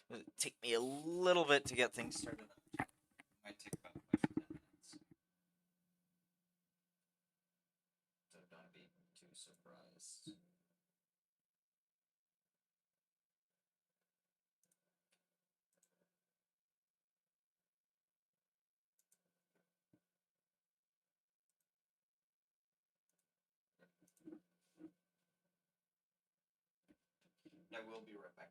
It'll take me a little bit to get things started up. Might take about 5 to 10 minutes. So don't be too surprised. I will be right back.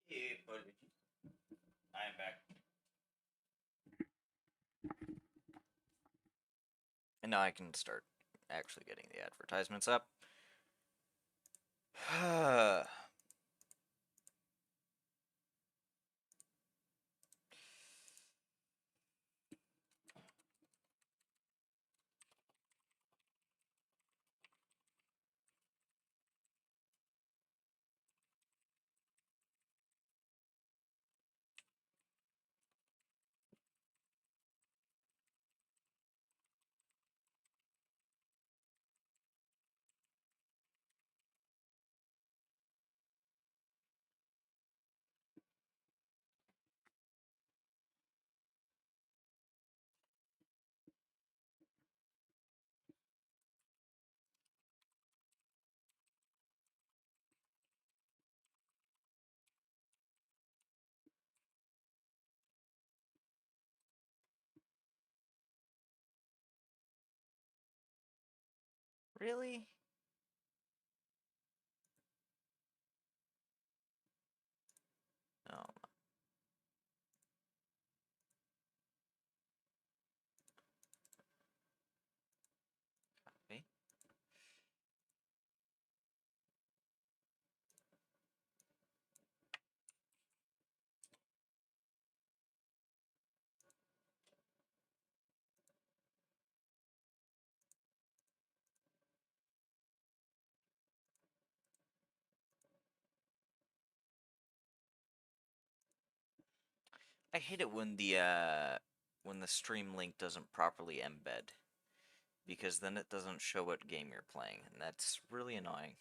Hey, buddy. I am back. And now I can start actually getting the advertisements up. Really? Oh. Copy. I hate it when the stream link doesn't properly embed, because then it doesn't show what game you're playing, and that's really annoying.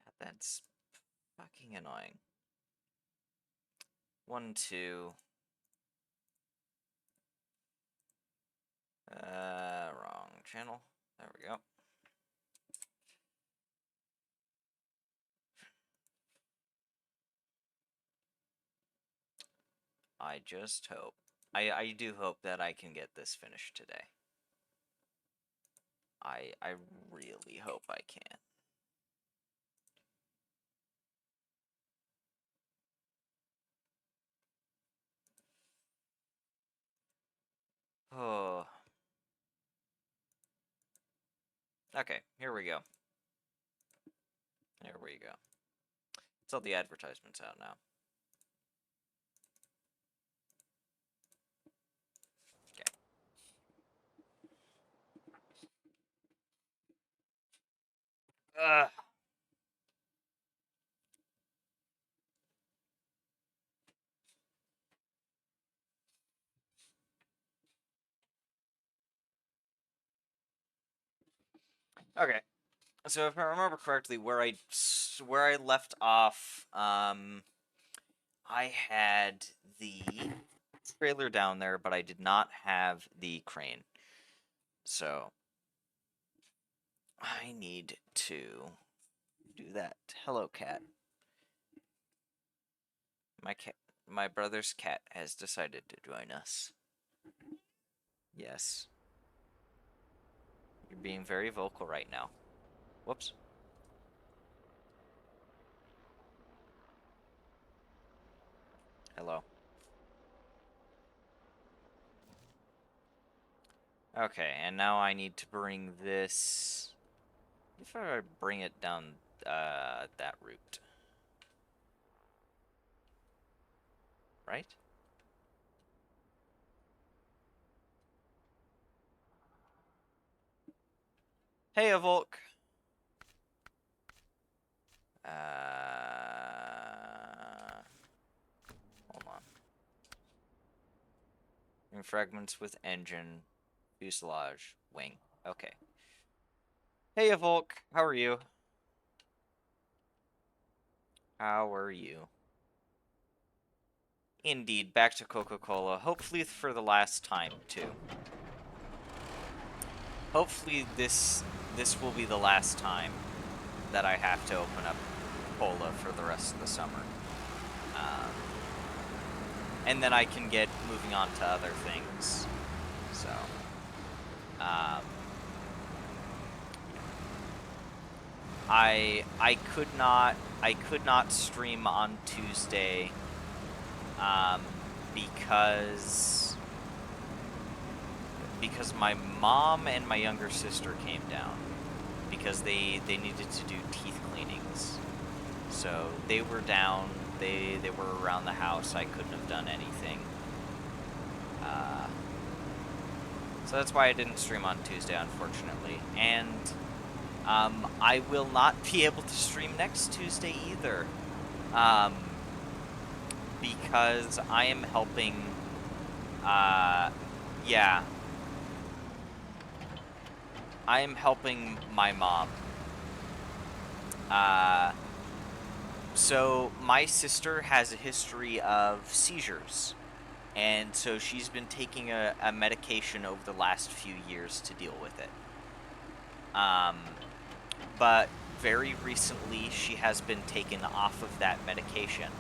God, that's fucking annoying. 1, 2. Wrong channel. There we go. I just hope. I do hope that I can get this finished today. I really hope I can. Oh. Okay, here we go. There we go. It's all the advertisements out now. Okay. Ugh. Okay. So if I remember correctly, where I left off, I had the trailer down there, but I did not have the crane. So I need to do that. Hello, cat. My brother's cat has decided to join us. Yes. You're being very vocal right now. Whoops. Hello. Okay, and now I need to bring this... If I bring it down that route. Right? Hey, a Volk! Hold on. And fragments with engine, fuselage, wing. Okay. Hey, a Volk! How are you? How are you? Indeed, back to Coca-Cola. Hopefully for the last time, too. Hopefully this will be the last time that I have to open up cola for the rest of the summer. And then I can get moving on to other things. So, I could not stream on Tuesday, because my mom and my younger sister came down because they needed to do teeth cleanings. So they were down, they were around the house. I couldn't have done anything. So that's why I didn't stream on Tuesday, unfortunately. And I will not be able to stream next Tuesday either. Because I am helping, yeah. I am helping my mom. So my sister has a history of seizures. And so she's been taking a medication over the last few years to deal with it. But very recently, she has been taken off of that medication.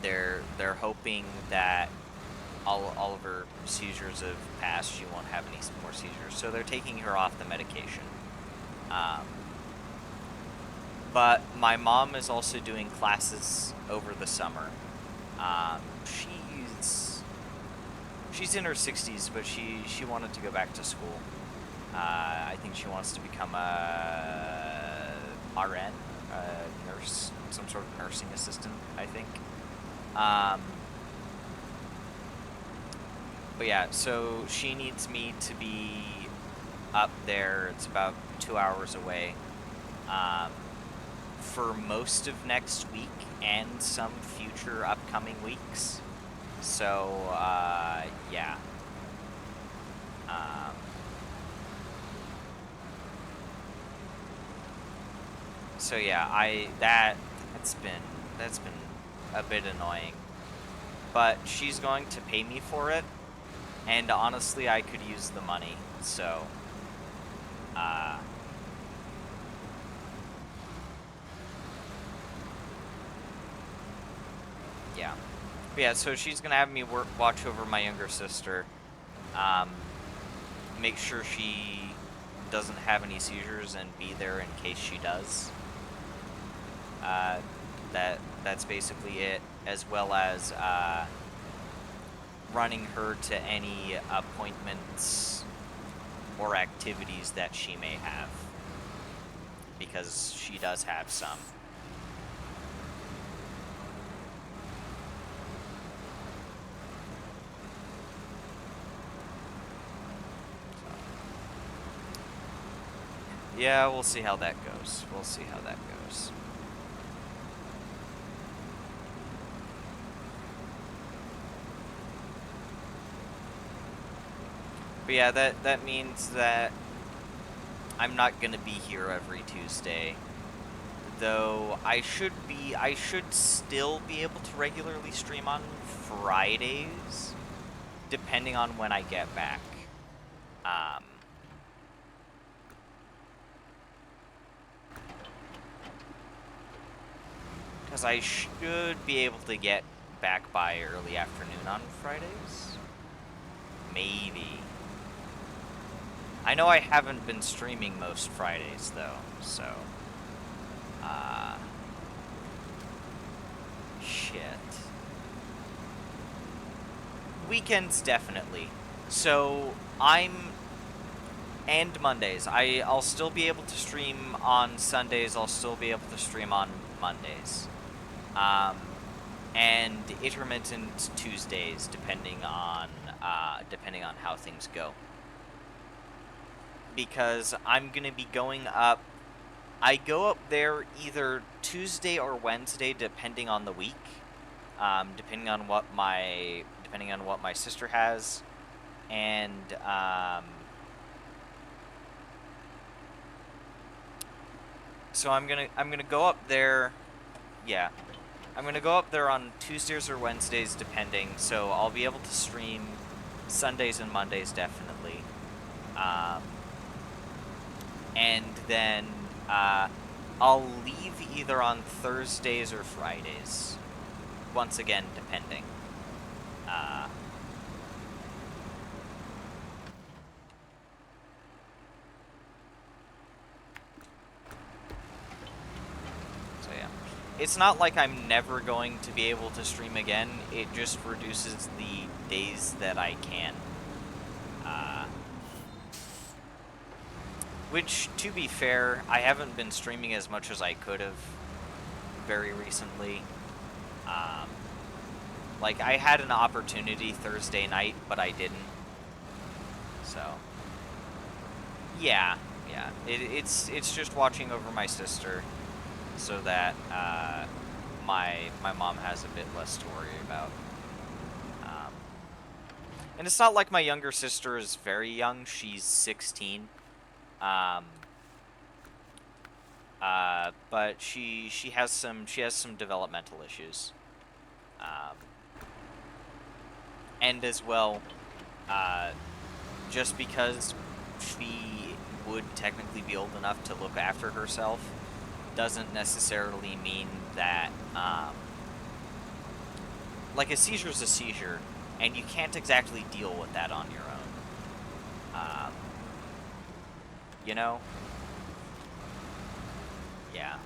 They're hoping that all of her seizures have passed. She won't have any more seizures, so they're taking her off the medication. But my mom is also doing classes over the summer. She's in her 60s, but she wanted to go back to school. I think she wants to become a RN, a nurse, some sort of nursing assistant, I think. But yeah, so she needs me to be up there. It's about 2 hours away. For most of next week and some future upcoming weeks. So, yeah. So yeah, that's been a bit annoying. But she's going to pay me for it, and honestly, I could use the money. So, yeah. But yeah, so she's gonna have me watch over my younger sister, make sure she doesn't have any seizures and be there in case she does. That's basically it, as well as running her to any appointments or activities that she may have, because she does have some. Yeah, we'll see how that goes. We'll see how that goes. But yeah, that means that I'm not gonna be here every Tuesday. Though I should still be able to regularly stream on Fridays, depending on when I get back. Because I should be able to get back by early afternoon on Fridays. Maybe. I know I haven't been streaming most Fridays, though, so... shit. Weekends, definitely. So, and Mondays. I'll still be able to stream on Sundays, I'll still be able to stream on Mondays. And intermittent Tuesdays, depending on how things go. Because I'm gonna be going up. I go up there either Tuesday or Wednesday, depending on the week. Depending on what my sister has, and so I'm gonna go up there. Yeah. I'm going to go up there on Tuesdays or Wednesdays, depending, so I'll be able to stream Sundays and Mondays, definitely. And then I'll leave either on Thursdays or Fridays. Once again, depending. It's not like I'm never going to be able to stream again, it just reduces the days that I can. Which, to be fair, I haven't been streaming as much as I could have very recently. Like, I had an opportunity Thursday night, but I didn't. So, yeah. It's just watching over my sister, so that my mom has a bit less to worry about. And it's not like my younger sister is very young. She's 16. But she has some developmental issues. And as well, just because she would technically be old enough to look after herself doesn't necessarily mean that, like, a seizure is a seizure, and you can't exactly deal with that on your own. You know? Yeah.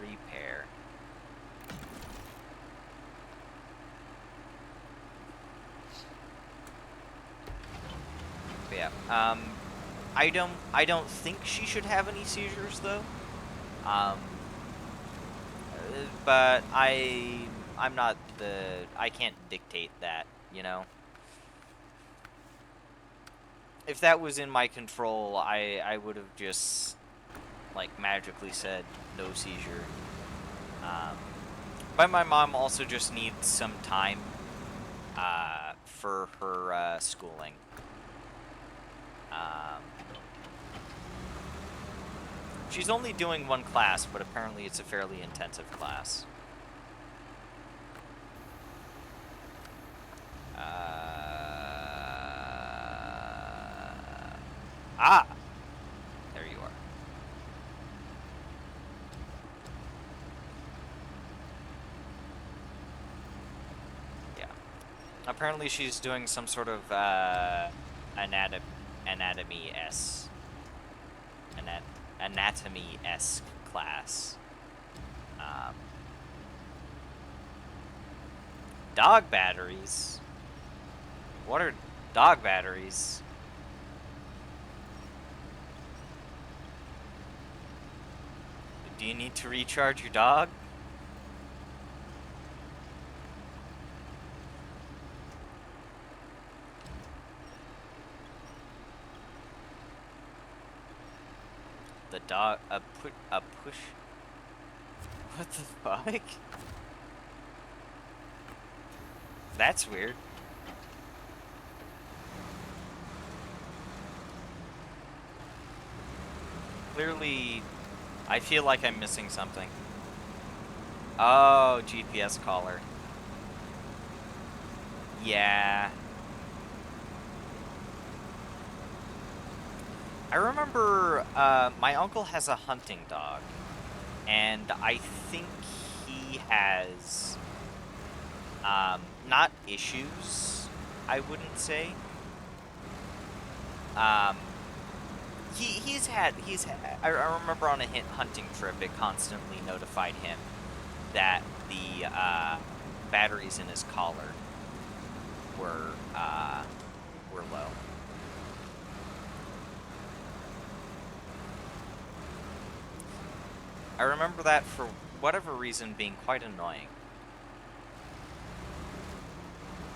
Repair. But yeah. I don't think she should have any seizures though. But I'm not I can't dictate that, you know. If that was in my control, I would have just like magically said no seizure. But my mom also just needs some time for her schooling. She's only doing one class, but apparently it's a fairly intensive class. There you are. Yeah. Apparently she's doing some sort of anatomy-esque class. Dog batteries? What are dog batteries? Do you need to recharge your dog? The dog, a push. What the fuck? That's weird. Clearly, I feel like I'm missing something. Oh, GPS collar. Yeah. I remember my uncle has a hunting dog, and I think he has not issues, I wouldn't say. He's had I remember on a hunting trip it constantly notified him that the batteries in his collar were low. I remember that for whatever reason being quite annoying.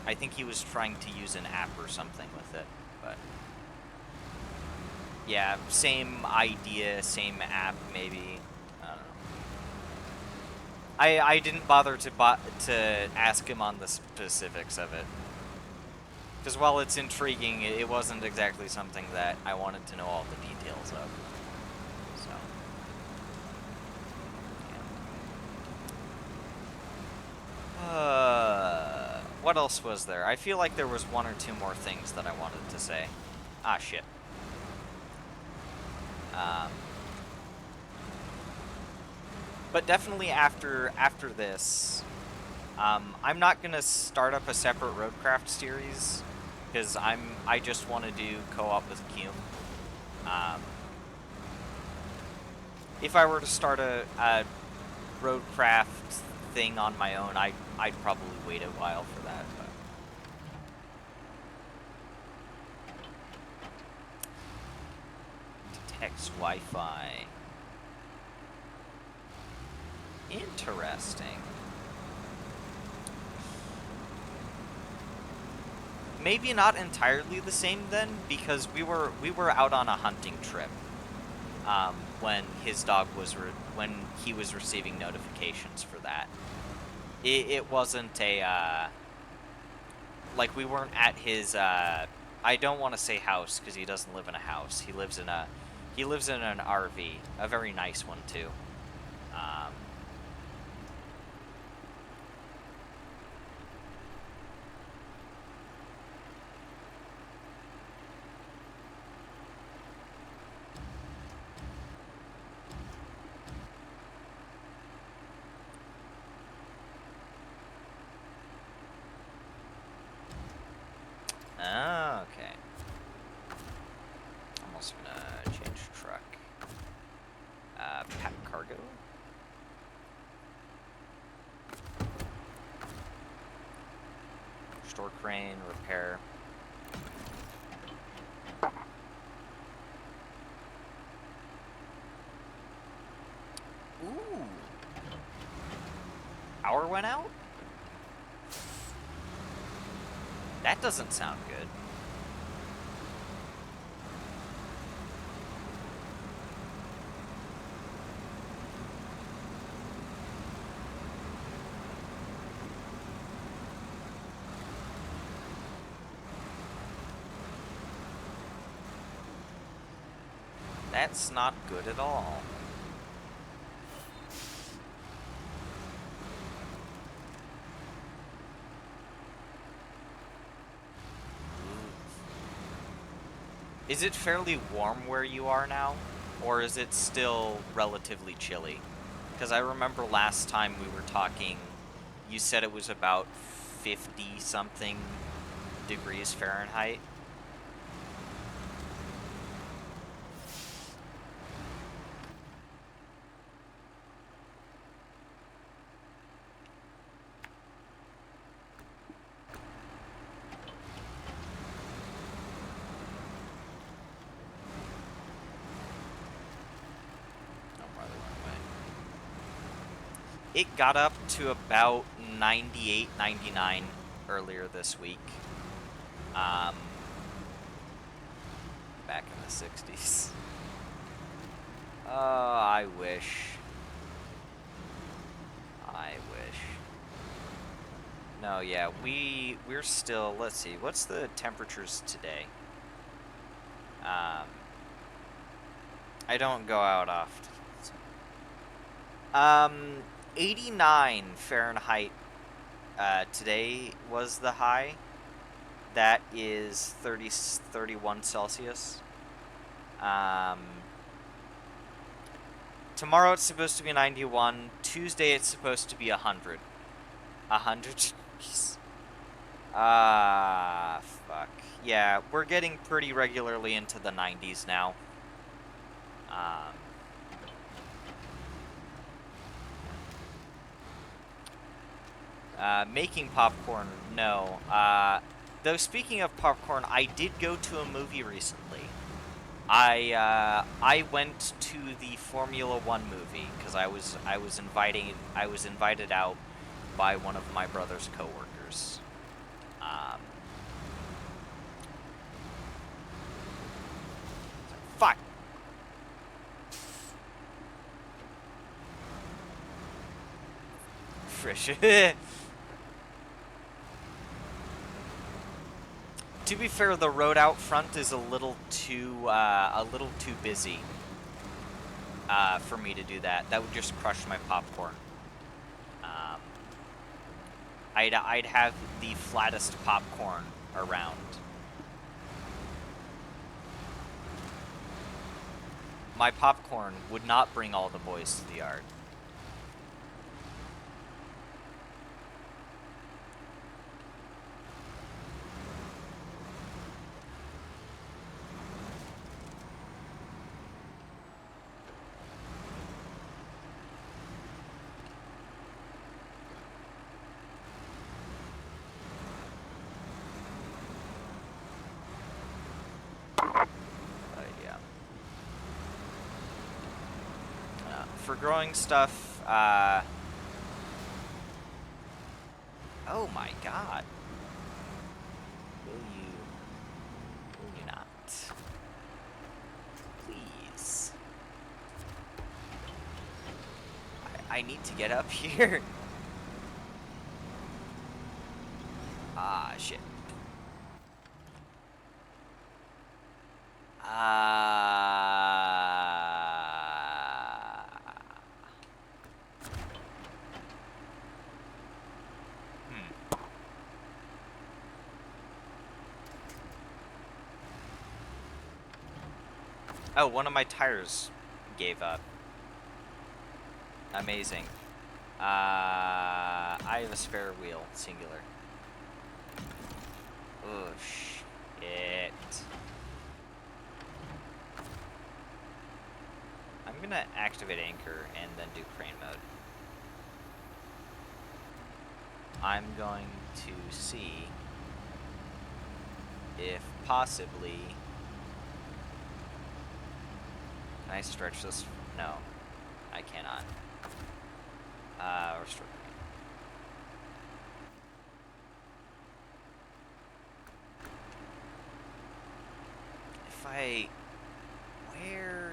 I think he was trying to use an app or something with it, but yeah, same idea, same app maybe. I don't know. I didn't bother to ask him on the specifics of it. Because while it's intriguing, it wasn't exactly something that I wanted to know all the details of. So, yeah. What else was there? I feel like there was one or two more things that I wanted to say. Ah, shit. But definitely after this, I'm not gonna start up a separate Roadcraft series because I just want to do co-op with Cume. If I were to start a Roadcraft thing on my own, I'd probably wait a while for that. But detects Wi-Fi. Interesting. Maybe not entirely the same then, because we were out on a hunting trip when his dog was when he was receiving notifications for that. It wasn't a like we weren't at his I don't want to say house because he doesn't live in a house. He lives in an RV, a very nice one too. Okay. I'm also gonna change truck. Pack cargo. Store crane, repair. Ooh. Power went out? That doesn't sound good. That's not good at all. Is it fairly warm where you are now? Or is it still relatively chilly? Because I remember last time we were talking, you said it was about 50-something degrees Fahrenheit. It got up to about 98, 99 earlier this week. Back in the 60s. Oh, I wish. I wish. No, yeah, we're still, let's see, what's the temperatures today? I don't go out often. 89 Fahrenheit today was the high. That is 31 Celsius. Tomorrow it's supposed to be 91. Tuesday it's supposed to be 100. 100 degrees. Fuck. Yeah, we're getting pretty regularly into the 90s now. Making popcorn, no. Though speaking of popcorn, I did go to a movie recently. I went to the Formula One movie because I was invited out by one of my brother's coworkers. Fuck. Frish. To be fair, the road out front is a little too busy for me to do that. That would just crush my popcorn. I'd have the flattest popcorn around. My popcorn would not bring all the boys to the yard. For growing stuff, oh my god. Will you not? Please. I need to get up here. Ah, shit. Oh, one of my tires gave up. Amazing. I have a spare wheel, singular. Oh, shit. I'm gonna activate anchor and then do crane mode. I'm going to see if possibly... Can I stretch this? No, I cannot. Restore. If I... Where...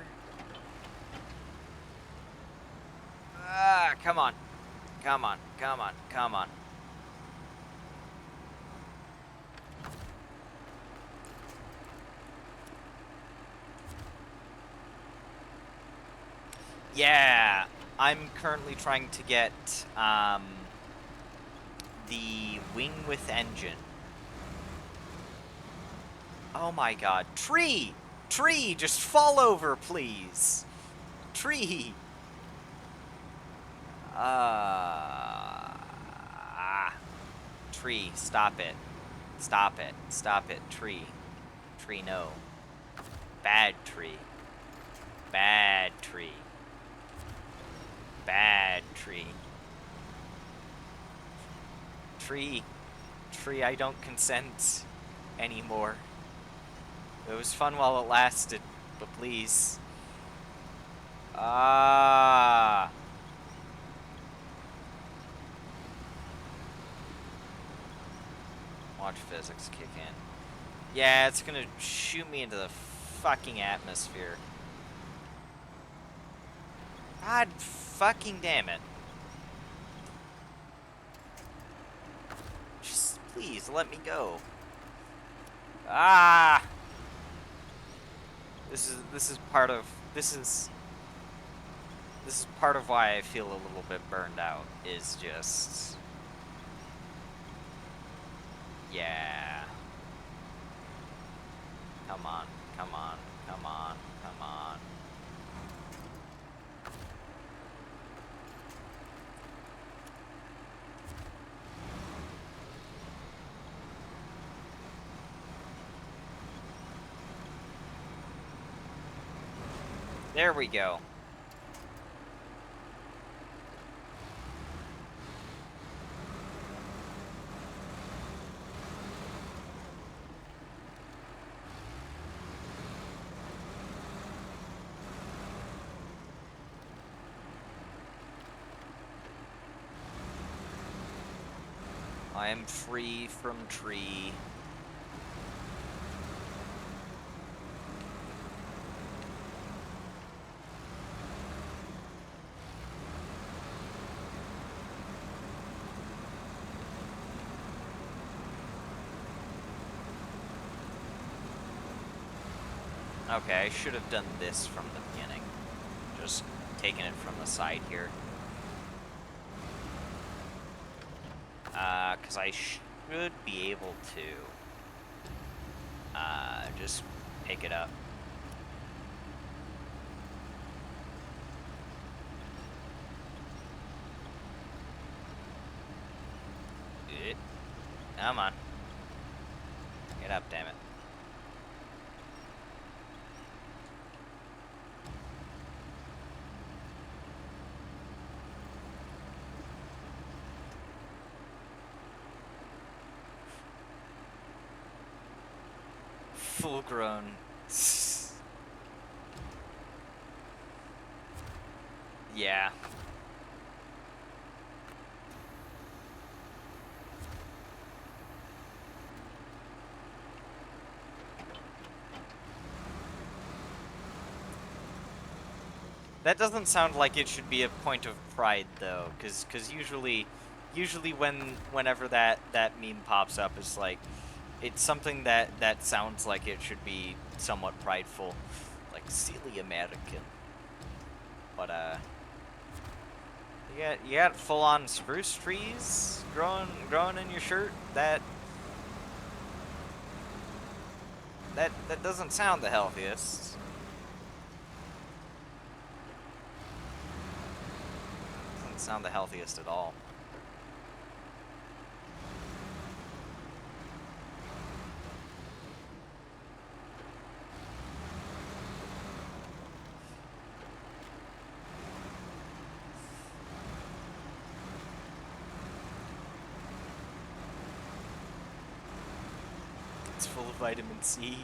come on. Come on, come on, come on. Yeah, I'm currently trying to get, the wing with engine. Oh my god. Tree! Tree, just fall over, please. Tree! Tree, stop it. Stop it. Stop it. Tree. Tree, no. Bad tree. Bad tree. Bad tree. Tree. Tree, I don't consent anymore. It was fun while it lasted, but please. Watch physics kick in. Yeah, it's gonna shoot me into the fucking atmosphere. God fucking damn it. Just please let me go. This is part of why I feel a little bit burned out, is just... Yeah. Come on, come on, come on, come on. There we go. I am free from tree. Okay, I should have done this from the beginning. Just taking it from the side here. Because I should be able to just pick it up. Come on. Get up, damn it. Full grown. Yeah. That doesn't sound like it should be a point of pride, though, because usually whenever that meme pops up, it's like, It's something that sounds like it should be somewhat prideful, like silly American. But you got full on spruce trees growing in your shirt. That doesn't sound the healthiest. Doesn't sound the healthiest at all. It's full of vitamin C.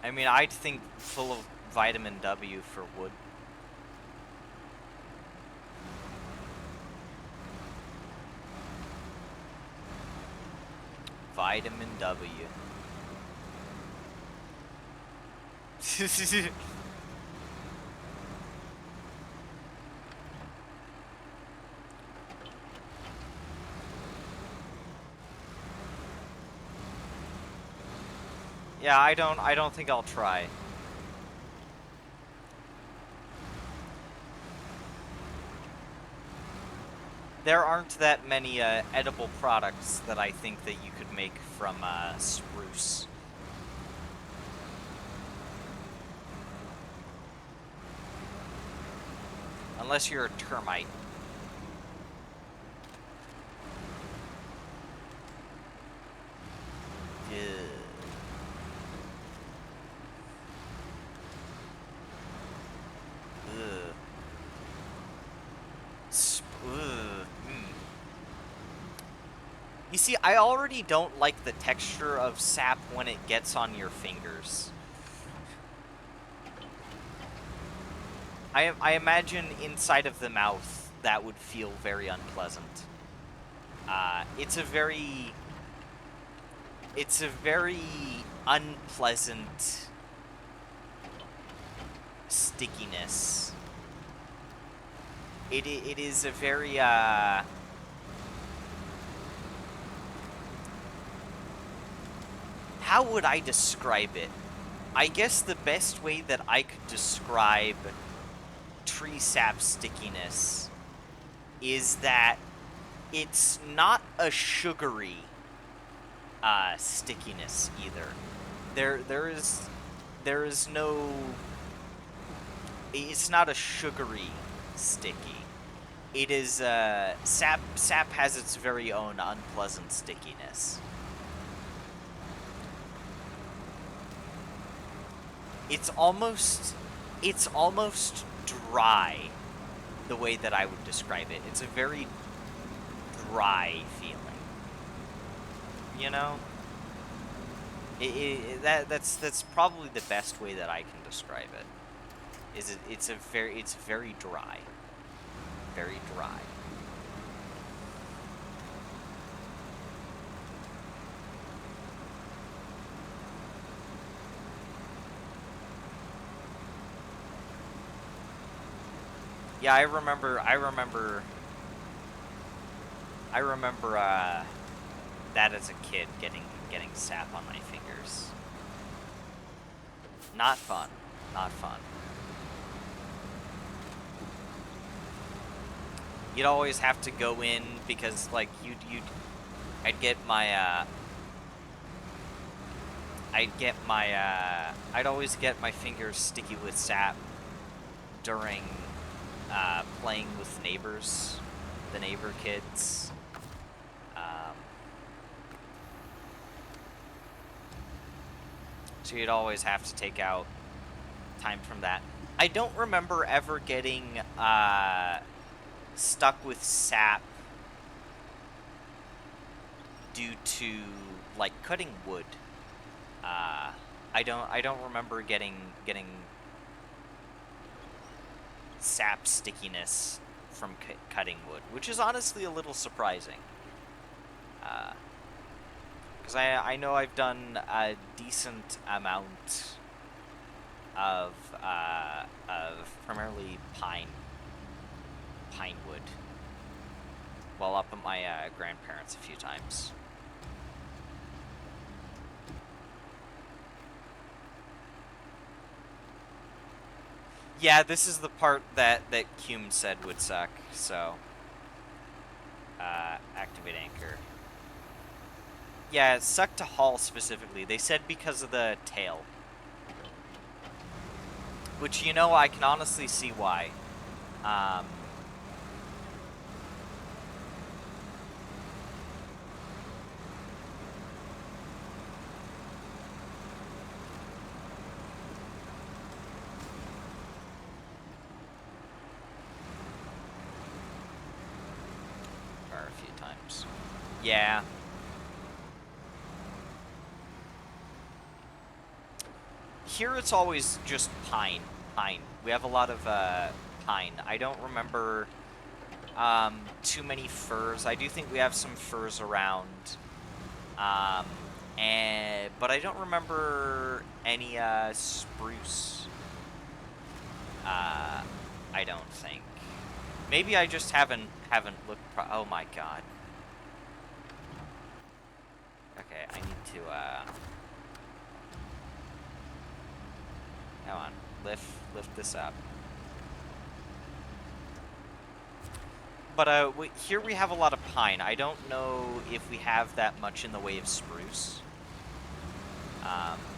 I mean, I'd think full of vitamin W for wood. Vitamin W. Yeah, I don't think I'll try. There aren't that many edible products that I think that you could make from spruce. Unless you're a termite. You see, I already don't like the texture of sap when it gets on your fingers. I imagine inside of the mouth that would feel very unpleasant. It's a very unpleasant stickiness. It is a very how would I describe it? I guess the best way that I could describe tree sap stickiness is that it's not a sugary stickiness either. There is no. It's not a sugary sticky. It is sap. Sap has its very own unpleasant stickiness. It's almost dry, the way that I would describe it. It's a very dry feeling. You know? That's probably the best way that I can describe it. It's very dry. Very dry. Yeah, I remember that as a kid getting sap on my fingers. Not fun. Not fun. You'd always have to go in because like I'd always get my fingers sticky with sap during playing with neighbors, the neighbor kids. So you'd always have to take out time from that. I don't remember ever getting stuck with sap due to like cutting wood. I don't remember getting sap stickiness from cutting wood, which is honestly a little surprising. Because I know I've done a decent amount of primarily pine wood well, up at my grandparents a few times. Yeah, this is the part that Cume said would suck, so... activate anchor. Yeah, it sucked to haul specifically. They said because of the tail. Which, you know, I can honestly see why. Or a few times. Yeah. Here it's always just pine. Pine. We have a lot of pine. I don't remember too many firs. I do think we have some firs around. But I don't remember any spruce. I don't think. Maybe I just haven't looked. Oh my god. Okay, I need to. Come on, lift this up. But here we have a lot of pine. I don't know if we have that much in the way of spruce.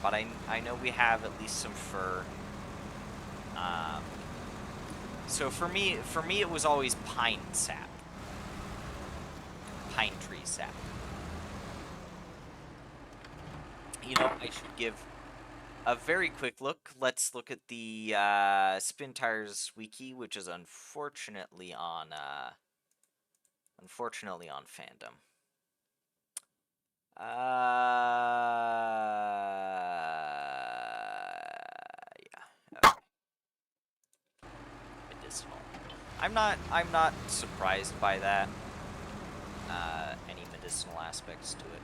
But I know we have at least some fir. So for me it was always pine sap. Pine tree sap. You know, I should give a very quick look. Let's look at the Spin Tires wiki, which is unfortunately on Fandom. Yeah. Okay. Medicinal. I'm not surprised by that. Any medicinal aspects to it.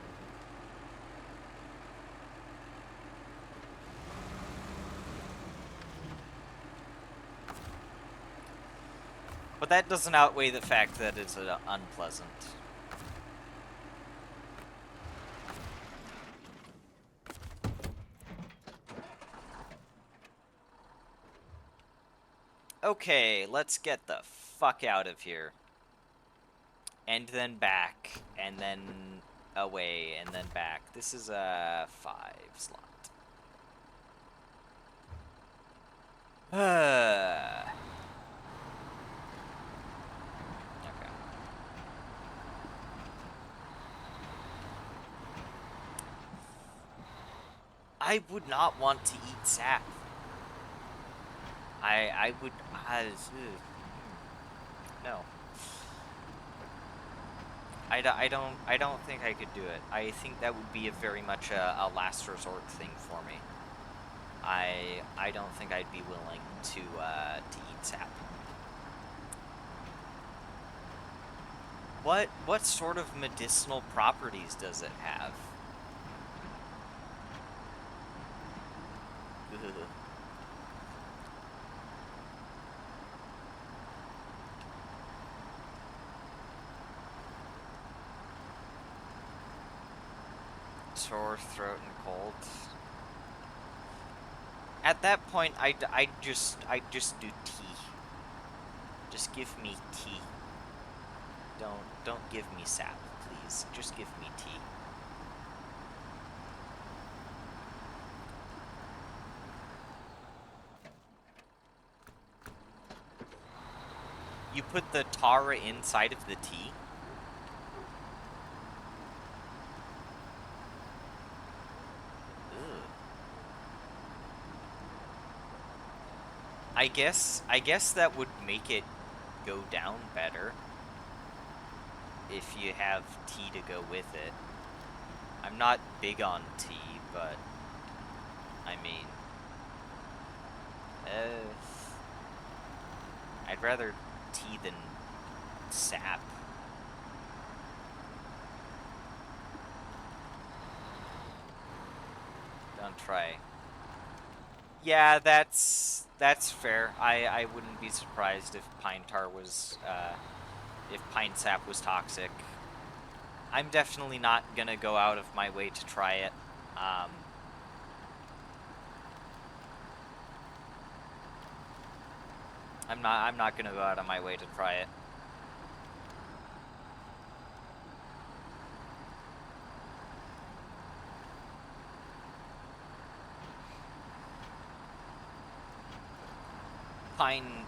But that doesn't outweigh the fact that it's unpleasant. Okay, let's get the fuck out of here. And then back, and then away, and then back. This is a 5 slot. Okay. I would not want to eat sap. I would... no. I don't think I could do it. I think that would be very much a last resort thing for me. I don't think I'd be willing to eat sap. What sort of medicinal properties does it have? Sore throat and cold. At that point, I just do tea. Just give me tea. Don't give me sap, please. Just give me tea. You put the Tara inside of the tea? Ugh. I guess that would make it go down better if you have tea to go with it. I'm not big on tea, but I mean, I'd rather tea than sap. Don't try. Yeah, that's fair. I wouldn't be surprised if pine tar was if pine sap was toxic. I'm definitely not gonna go out of my way to try it. I'm not gonna go out of my way to try it.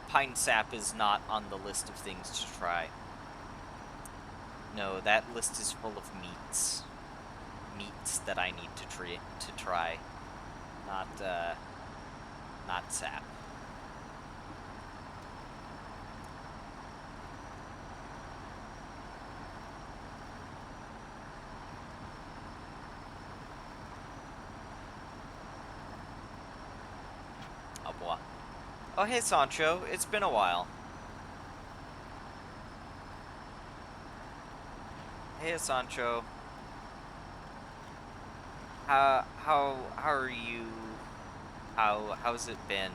Pine sap is not on the list of things to try. No, that list is full of meats. Meats that I need to try. Not sap. Oh boy. Oh hey Sancho, it's been a while. Hey Sancho. How are you? How's it been?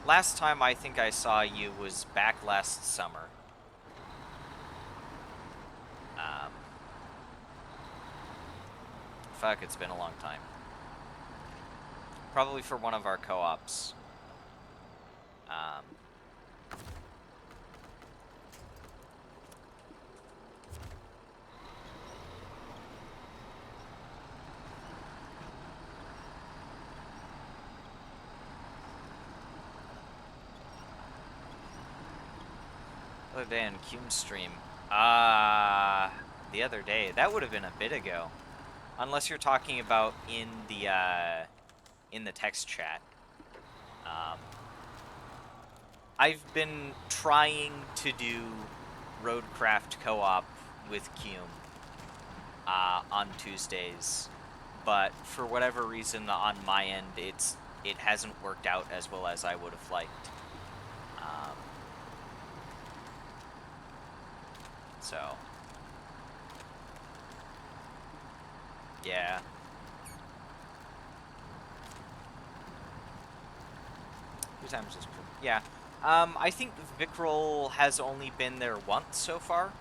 Last time I think I saw you was back last summer. Um, Fuck, it's been a long time. Probably for one of our co-ops. Other day on Cume stream. The other day. That would have been a bit ago. Unless you're talking about in the text chat. I've been trying to do Roadcraft co-op with Cume on Tuesdays, but for whatever reason on my end, it hasn't worked out as well as I would have liked. So, yeah. Two times is cool. Yeah. I think Vickrol has only been there once so far.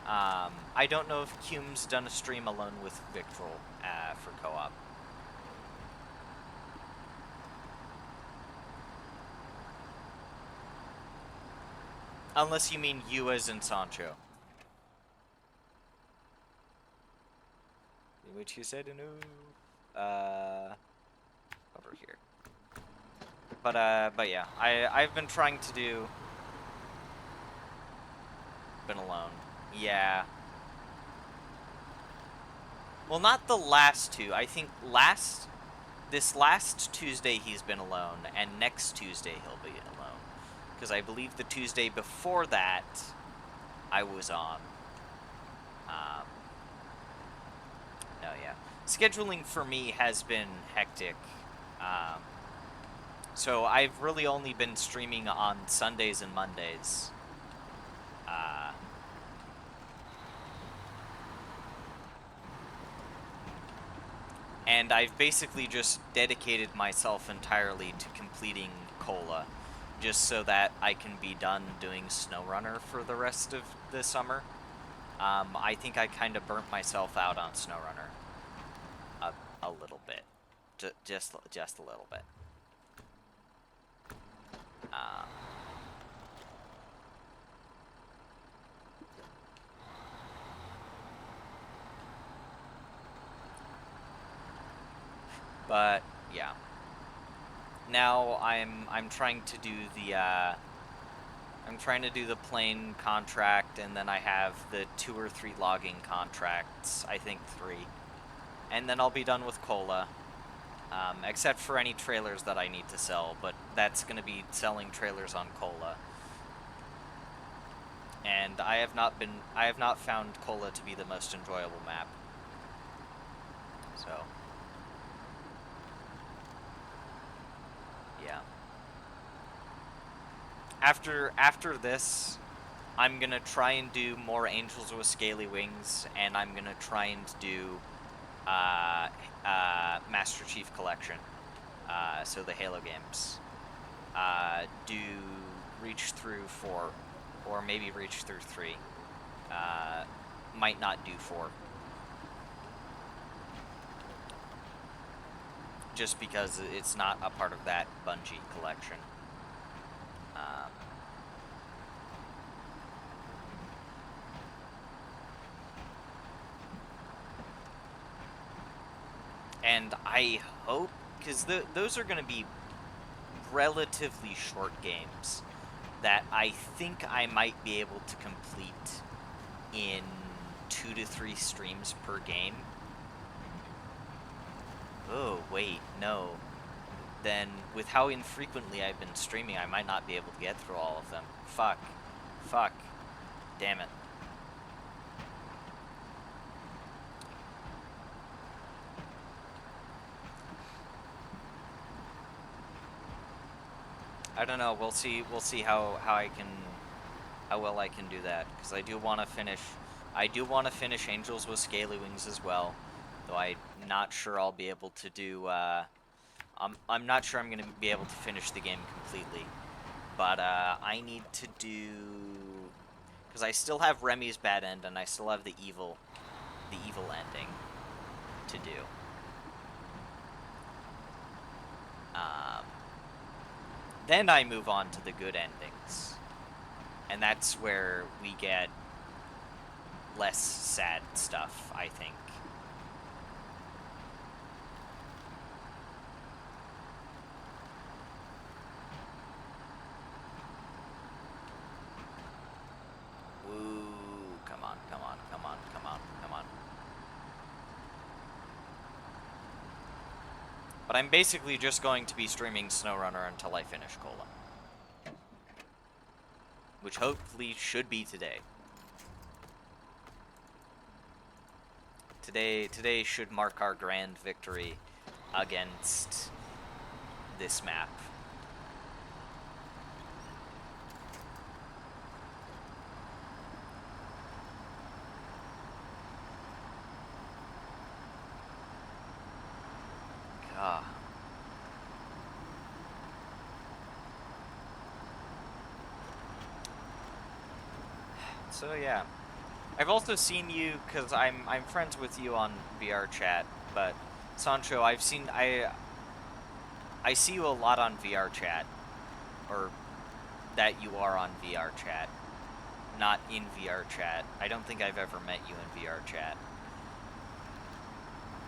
I don't know if Cume's done a stream alone with Vickrol for co-op. Unless you mean you as in Sancho. Which you said no. Over here. But yeah, I've been trying to do. Been alone. Yeah. Well, not the last two. I think this last Tuesday he's been alone, and next Tuesday he'll be alone. Because I believe the Tuesday before that, I was on. No, yeah. Scheduling for me has been hectic. So I've really only been streaming on Sundays and Mondays. And I've basically just dedicated myself entirely to completing Cola, just so that I can be done doing Snowrunner for the rest of the summer. I think I kind of burnt myself out on Snowrunner a little bit, just a little bit. But yeah. Now I'm trying to do the plane contract, and then I have the 2 or 3 logging contracts. I think 3, and then I'll be done with Cola. Except for any trailers that I need to sell, but that's gonna be selling trailers on Cola. And I have not found Cola to be the most enjoyable map. So yeah. After this, I'm gonna try and do more Angels with Scaly Wings, and I'm gonna try and do Master Chief Collection. So the Halo games. Do reach through for or maybe reach through 3. Might not do 4. Just because it's not a part of that Bungie collection. And I hope, because those are going to be relatively short games that I think I might be able to complete in 2 to 3 streams per game. Oh, wait, no. Then, with how infrequently I've been streaming, I might not be able to get through all of them. Fuck. Fuck. Damn it. I don't know. We'll see how well I can do that, because I do want to finish Angels with Scaly Wings as well, though I'm not sure I'll be able to do I'm not sure I'm going to be able to finish the game completely, but I need to do, because I still have Remy's bad end and I still have the evil ending to do. Then I move on to the good endings. And that's where we get less sad stuff, I think. Woo, come on, come on, come on, come on, come on. But I'm basically just going to be streaming Snowrunner until I finish Cola. Which hopefully should be today. Today should mark our grand victory against this map. God. So yeah. I've also seen you, because I'm friends with you on VR chat, but Sancho, I see you a lot on VR chat, or that you are on VR chat, not in VR chat. I don't think I've ever met you in VR chat.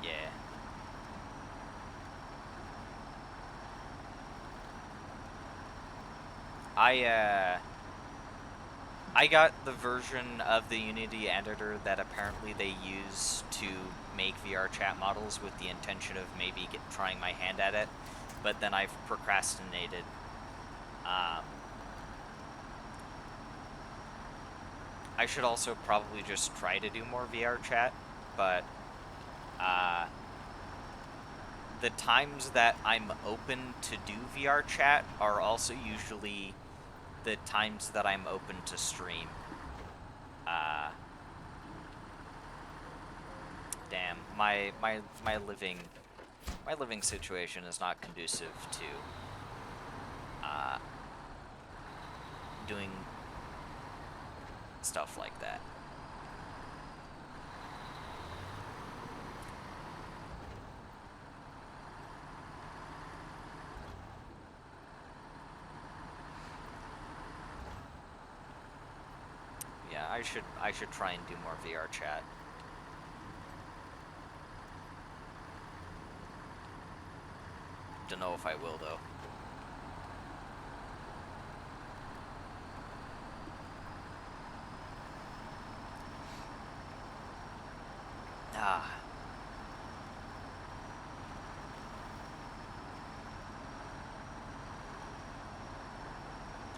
Yeah. I got the version of the Unity editor that apparently they use to make VR chat models with the intention of maybe trying my hand at it, but then I've procrastinated. I should also probably just try to do more VR chat, but the times that I'm open to do VR chat are also usually the times that I'm open to stream. Damn, my living situation is not conducive to doing stuff like that. Yeah, I should try and do more VR chat. Don't know if I will though. Ah.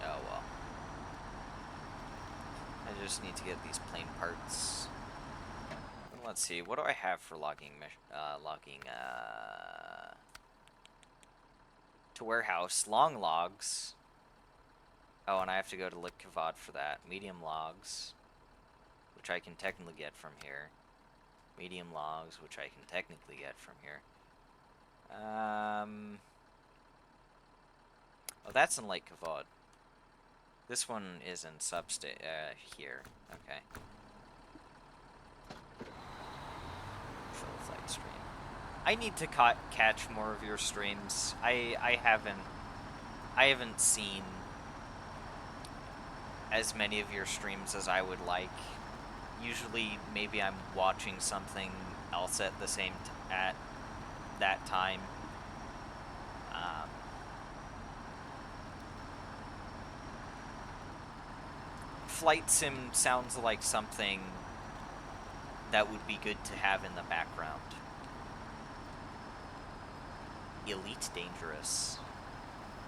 Oh well. I just need to get these plane parts. Let's see, what do I have for logging to warehouse? Long logs. Oh, and I have to go to Lick Kavad for that. Medium logs, which I can technically get from here. Medium logs, which I can technically get from here. Oh, that's in Lake Kavad. This one is in here. Okay. Full flight stream. I need to catch more of your streams. I haven't seen as many of your streams as I would like. Usually, maybe I'm watching something else at the at that time. Flight sim sounds like something that would be good to have in the background. Elite Dangerous.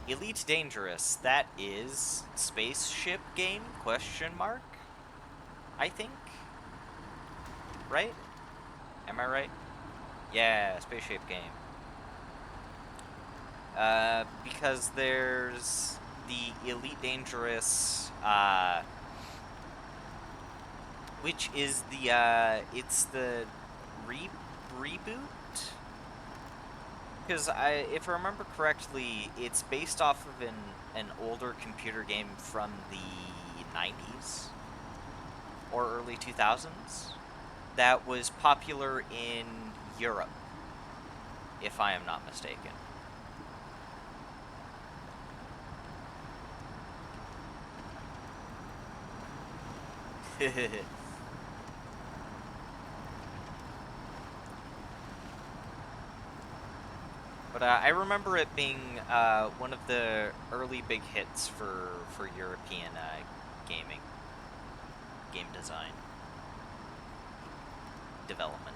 Elite Dangerous, that is spaceship game, question mark? I think? Right? Am I right? Yeah, spaceship game. Because there's the Elite Dangerous, which is the, it's the reboot? Because if I remember correctly, it's based off of an older computer game from the 90s or early 2000s that was popular in Europe, if I am not mistaken. But I remember it being one of the early big hits for European game design, game development.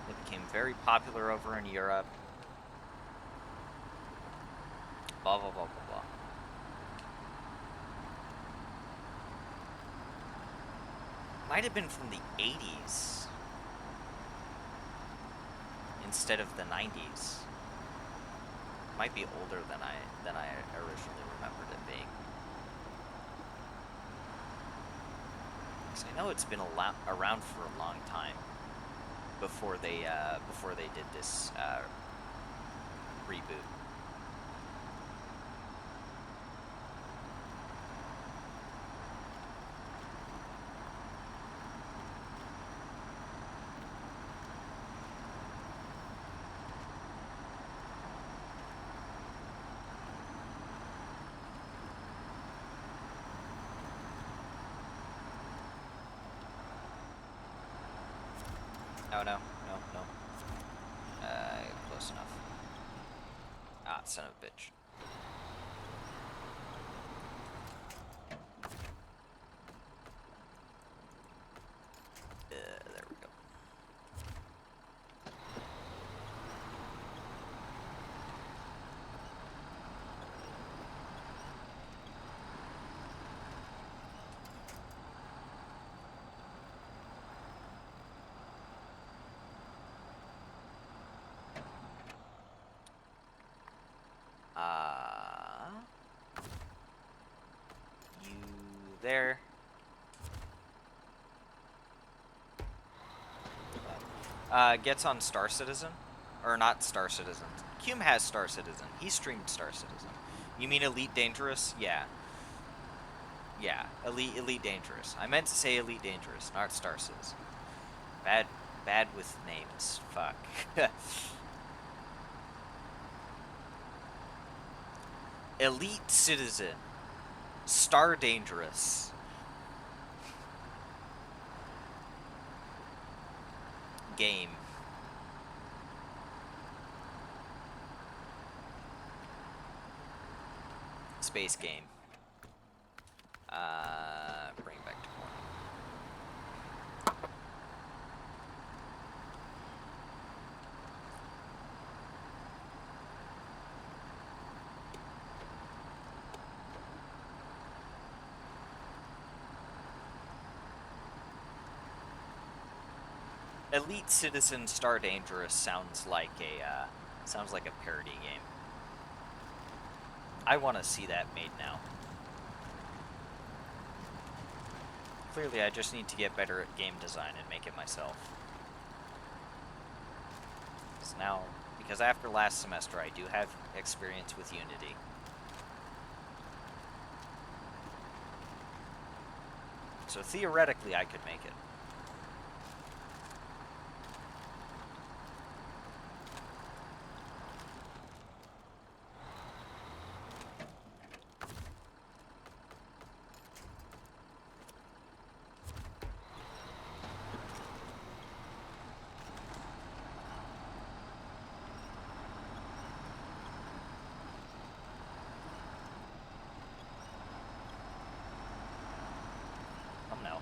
It became very popular over in Europe. Blah, blah, blah, blah, blah. Might have been from the 80s instead of the 90s. Might be older than I originally remembered it being. Because I know it's been around for a long time before they did this reboot. No. Close enough. Ah, son of a bitch. There we go. You there? Gets on Star Citizen? Or not Star Citizen. Cume has Star Citizen. He streamed Star Citizen. You mean Elite Dangerous? Yeah. Yeah, Elite Dangerous. I meant to say Elite Dangerous, not Star Citizen. Bad with names. Fuck. Elite Citizen. Star Dangerous. Game. Space game. Bring back to morning. Elite Citizen Star Dangerous sounds like a parody game. I want to see that made now. Clearly, I just need to get better at game design and make it myself. Because after last semester, I do have experience with Unity. So theoretically, I could make it. No.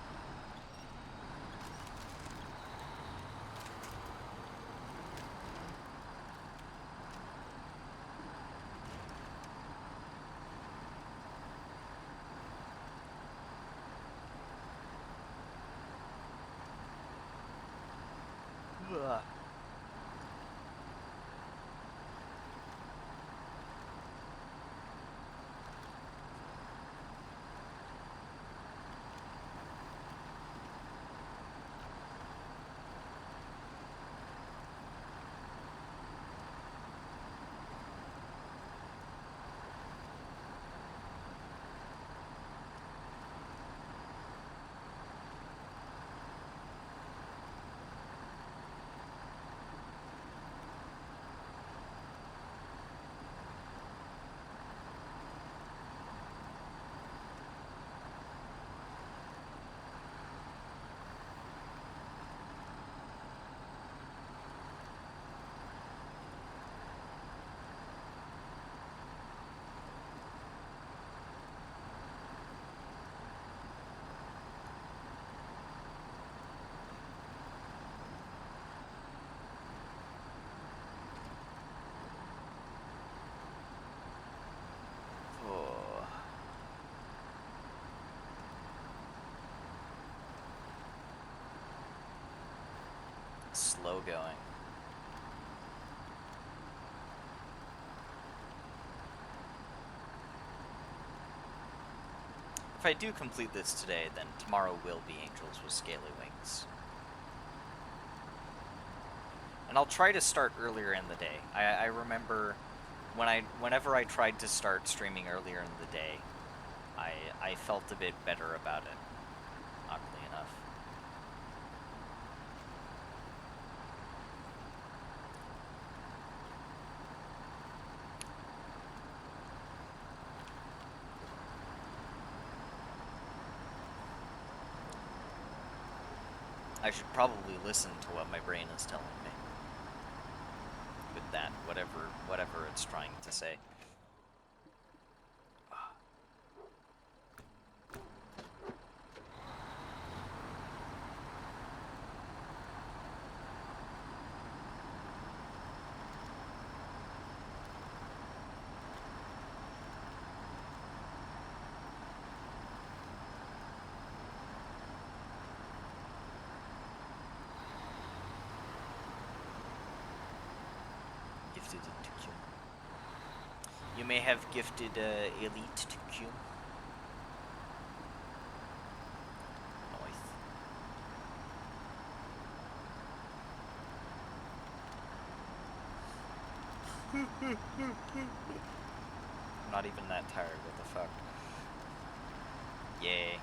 Ugh. Oh. Slow going. If I do complete this today, then tomorrow will be Angels with Scaly Wings. And I'll try to start earlier in the day. I remember whenever I tried to start streaming earlier in the day, I felt a bit better about it, oddly enough. I should probably listen to what my brain is telling me. With that, whatever it's trying to say. You may have gifted Elite to Q. Nice. I'm not even that tired, what the fuck. Yay.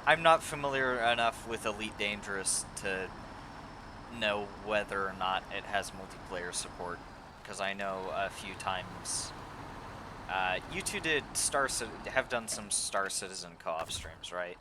I'm not familiar enough with Elite Dangerous to know whether or not it has multiplayer support, because I know a few times you two have done some Star Citizen co-op streams, right?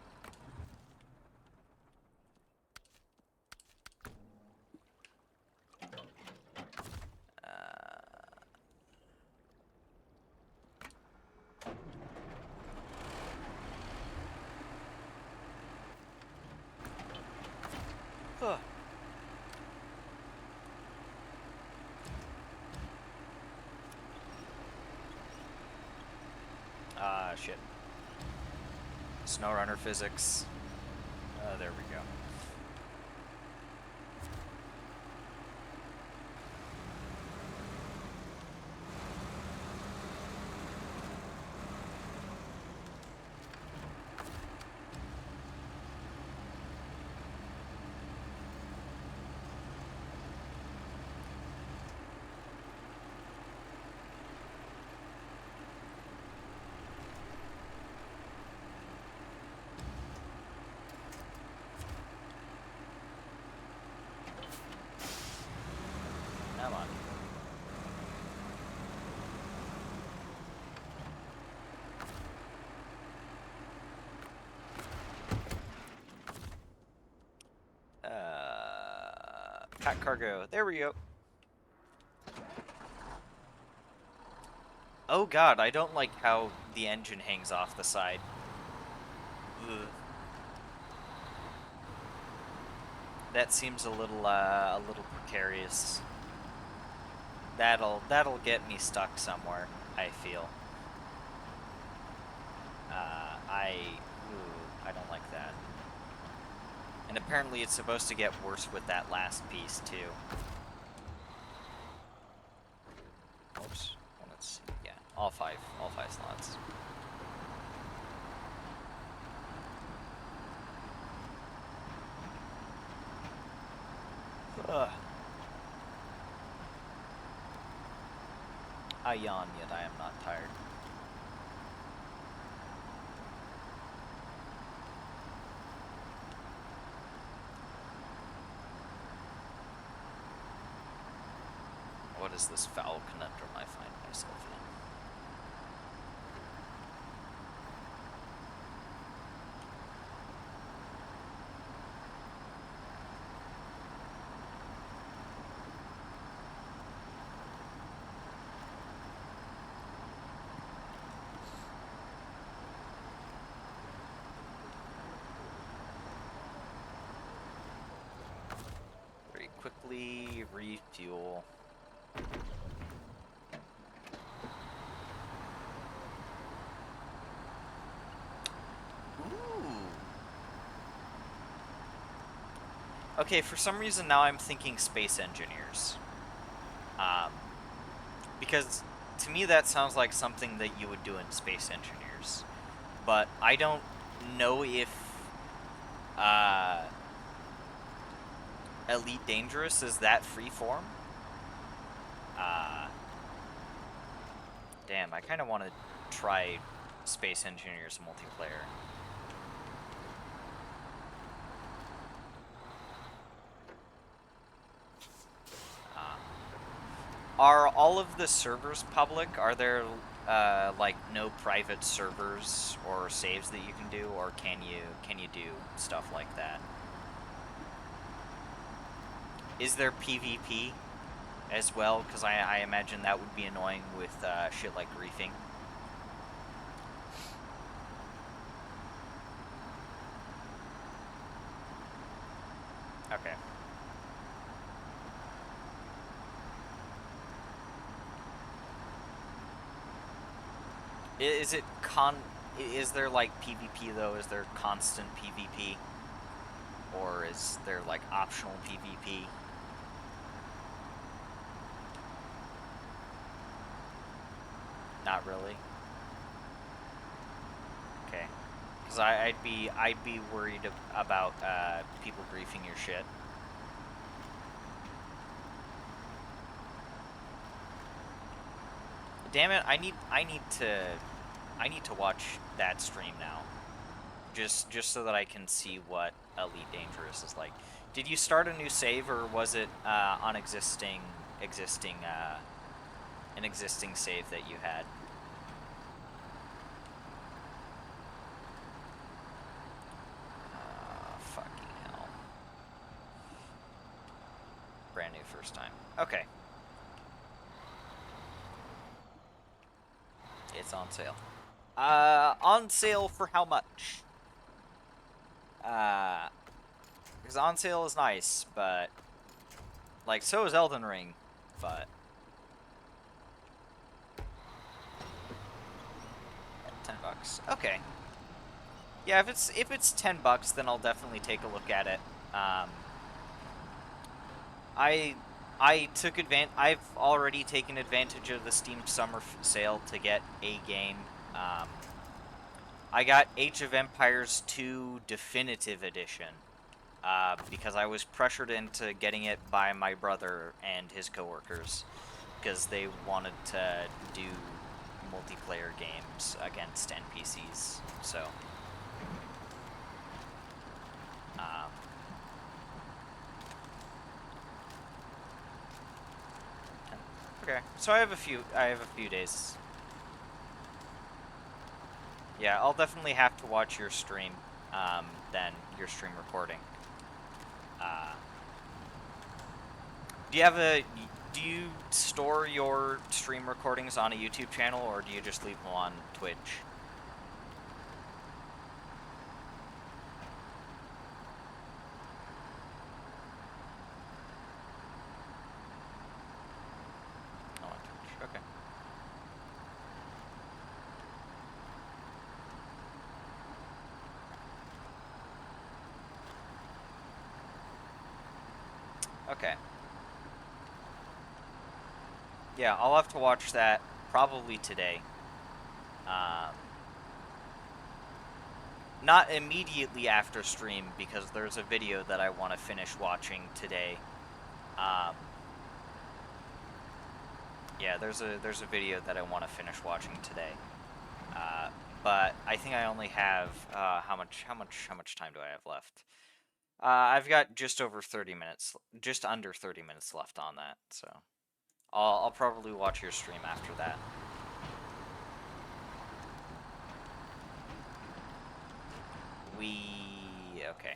Huh. Shit. Snowrunner physics. There we go. Not cargo. There we go. Oh god, I don't like how the engine hangs off the side. Ugh. That seems a little precarious. That'll get me stuck somewhere, I feel. I don't like that. And apparently it's supposed to get worse with that last piece, too. Oops. Well, let's see. Yeah, all five slots. Ugh. I yawn, yet I am not tired. What is this foul conundrum I find myself in? Very quickly refuel. Okay, for some reason now I'm thinking space engineers. Because to me that sounds like something that you would do in space engineers. But I don't know if Elite Dangerous is that freeform. Damn, I kind of want to try Space Engineers multiplayer. Are all of the servers public? Are there like no private servers or saves that you can do, or can you do stuff like that? Is there PvP as well? Because I imagine that would be annoying with shit like griefing. Okay. Is there like PvP though? Is there constant PvP? Or is there like optional PvP? Not really. Okay. Because I'd be worried about people griefing your shit. Damn it! I need to watch that stream now, just so that I can see what Elite Dangerous is like. Did you start a new save, or was it on an existing save that you had? Fucking hell! Brand new first time. Okay. It's on sale. On sale for how much? Because on sale is nice, but like so is Elden Ring, but $10. Okay. Yeah, if it's $10, then I'll definitely take a look at it. I took I've already taken advantage of the Steam Summer Sale to get a game. I got Age of Empires 2 Definitive Edition because I was pressured into getting it by my brother and his coworkers because they wanted to do multiplayer games against NPCs. So. Okay, so I have a few days. Yeah, I'll definitely have to watch your stream, then your stream recording. Do you have a? Do you store your stream recordings on a YouTube channel, or do you just leave them on Twitch? Oh, on Twitch. Okay. Okay. Yeah, I'll have to watch that probably today. Not immediately after stream, because there's a video that I want to finish watching today. Yeah, there's a video that I want to finish watching today. But I think I only have how much time do I have left? I've got just over 30 minutes, just under 30 minutes left on that, so I'll probably watch your stream after that. Okay.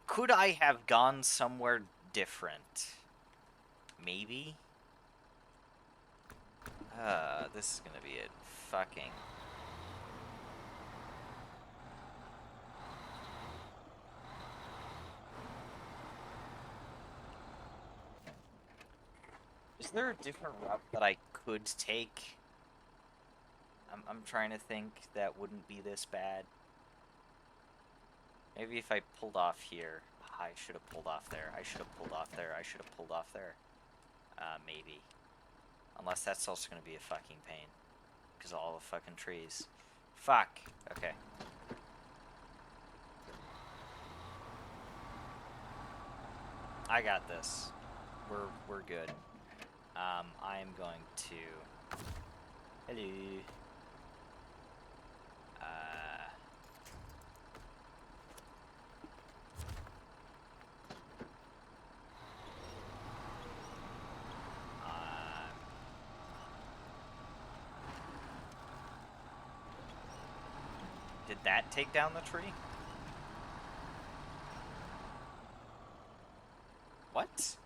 Could I have gone somewhere different? Maybe? This is gonna be a fucking... Is there a different route that I could take? I'm trying to think that wouldn't be this bad. Maybe if I pulled off here. I should have pulled off there. I should have pulled off there. I should have pulled off there. Maybe. Unless that's also going to be a fucking pain. Because of all the fucking trees. Fuck. Okay. I got this. We're good. I am going to... Hello. Did that take down the tree? What?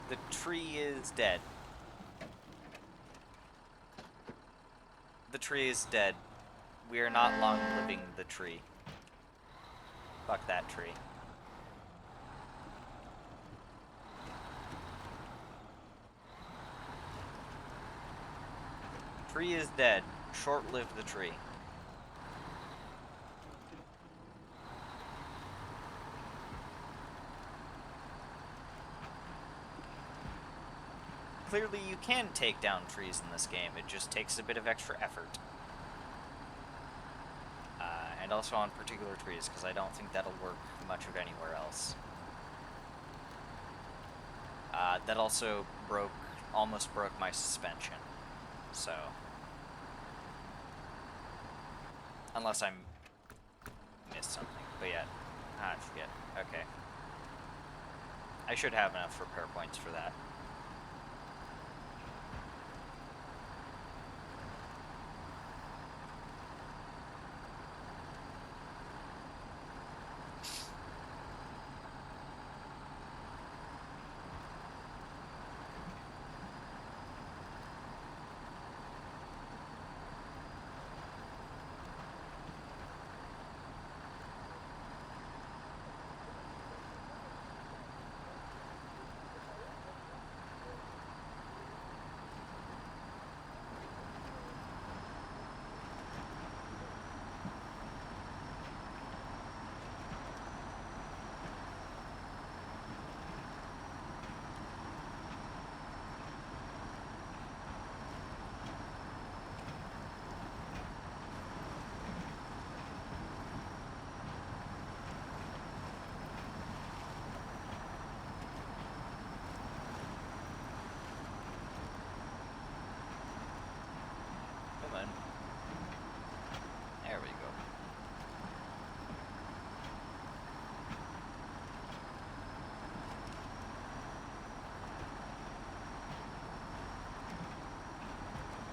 The tree is dead. The tree is dead. We are not long living the tree. Fuck that tree. Tree is dead. Short-live the tree. Clearly you can take down trees in this game, it just takes a bit of extra effort. And also on particular trees, because I don't think that'll work much of anywhere else. That also almost broke my suspension. So... Unless I missed something. But yeah. Shit. Okay. I should have enough repair points for that.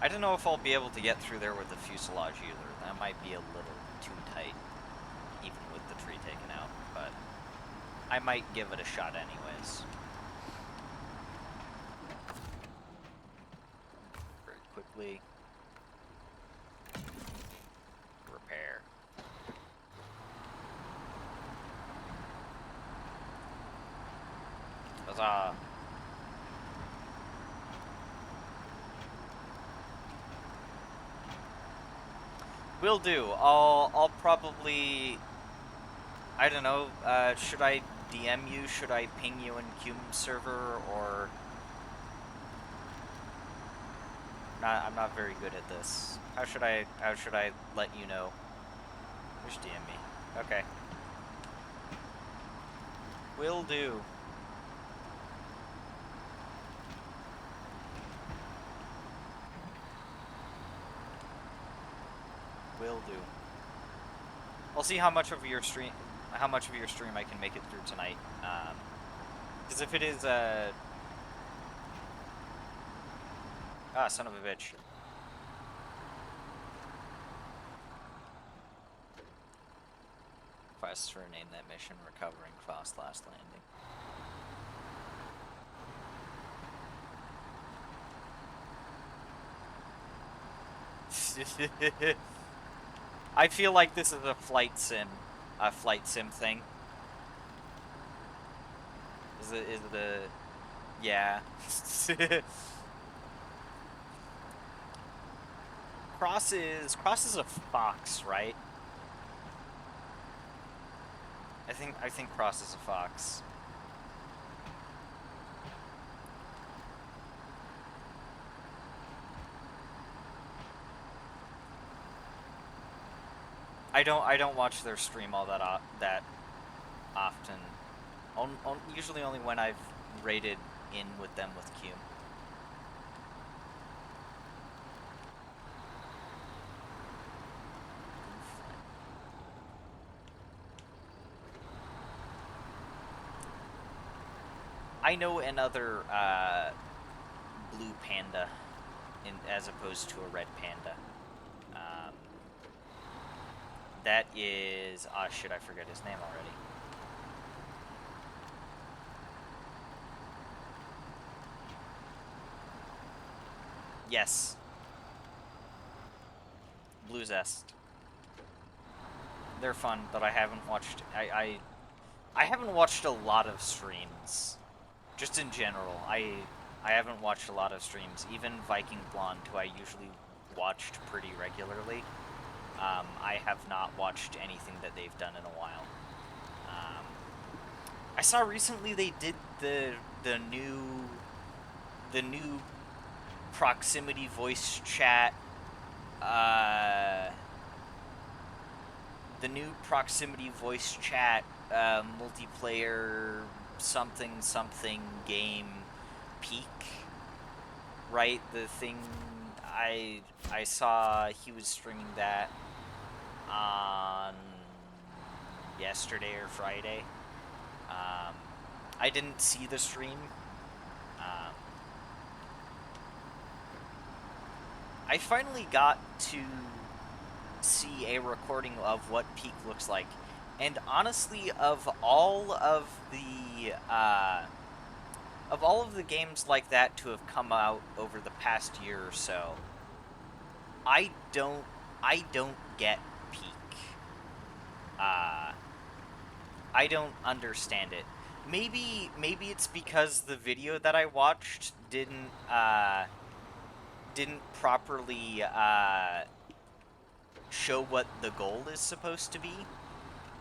I don't know if I'll be able to get through there with the fuselage either. That might be a little too tight, even with the tree taken out, but I might give it a shot anyways. Very quickly. Repair. Huzzah! Will do. I'll probably, I don't know, should I DM you? Should I ping you in Cume server, or I'm not very good at this. How should I let you know? Just DM me. Okay. Will do. Will do. I'll see how much of your stream I can make it through tonight. Because if it is son of a bitch. Quest to rename that mission, recovering Frost last landing. I feel like this is a flight sim thing. Is the yeah. Cross is a fox, right? I think Cross is a fox. I don't watch their stream all that often. Usually only when I've raided in with them with Q. I know another blue panda, as opposed to a red panda. That is... oh shit, I forget his name already. Yes. Blue Zest. They're fun, but I haven't watched... I haven't watched a lot of streams. Just in general. I haven't watched a lot of streams. Even Viking Blonde, who I usually watched pretty regularly. I have not watched anything that they've done in a while. I saw recently they did the new proximity voice chat. The new proximity voice chat multiplayer something game Peak. Right, the thing I saw he was streaming that on yesterday or Friday. I didn't see the stream. I finally got to see a recording of what Peak looks like, and honestly, of all of the games like that to have come out over the past year or so, I don't get Peak. I don't understand it. Maybe it's because the video that I watched didn't properly show what the goal is supposed to be.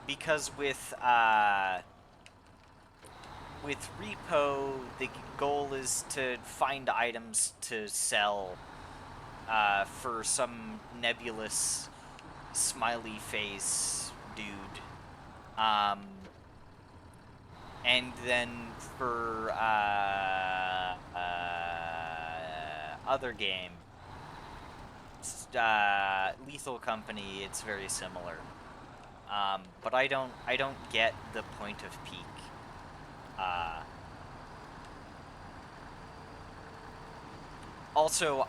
Because with Repo, the goal is to find items to sell for some nebulous smiley face dude. And then for other game, Lethal Company, it's very similar. But I don't get the point of Peak. Also,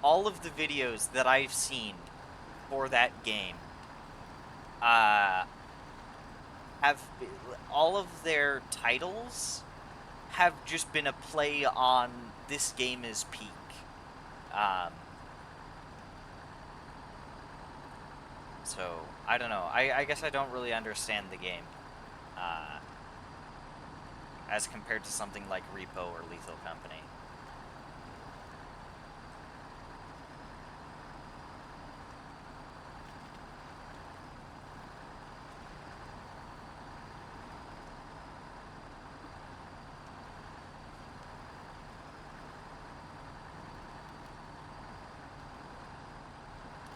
all of the videos that I've seen for that game, uh, have all of their titles have just been a play on this game is peak. Um, so I don't know. I guess I don't really understand the game, uh, as compared to something like Repo or Lethal Company.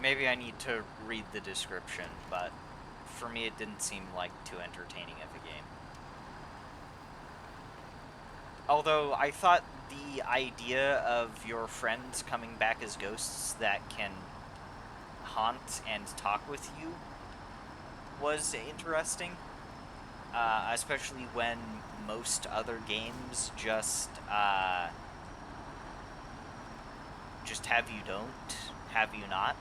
Maybe I need to read the description, but for me it didn't seem like too entertaining of a game. Although I thought the idea of your friends coming back as ghosts that can haunt and talk with you was interesting, especially when most other games just have you don't, have you not.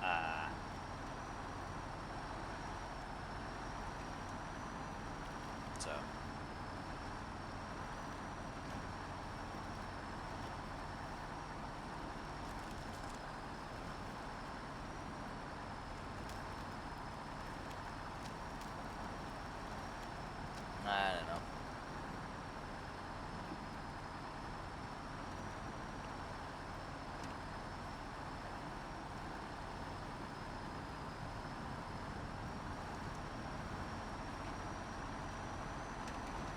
Uh, so. I don't know.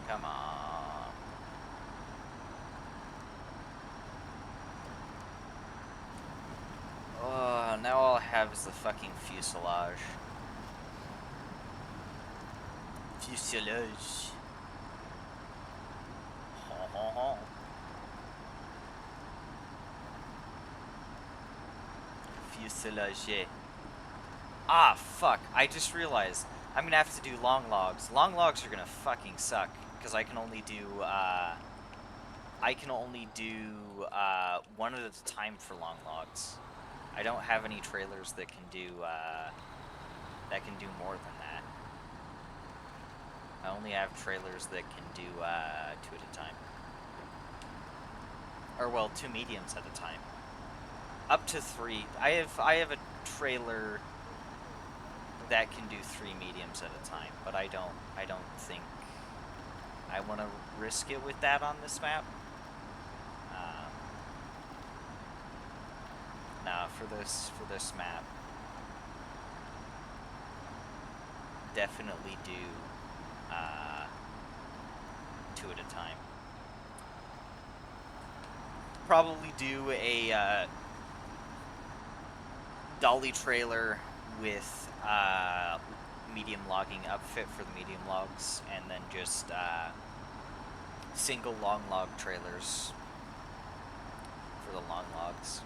Come on. Oh, now all I have is the fucking fuselage. Fuselage. Ho ho ho. Fuselage. Ah, fuck. I just realized I'm gonna have to do long logs. Long logs are gonna fucking suck, because I can only do, one at a time for long logs. I don't have any trailers that can do more than that. I only have trailers that can do, 2 at a time. Or, well, 2 mediums at a time. Up to 3. I have a trailer that can do 3 mediums at a time, but I don't think I want to risk it with that on this map. Nah, for this map, definitely do 2 at a time. Probably do a dolly trailer with medium logging upfit for the medium logs, and then just single long log trailers for the long logs.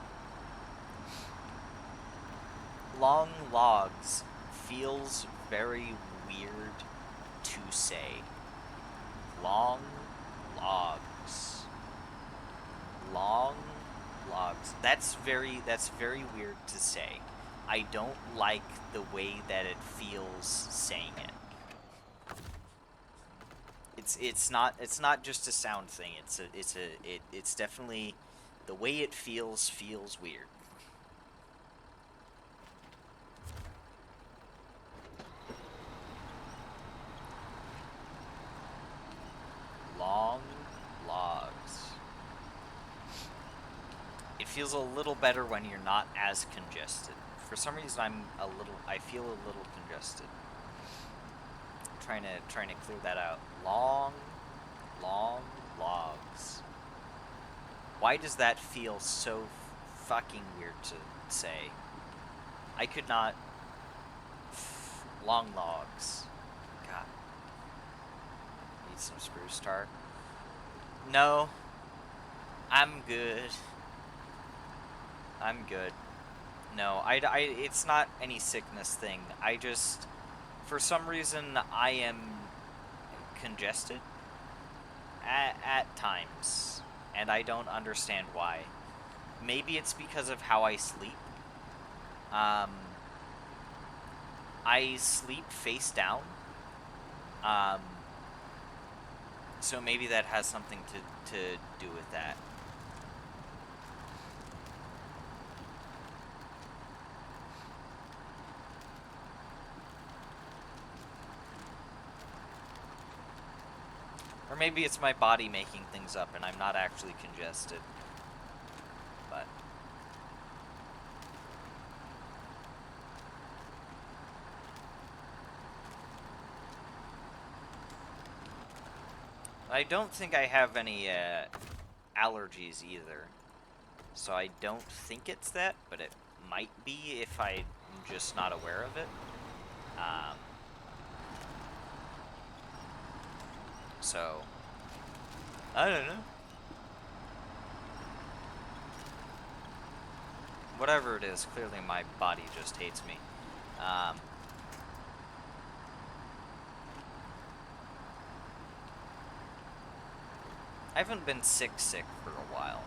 Long logs feels very weird to say. Long logs. Long logs. That's very weird to say. I don't like the way that it feels saying it. It's not just a sound thing. It's definitely the way it feels weird. Long logs. It feels a little better when you're not as congested. For some reason, I feel a little congested. Trying to clear that out. Long logs. Why does that feel so fucking weird to say? I could not. Long logs. God. Need some spruce tar. No. I'm good. I'm good. No, it's not any sickness thing. I just, for some reason, I am congested at times, and I don't understand why. maybe it's because of how I sleep. I sleep face down. So maybe that has something to do with that. Or maybe it's my body making things up and I'm not actually congested. But I don't think I have any allergies either. So I don't think it's that, but it might be if I'm just not aware of it. So, I don't know. Whatever it is, clearly my body just hates me. I haven't been sick for a while.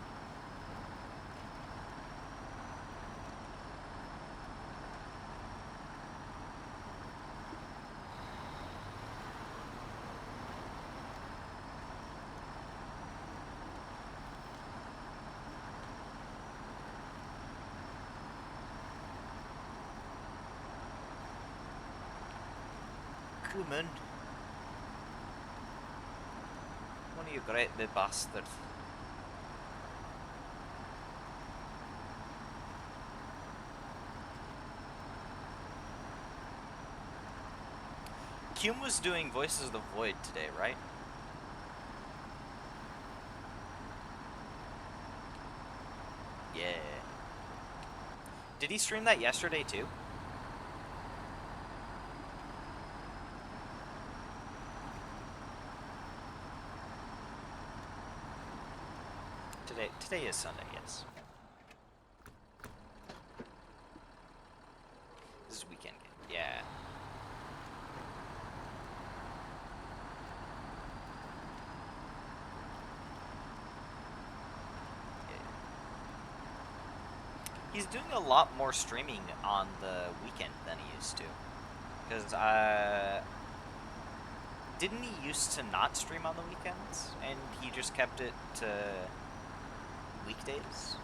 Crewman. One of you great big bastards. Cume was doing Voices of the Void today, right? Yeah. Did he stream that yesterday too? Today is Sunday, yes. This is weekend game, yeah. He's doing a lot more streaming on the weekend than he used to. Because, didn't he used to not stream on the weekends? And he just kept it to weekdays?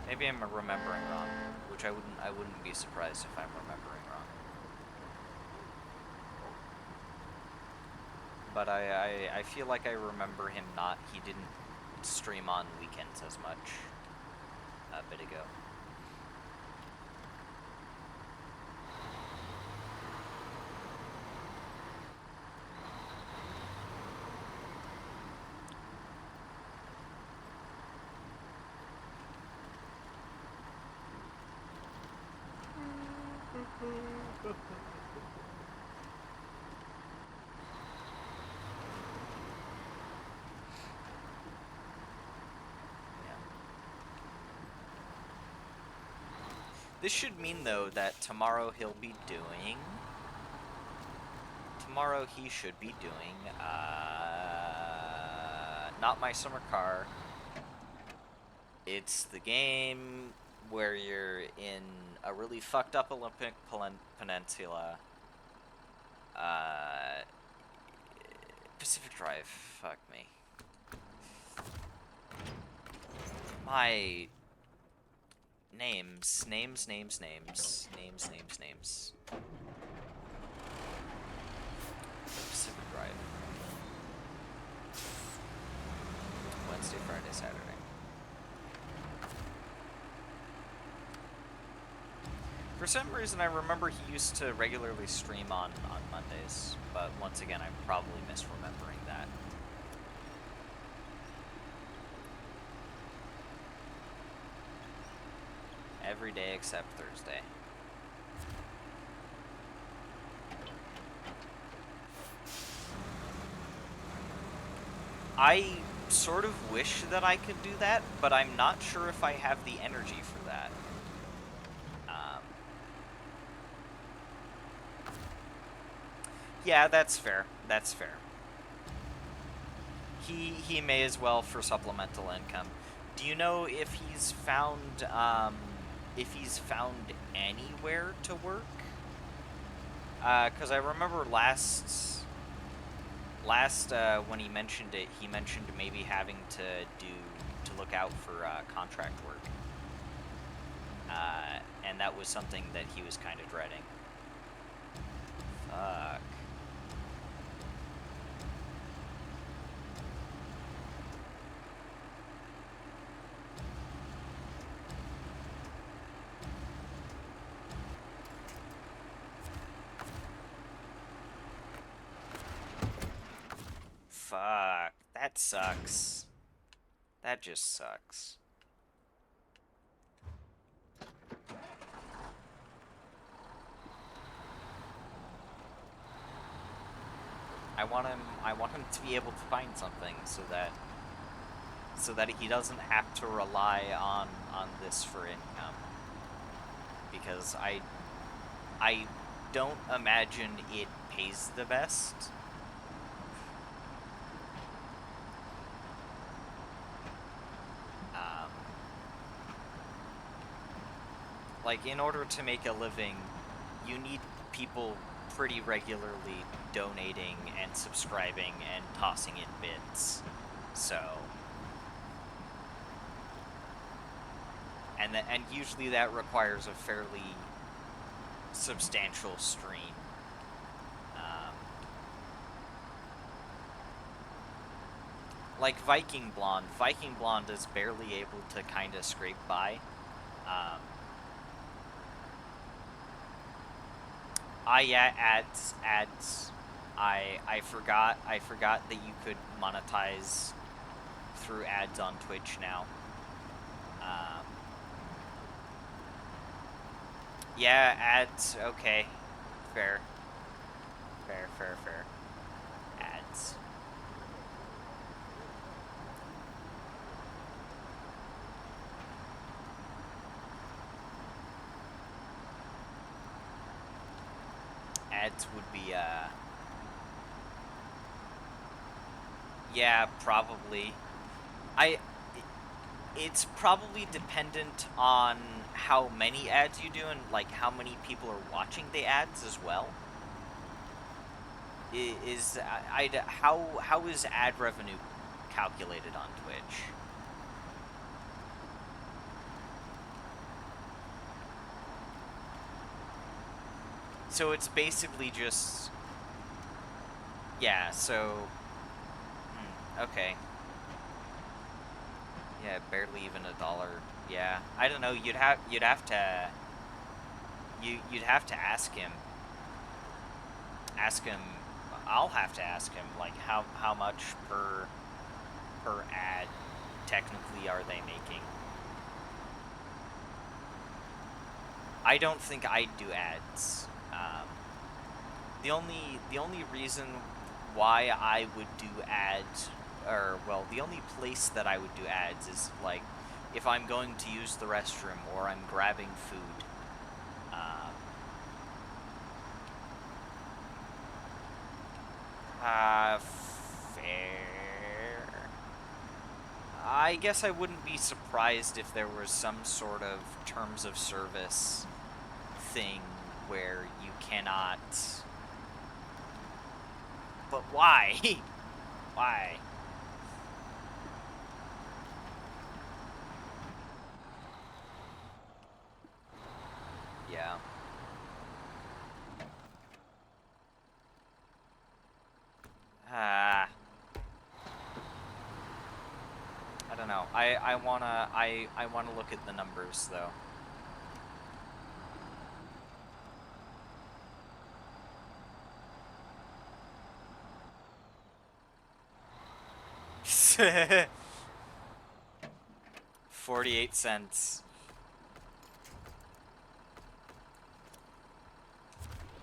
Maybe I'm remembering wrong, which I wouldn't be surprised if I'm remembering wrong. But I feel like I remember him he didn't stream on weekends as much a bit ago. This should mean, though, that tomorrow he should be doing, Not My Summer Car. It's the game where you're in a really fucked up Olympic peninsula. Pacific Drive, fuck me. My... Names. Pacific Drive. Wednesday, Friday, Saturday. For some reason, I remember he used to regularly stream on Mondays, but once again, I'm probably misremembering that. Every day except Thursday. I sort of wish that I could do that, but I'm not sure if I have the energy for that. Yeah, that's fair. That's fair. He may as well for supplemental income. Do you know if he's found anywhere to work? Because I remember last when he mentioned it, he mentioned maybe having to look out for contract work. And that was something that he was kind of dreading. Fuck. Fuck. That sucks. That just sucks. I want him to be able to find something so that he doesn't have to rely on this for income. Because I don't imagine it pays the best. Um, like, in order to make a living, you need people pretty regularly donating and subscribing and tossing in bits. So, and usually that requires a fairly substantial stream. Like Viking Blonde is barely able to kind of scrape by. Um, yeah, ads. I forgot that you could monetize through ads on Twitch now. Um, yeah, ads. Okay, fair, fair. Ads. Ads would be yeah, probably. I it's probably dependent on how many ads you do and like how many people are watching the ads as well. How is ad revenue calculated on Twitch? So it's basically just yeah. So okay. Yeah, barely even $1. Yeah, I don't know. You'd have to ask him. Ask him. I'll have to ask him like how much per ad technically are they making? I don't think I'd do ads. The only reason why I would do ads, or well, the only place that I would do ads is like if I'm going to use the restroom or I'm grabbing food. Fair. I guess I wouldn't be surprised if there was some sort of terms of service thing where you cannot. But why? Why? Yeah. Ah. I don't know. I wanna look at the numbers though. $0.48.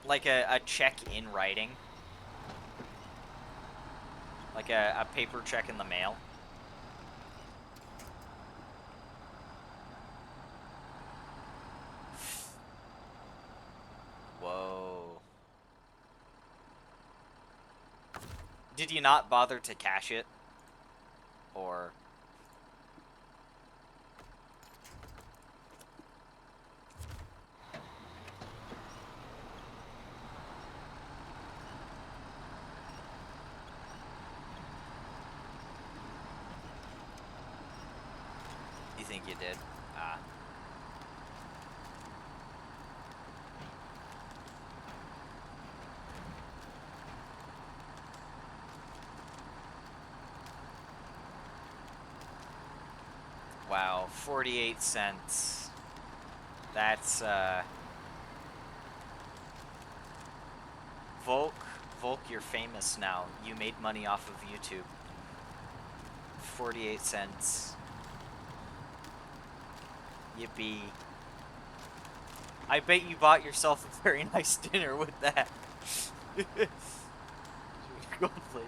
Like a check in writing. Like a paper check in the mail. Whoa. Did you not bother to cash it? Or... You think you did? Ah. Wow, 48 cents. That's, Volk, you're famous now. You made money off of YouTube. 48 cents. Yippee. I bet you bought yourself a very nice dinner with that. Gold plate.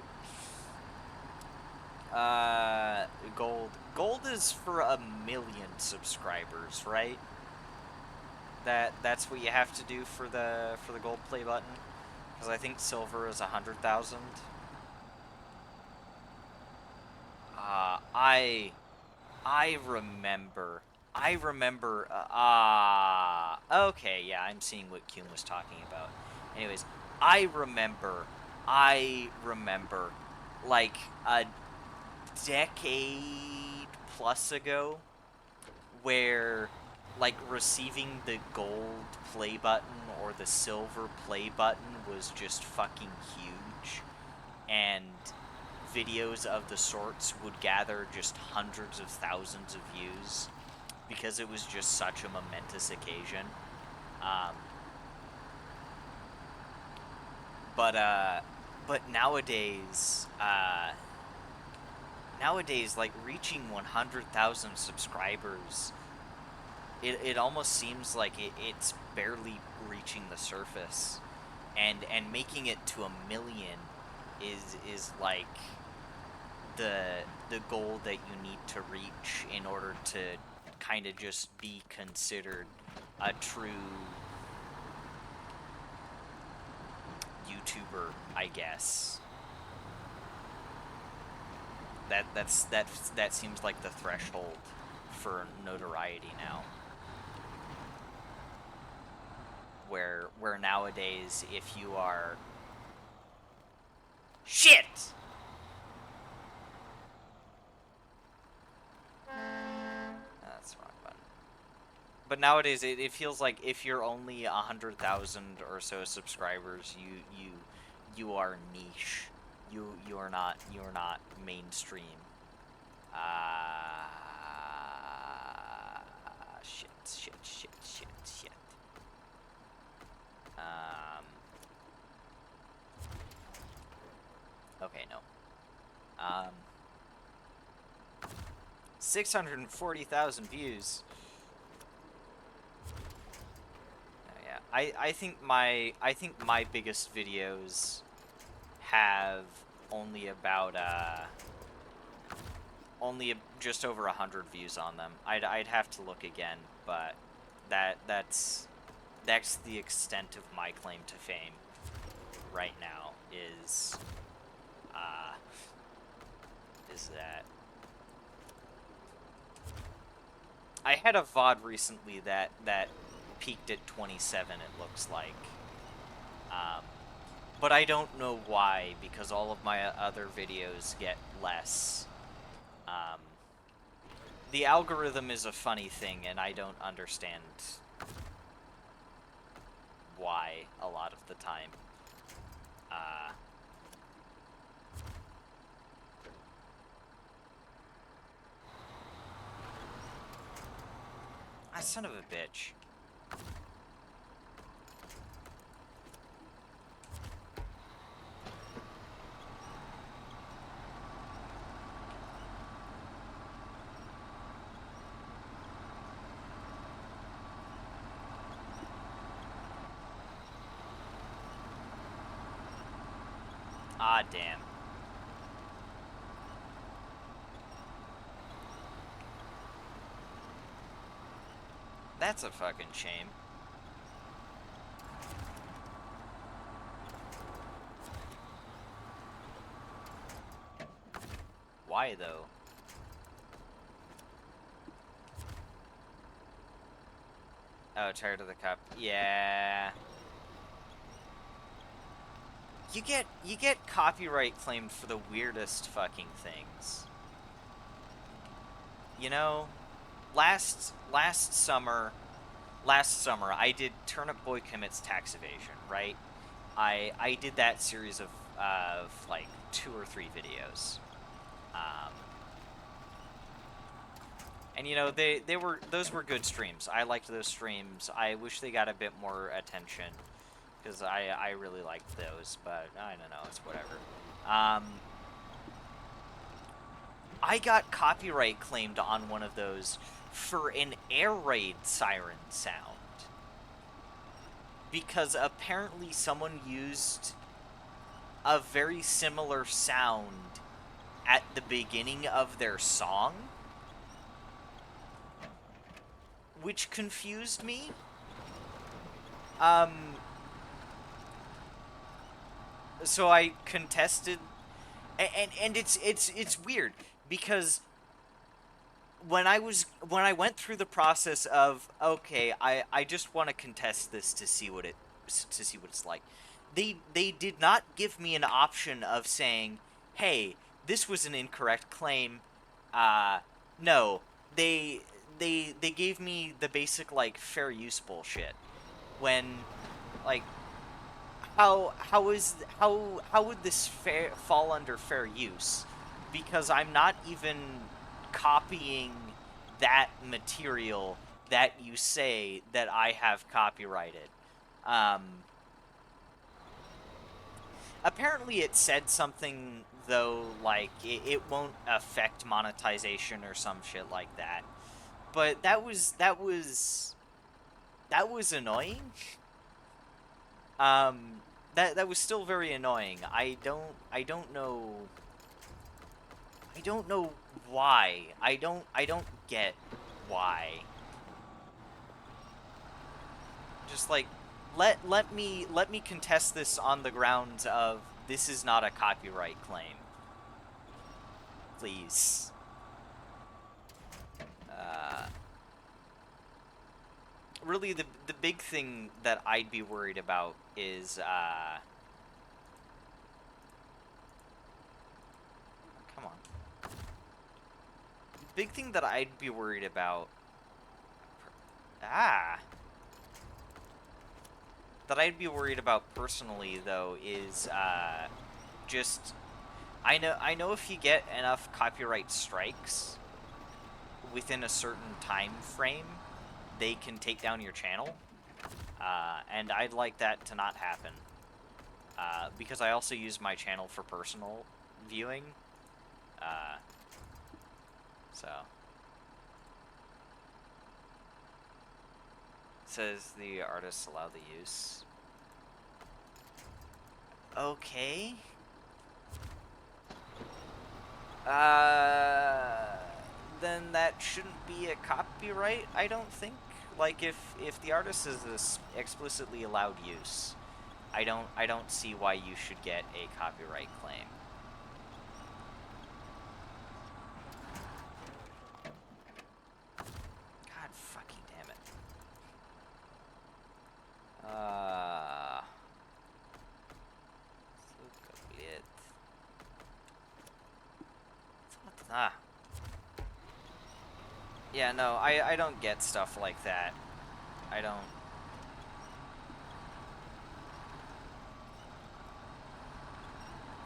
Gold. Gold is for 1,000,000 subscribers, right? That's what you have to do for the gold play button. Because I think silver is 100,000. I remember. Okay, yeah, I'm seeing what Kuhn was talking about. Anyways, I remember, like, a decade plus ago, where, like, receiving the gold play button or the silver play button was just fucking huge, and videos of the sorts would gather just hundreds of thousands of views because it was just such a momentous occasion. But nowadays, like, reaching 100,000 subscribers, it almost seems like it's barely reaching the surface, and making it to 1,000,000 is like the goal that you need to reach in order to kind of just be considered a true YouTuber, I guess. That seems like the threshold for notoriety now. Where nowadays, if you are... Shit! That's the wrong button. But nowadays, it feels like if you're only 100,000 or so subscribers, you are niche. You are not mainstream. Shit. Okay, no. 640,000 views. Oh, yeah. I think my biggest videos have only about just over 100 views on them. I'd have to look again, but that's the extent of my claim to fame right now is that I had a VOD recently that peaked at 27, it looks like. But I don't know why, because all of my other videos get less. The algorithm is a funny thing, and I don't understand why a lot of the time. Son of a bitch. Ah, damn. That's a fucking shame. Why, though? Oh, tired of the cup. Yeah. You get copyright claimed for the weirdest fucking things. You know, last summer I did Turnip Boy Commits Tax Evasion, right? I did that series of like 2 or 3 videos. And you know, those were good streams. I liked those streams. I wish they got a bit more attention, because I really liked those, but I don't know, it's whatever. I got copyright claimed on one of those for an air raid siren sound, because apparently someone used a very similar sound at the beginning of their song, which confused me. So I contested, and it's weird, because when I went through the process of, okay, I just want to contest this to see what it's like, they did not give me an option of saying, hey, this was an incorrect claim. No, they gave me the basic, like, fair use bullshit, when, like, how would this fall under fair use? Because I'm not even copying that material that you say that I have copyrighted. Apparently it said something, though, like it won't affect monetization or some shit like that. But that was annoying. That was still very annoying. I don't know why. I don't get why. Just, like, let me contest this on the grounds of this is not a copyright claim. Please. Really, the big thing that I'd be worried about is come on. The big thing that I'd be worried about personally, though, is just, I know if you get enough copyright strikes within a certain time frame, they can take down your channel, and I'd like that to not happen, because I also use my channel for personal viewing, so. It says the artists allow the use. Okay. Then that shouldn't be a copyright, I don't think. Like, if the artist is this explicitly allowed use, I don't see why you should get a copyright claim. God fucking damn it. Yeah, no, I don't get stuff like that. I don't.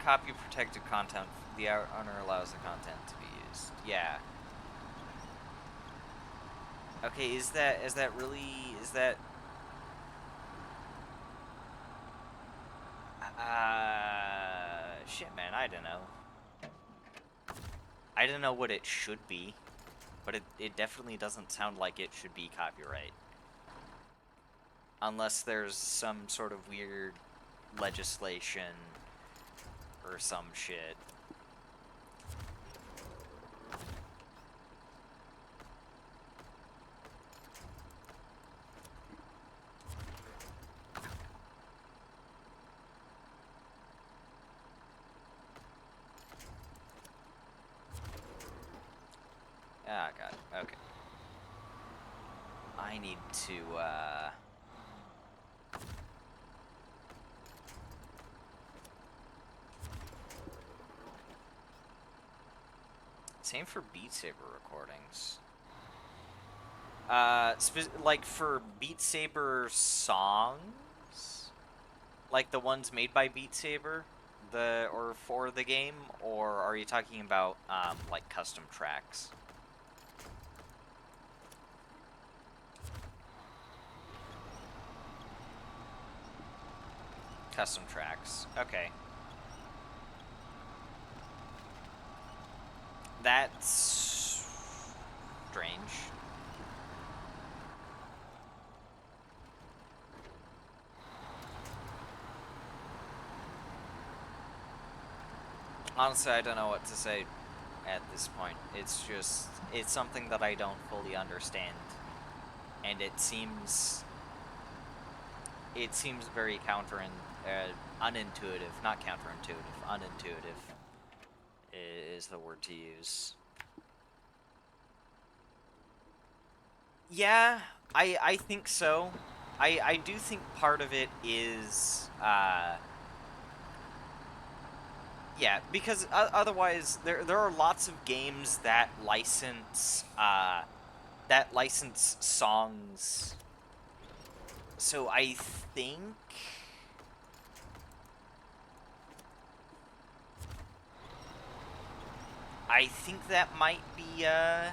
Copy protected content. The owner allows the content to be used. Yeah. Okay, is that really, is that... shit, man, I don't know. I don't know what it should be, but it definitely doesn't sound like it should be copyright. Unless there's some sort of weird legislation or some shit. Ah, God. Okay. I need to, Same for Beat Saber recordings. Like for Beat Saber songs? Like the ones made by Beat Saber? Or for the game? Or are you talking about, like custom tracks? Custom tracks. Okay. That's strange. Honestly, I don't know what to say at this point. It's something that I don't fully understand. And it seems very unintuitive, not counterintuitive, unintuitive is the word to use. Yeah, I think so. I do think part of it is, yeah, because otherwise there are lots of games that license songs. So I think that might be it.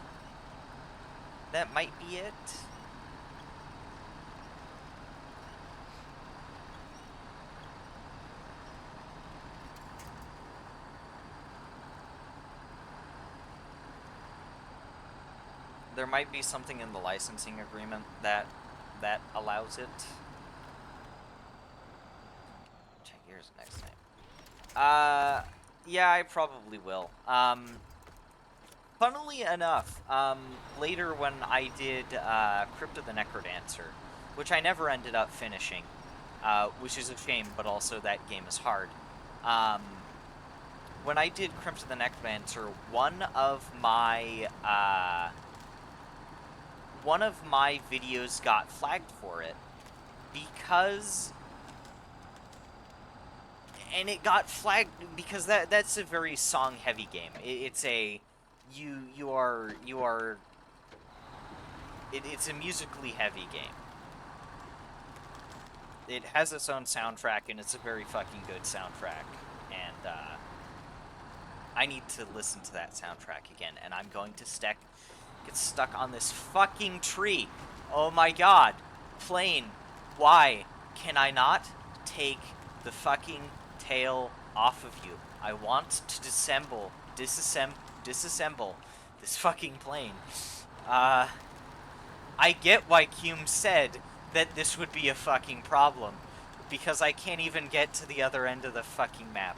There might be something in the licensing agreement that allows it. Check yours next time. Yeah, I probably will. Funnily enough, later when I did Crypt of the Necrodancer, which I never ended up finishing, which is a shame, but also that game is hard. When I did Crypt of the Necrodancer, one of my videos got flagged for it because, and it got flagged because that's a very song heavy game. It's a it's a musically heavy game. It has its own soundtrack, and it's a very fucking good soundtrack. And I need to listen to that soundtrack again, and I'm going to get stuck on this fucking tree. Oh my god. Plane, why can I not take the fucking tail off of you? I want to disassemble this fucking plane. I get why Hume said that this would be a fucking problem, because I can't even get to the other end of the fucking map.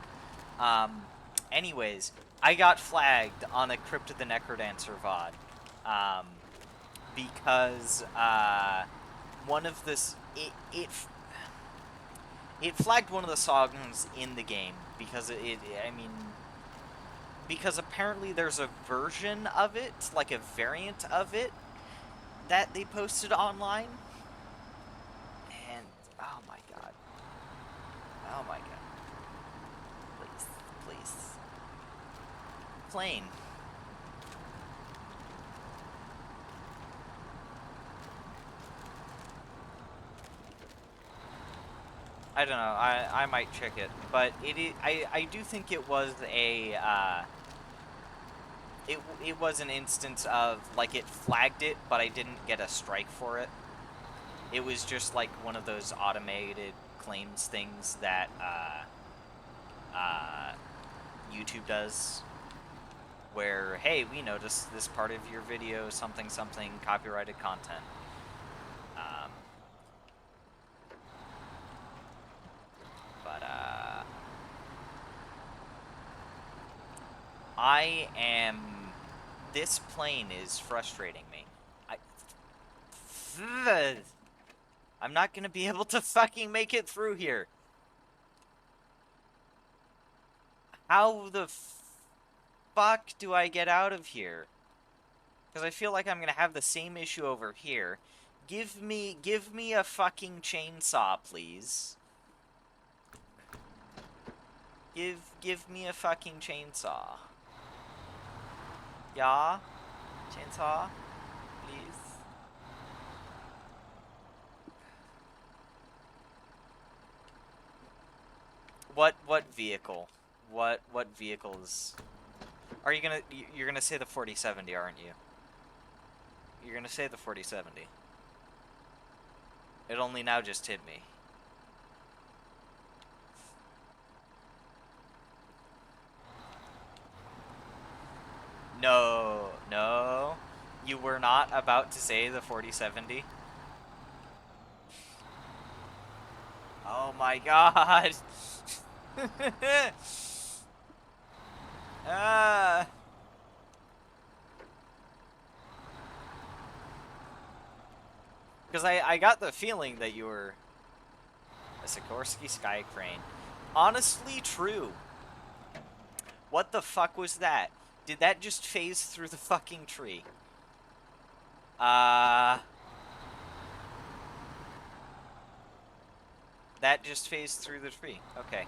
Anyways, I got flagged on a Crypt of the Necrodancer VOD, because, one of this, it flagged one of the songs in the game, because because apparently there's a version of it, like a variant of it, that they posted online, and oh my god, please, plane. I don't know. I might check it, but I do think it was it was an instance of, like, it flagged it, but I didn't get a strike for it. It was just like one of those automated claims things that YouTube does, where, hey, we noticed this part of your video, something something, copyrighted content. But this plane is frustrating me. I'm not gonna be able to fucking make it through here. How the fuck do I get out of here? Because I feel like I'm gonna have the same issue over here. Give me a fucking chainsaw, please. Give me a fucking chainsaw. Yeah? Chainsaw? Please? What vehicle? What vehicles? Are you gonna you're gonna say the 4070, aren't you? You're gonna say the 4070. It only now just hit me. No, no. You were not about to say the 4070? Oh my god! Ah! Because I got the feeling that you were a Sikorsky Sky Crane. Honestly, true. What the fuck was that? Did that just phase through the fucking tree? That just phased through the tree. Okay.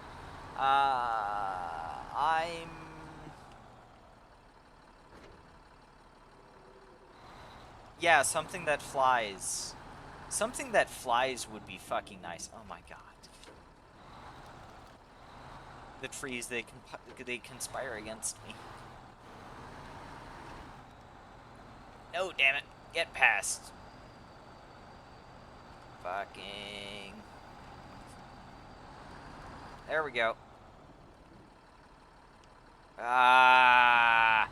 I'm... Yeah, something that flies. Something that flies would be fucking nice. Oh my god. The trees, they conspire against me. No, damn it. Get past. Fucking... There we go. Ah.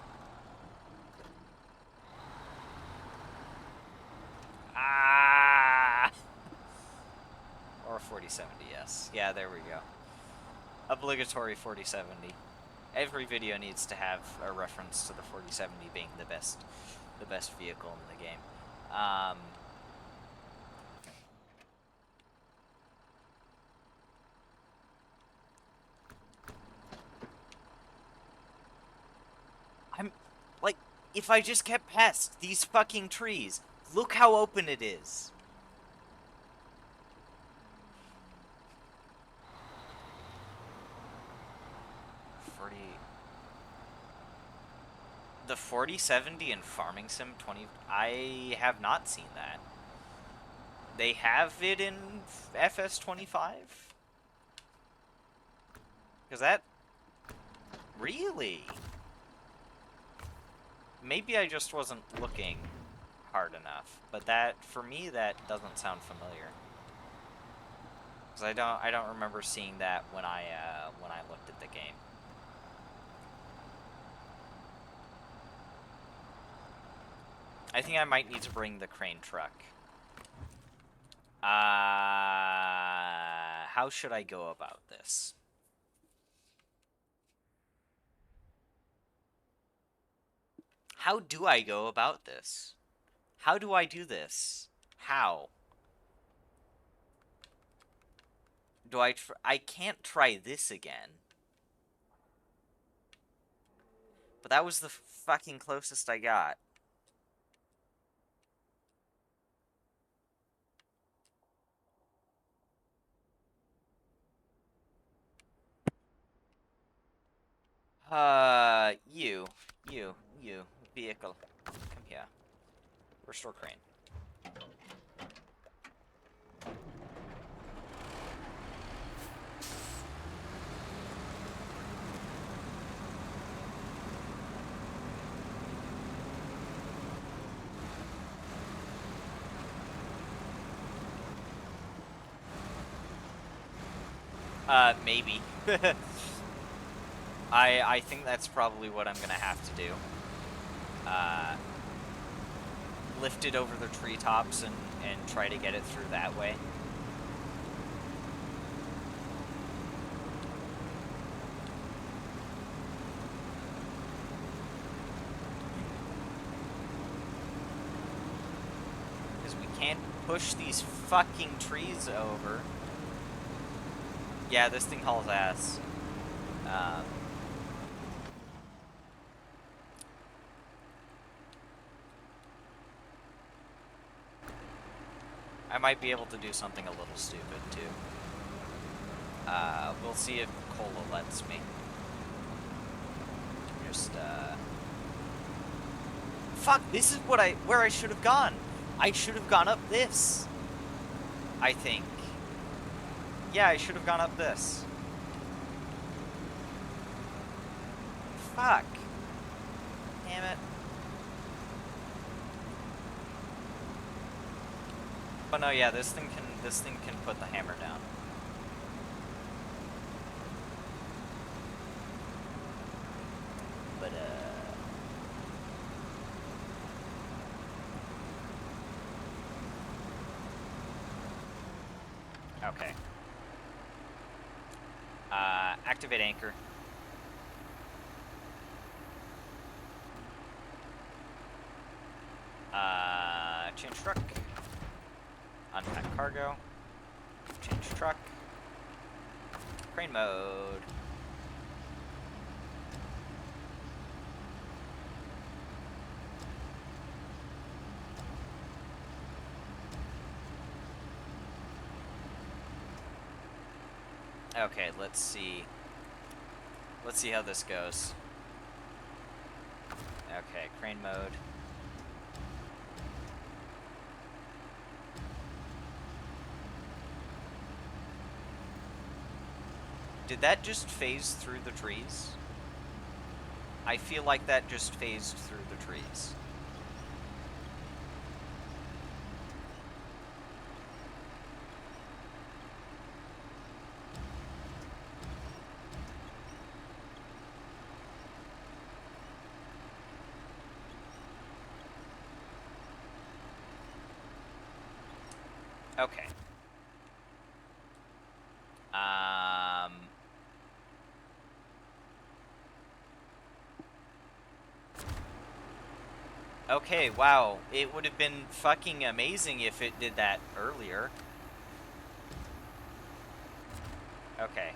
Ah. Or 4070, yes. Yeah, there we go. Obligatory 4070. Every video needs to have a reference to the 4070 being the best vehicle in the game. I'm like, if I just kept past these fucking trees, look how open it is. The 4070 in Farming Sim 20... I have not seen that. They have it in FS25? Because that... Really? Maybe I just wasn't looking hard enough. But that, for me, that doesn't sound familiar. Because I don't remember seeing that when I looked at the game. I think I might need to bring the crane truck. How should I go about this? How do I go about this? How do I do this? How? Do I can't try this again. But that was the fucking closest I got. You, vehicle. Come here. Restore crane. Maybe. I think that's probably what I'm gonna have to do. Lift it over the treetops and try to get it through that way. Because we can't push these fucking trees over. Yeah, this thing hauls ass. I might be able to do something a little stupid, too. We'll see if Cola lets me. Just, Fuck, this is where I should have gone. I should have gone up this. I think. Yeah, I should have gone up this. Fuck. Damn it. But no, yeah, this thing can put the hammer down. But okay. Activate anchor. Change truck. Unpack cargo. Change truck. Crane mode. Okay, let's see. Let's see how this goes. Okay, crane mode. Did that just phase through the trees? I feel like that just phased through the trees. Okay. Okay, wow. It would have been fucking amazing if it did that earlier. Okay.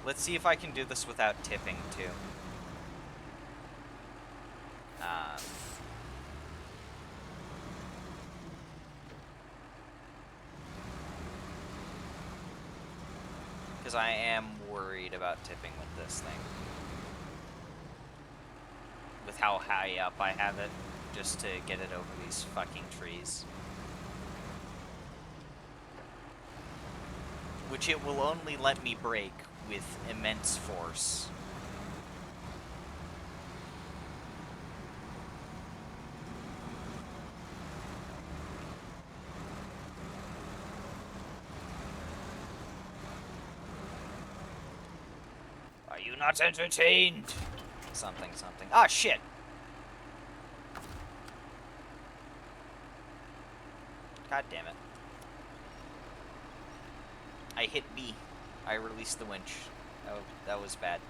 Let's see if I can do this without tipping, too. Because I am worried about tipping with this thing. With how high up I have it, just to get it over these fucking trees. Which it will only let me break with immense force. Are you not entertained? Something, something. Ah, shit! God damn it. I hit B. I released the winch. That was bad.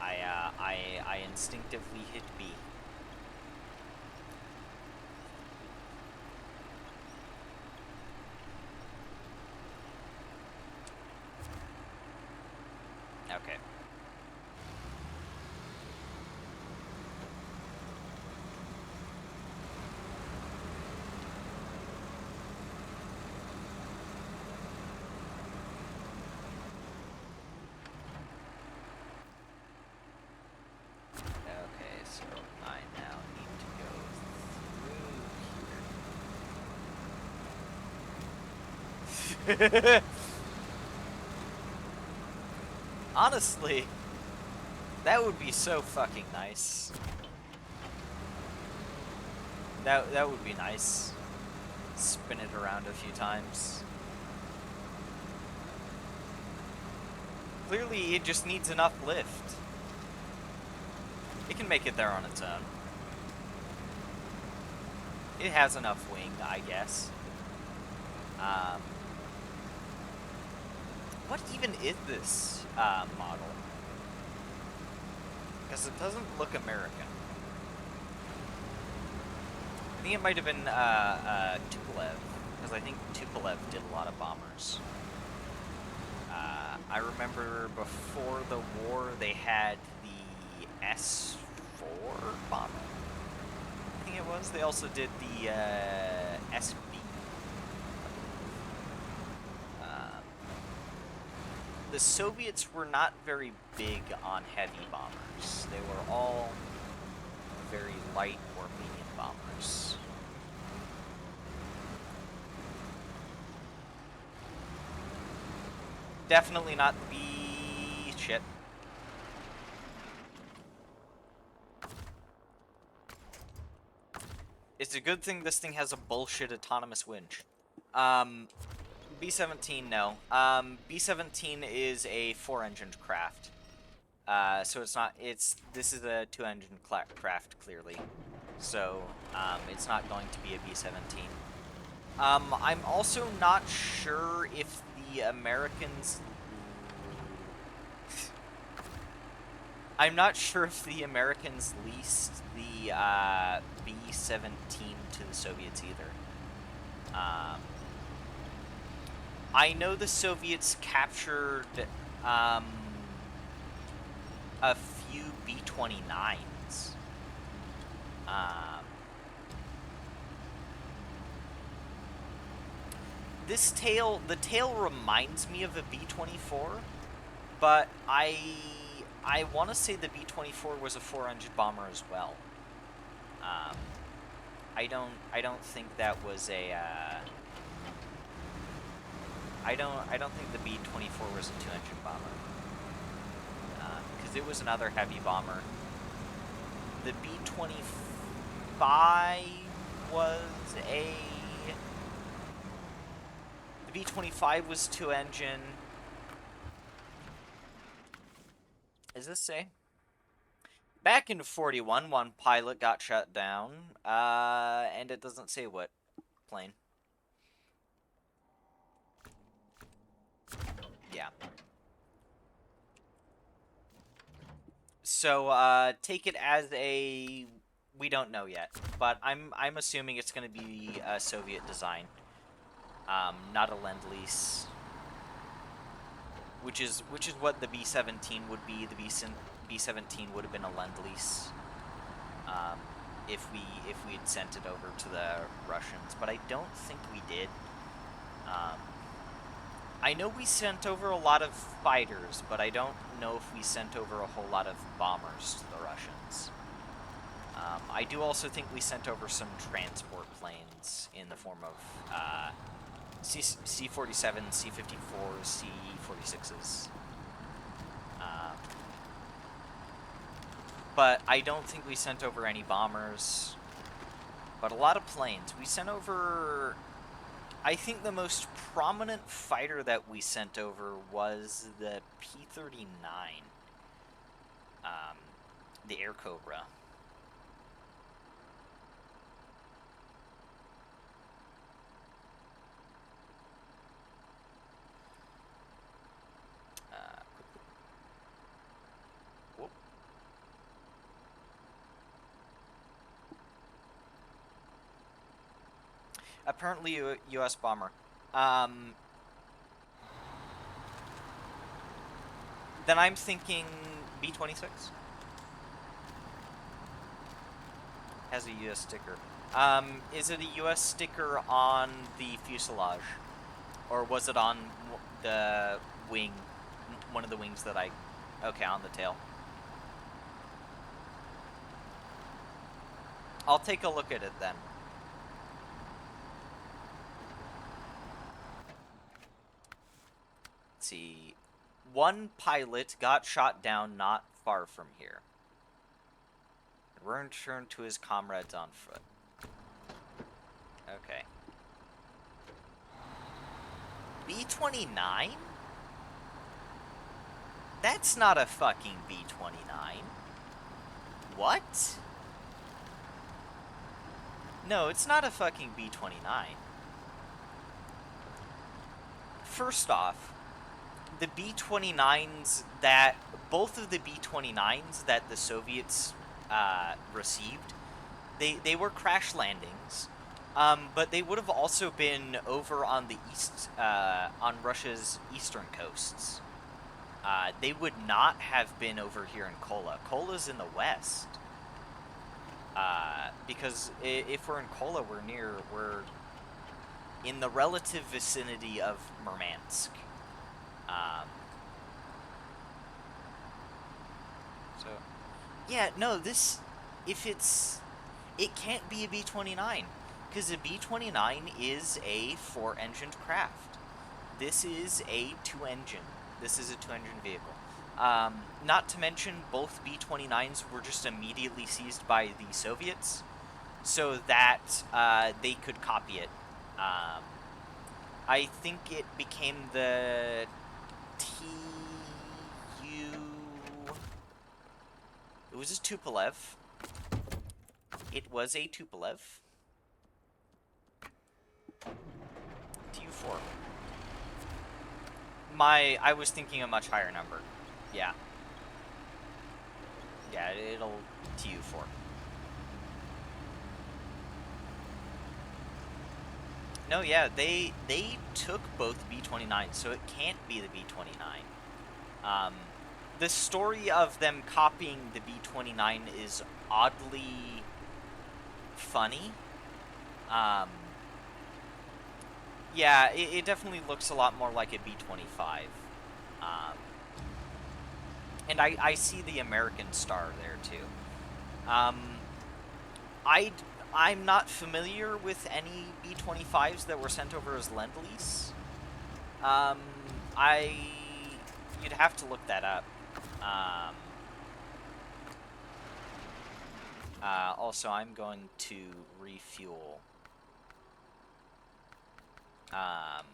I instinctively hit B. Okay. Okay, so I now need to go through here. Honestly, that would be so fucking nice. That would be nice. Spin it around a few times. Clearly, it just needs enough lift. It can make it there on its own. It has enough wing, I guess. What even is this model? Because it doesn't look American. I think it might have been Tupolev, because I think Tupolev did a lot of bombers. I remember before the war they had the S4 bomber. think it was. They also did the SB. The Soviets were not very big on heavy bombers. They were all very light or medium bombers. Definitely not the B shit. It's a good thing this thing has a bullshit autonomous winch. B-17, no. B-17 is a 4-engined craft. So it's not, this is a 2-engine craft, clearly. So, it's not going to be a B-17. I'm also not sure if the Americans... I'm not sure if the Americans leased the, B-17 to the Soviets either. I know the Soviets captured, a few B-29s. The tail reminds me of a B-24, but I want to say the B-24 was a 4-engine bomber as well. I don't think that was a, I don't think the B-24 was a 2-engine bomber. Because it was another heavy bomber. The B-25 was a... The B-25 was 2-engine. Is this say? Back in 41, one pilot got shut down. And it doesn't say what plane. Yeah. So, take it as a... We don't know yet, but I'm assuming it's going to be a Soviet design. Not a Lend-Lease. Which is what the B-17 would be. The B-17 would have been a Lend-Lease. If we had sent it over to the Russians, but I don't think we did. I know we sent over a lot of fighters, but I don't know if we sent over a whole lot of bombers to the Russians. I do also think we sent over some transport planes in the form of C-47, C-54s, C-46s. But I don't think we sent over any bombers. But a lot of planes. We sent over... I think the most prominent fighter that we sent over was the P-39. The Air Cobra. Whoop. Apparently a U.S. bomber. Then I'm thinking B-26. Has a U.S. sticker. Is it a U.S. sticker on the fuselage? Or was it on the wing? One of the wings that I... Okay, on the tail. I'll take a look at it then. Let's see. One pilot got shot down not far from here. Returned to his comrades on foot. Okay. B-29? That's not a fucking B-29. What? No, it's not a fucking B-29. First off, the B-29s that... Both of the B-29s that the Soviets received, they were crash landings, but they would have also been over on the on Russia's eastern coasts. They would not have been over here in Kola. Kola's in the west. Because if we're in Kola, we're in the relative vicinity of Murmansk. Um, so yeah, no, if it can't be a B-29 because a B-29 is a four-engined craft. This is a two-engine. This is a two-engine vehicle. Not to mention, both B-29s were just immediately seized by the Soviets, so that they could copy it. Um, I think it became the TU. It was a Tupolev. It was a Tupolev. TU4. I was thinking a much higher number. Yeah. Yeah, it'll TU4. No, yeah, they took both B-29s, so it can't be the B-29. Um, the story of them copying the B-29 is oddly funny. Um, yeah, it definitely looks a lot more like a B-25. Um, and I see the American star there too. Um, I I'm not familiar with any B-25s that were sent over as Lend-Lease. Um, I you'd have to look that up. Um, also, I'm going to refuel. Um,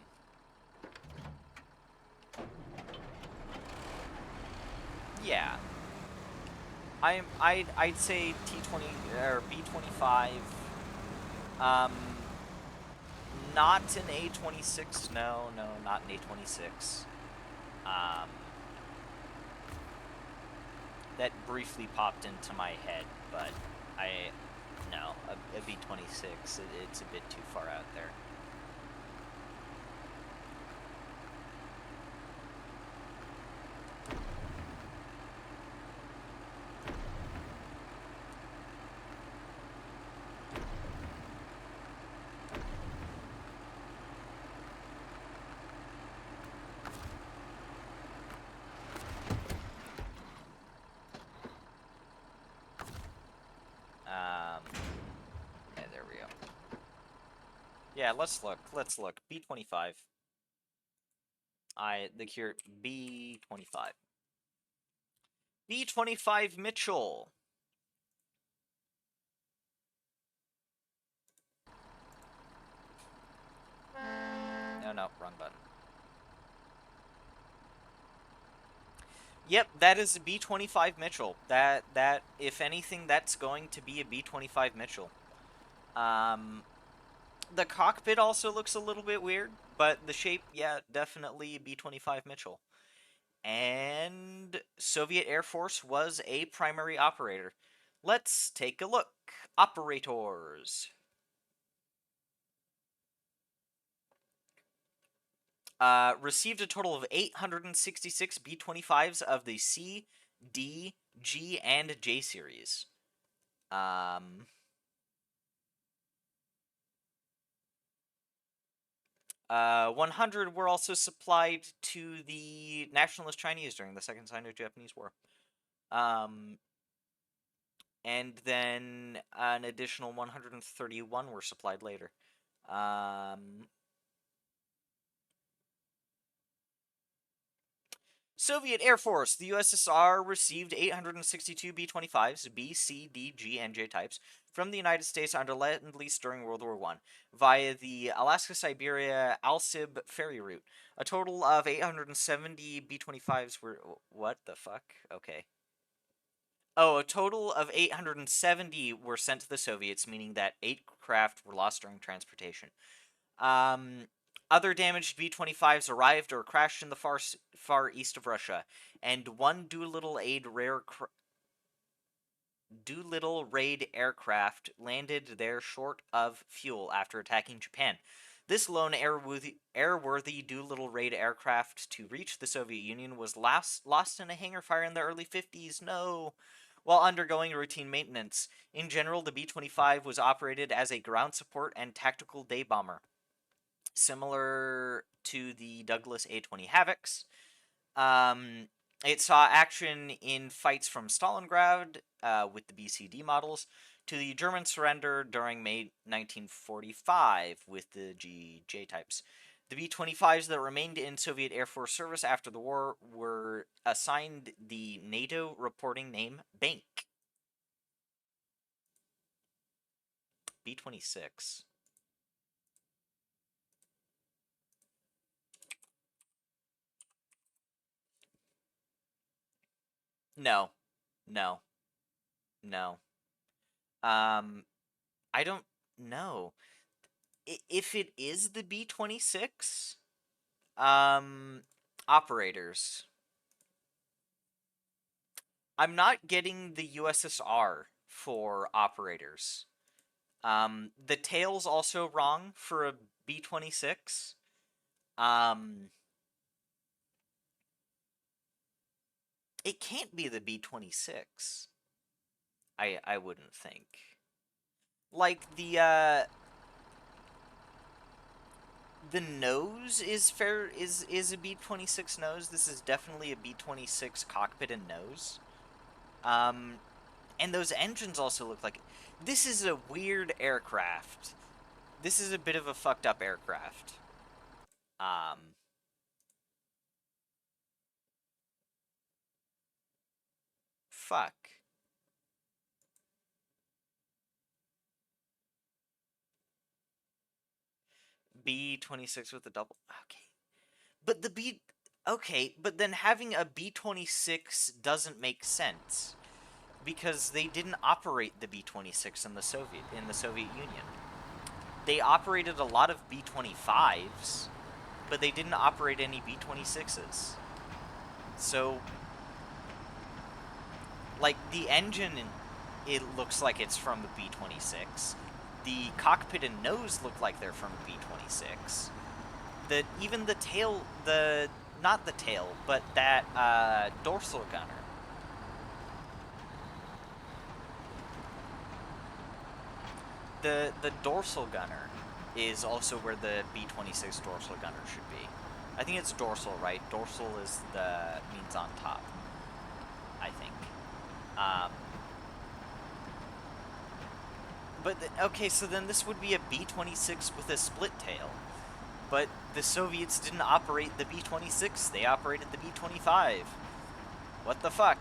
yeah, I'd say T20 or B-25. Um, not an A-26. No, no, not an A-26. Um, that briefly popped into my head, but no, a B-26. It's a bit too far out there. Yeah, there we go. Yeah, let's look. Let's look. B-25. The cure B-25. B-25 Mitchell. No, no, wrong button. Yep, that is a B-25 Mitchell. That if anything, that's going to be a B-25 Mitchell. The cockpit also looks a little bit weird, but the shape, yeah, definitely a B-25 Mitchell. And Soviet Air Force was a primary operator. Let's take a look. Operators. Received a total of 866 B-25s of the C, D, G, and J series. 100 were also supplied to the Nationalist Chinese during the Second Sino-Japanese War. And then an additional 131 were supplied later. Soviet Air Force. The USSR received 862 B-25s, B, C, D, G, and J types from the United States under Lend-Lease during World War I via the Alaska-Siberia Alsib ferry route. A total of 870 B-25s were... What the fuck? Okay. Oh, a total of 870 were sent to the Soviets, meaning that 8 craft were lost during transportation. Other damaged B-25s arrived or crashed in the far east of Russia, and one Doolittle raid aircraft landed there short of fuel after attacking Japan. This lone airworthy Doolittle raid aircraft to reach the Soviet Union was lost in a hangar fire in the early 50s. No. while undergoing routine maintenance. In general, the B-25 was operated as a ground support and tactical day bomber, similar to the Douglas A-20 Havocs. It saw action in fights from Stalingrad with the BCD models to the German surrender during May 1945 with the GJ types. The B-25s that remained in Soviet Air Force service after the war were assigned the NATO reporting name Bank. B-26. No. No. No. I don't know. If it is the B-26, operators. I'm not getting the USSR for operators. The tail's also wrong for a B-26. It can't be the B-26. I wouldn't think. Like the nose is is a B-26 nose. This is definitely a B-26 cockpit and nose. And those engines also look like... This is a weird aircraft. This is a bit of a fucked up aircraft. Fuck. B-26 with a double... Okay. But the B... Okay, but then having a B-26 doesn't make sense. Because they didn't operate the B-26 in the Soviet Union. They operated a lot of B-25s, but they didn't operate any B-26s. So, like, the engine, it looks like it's from the B-26. The cockpit and nose look like they're from the B-26. Even the tail, not the tail, but that dorsal gunner. The dorsal gunner is also where the B-26 dorsal gunner should be. I think it's dorsal, right? Dorsal is means on top, I think. Okay, so then this would be a B-26 with a split tail. But the Soviets didn't operate the B-26, they operated the B-25. What the fuck?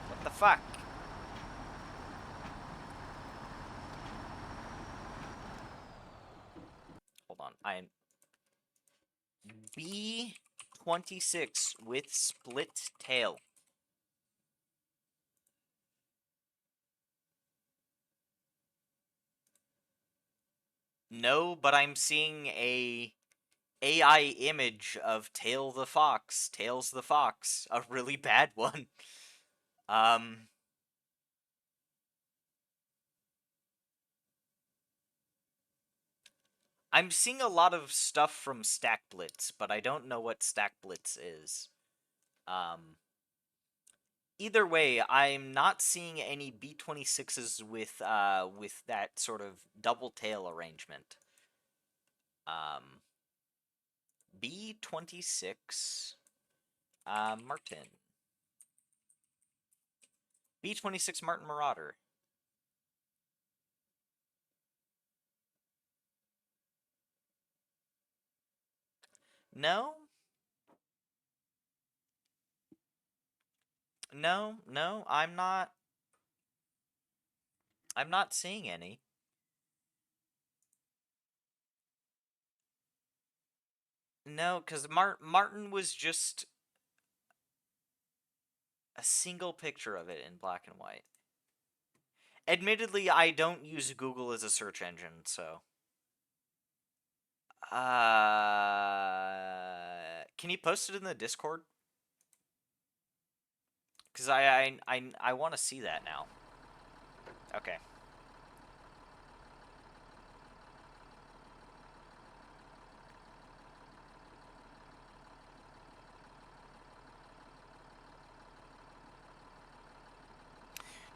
What the fuck? Hold on, I'm... B-26 with split tail. No, but I'm seeing a AI image of Tail the Fox. Tails the Fox. A really bad one. I'm seeing a lot of stuff from Stack Blitz, but I don't know what Stack Blitz is. Either way, I'm not seeing any B-26s with that sort of double tail arrangement. B-26 Martin. B-26 Martin Marauder. No? No, I'm not seeing any. No, because Martin was just a single picture of it in black and white. Admittedly, I don't use Google as a search engine, so... Can you post it in the Discord? Because I want to see that now. Okay.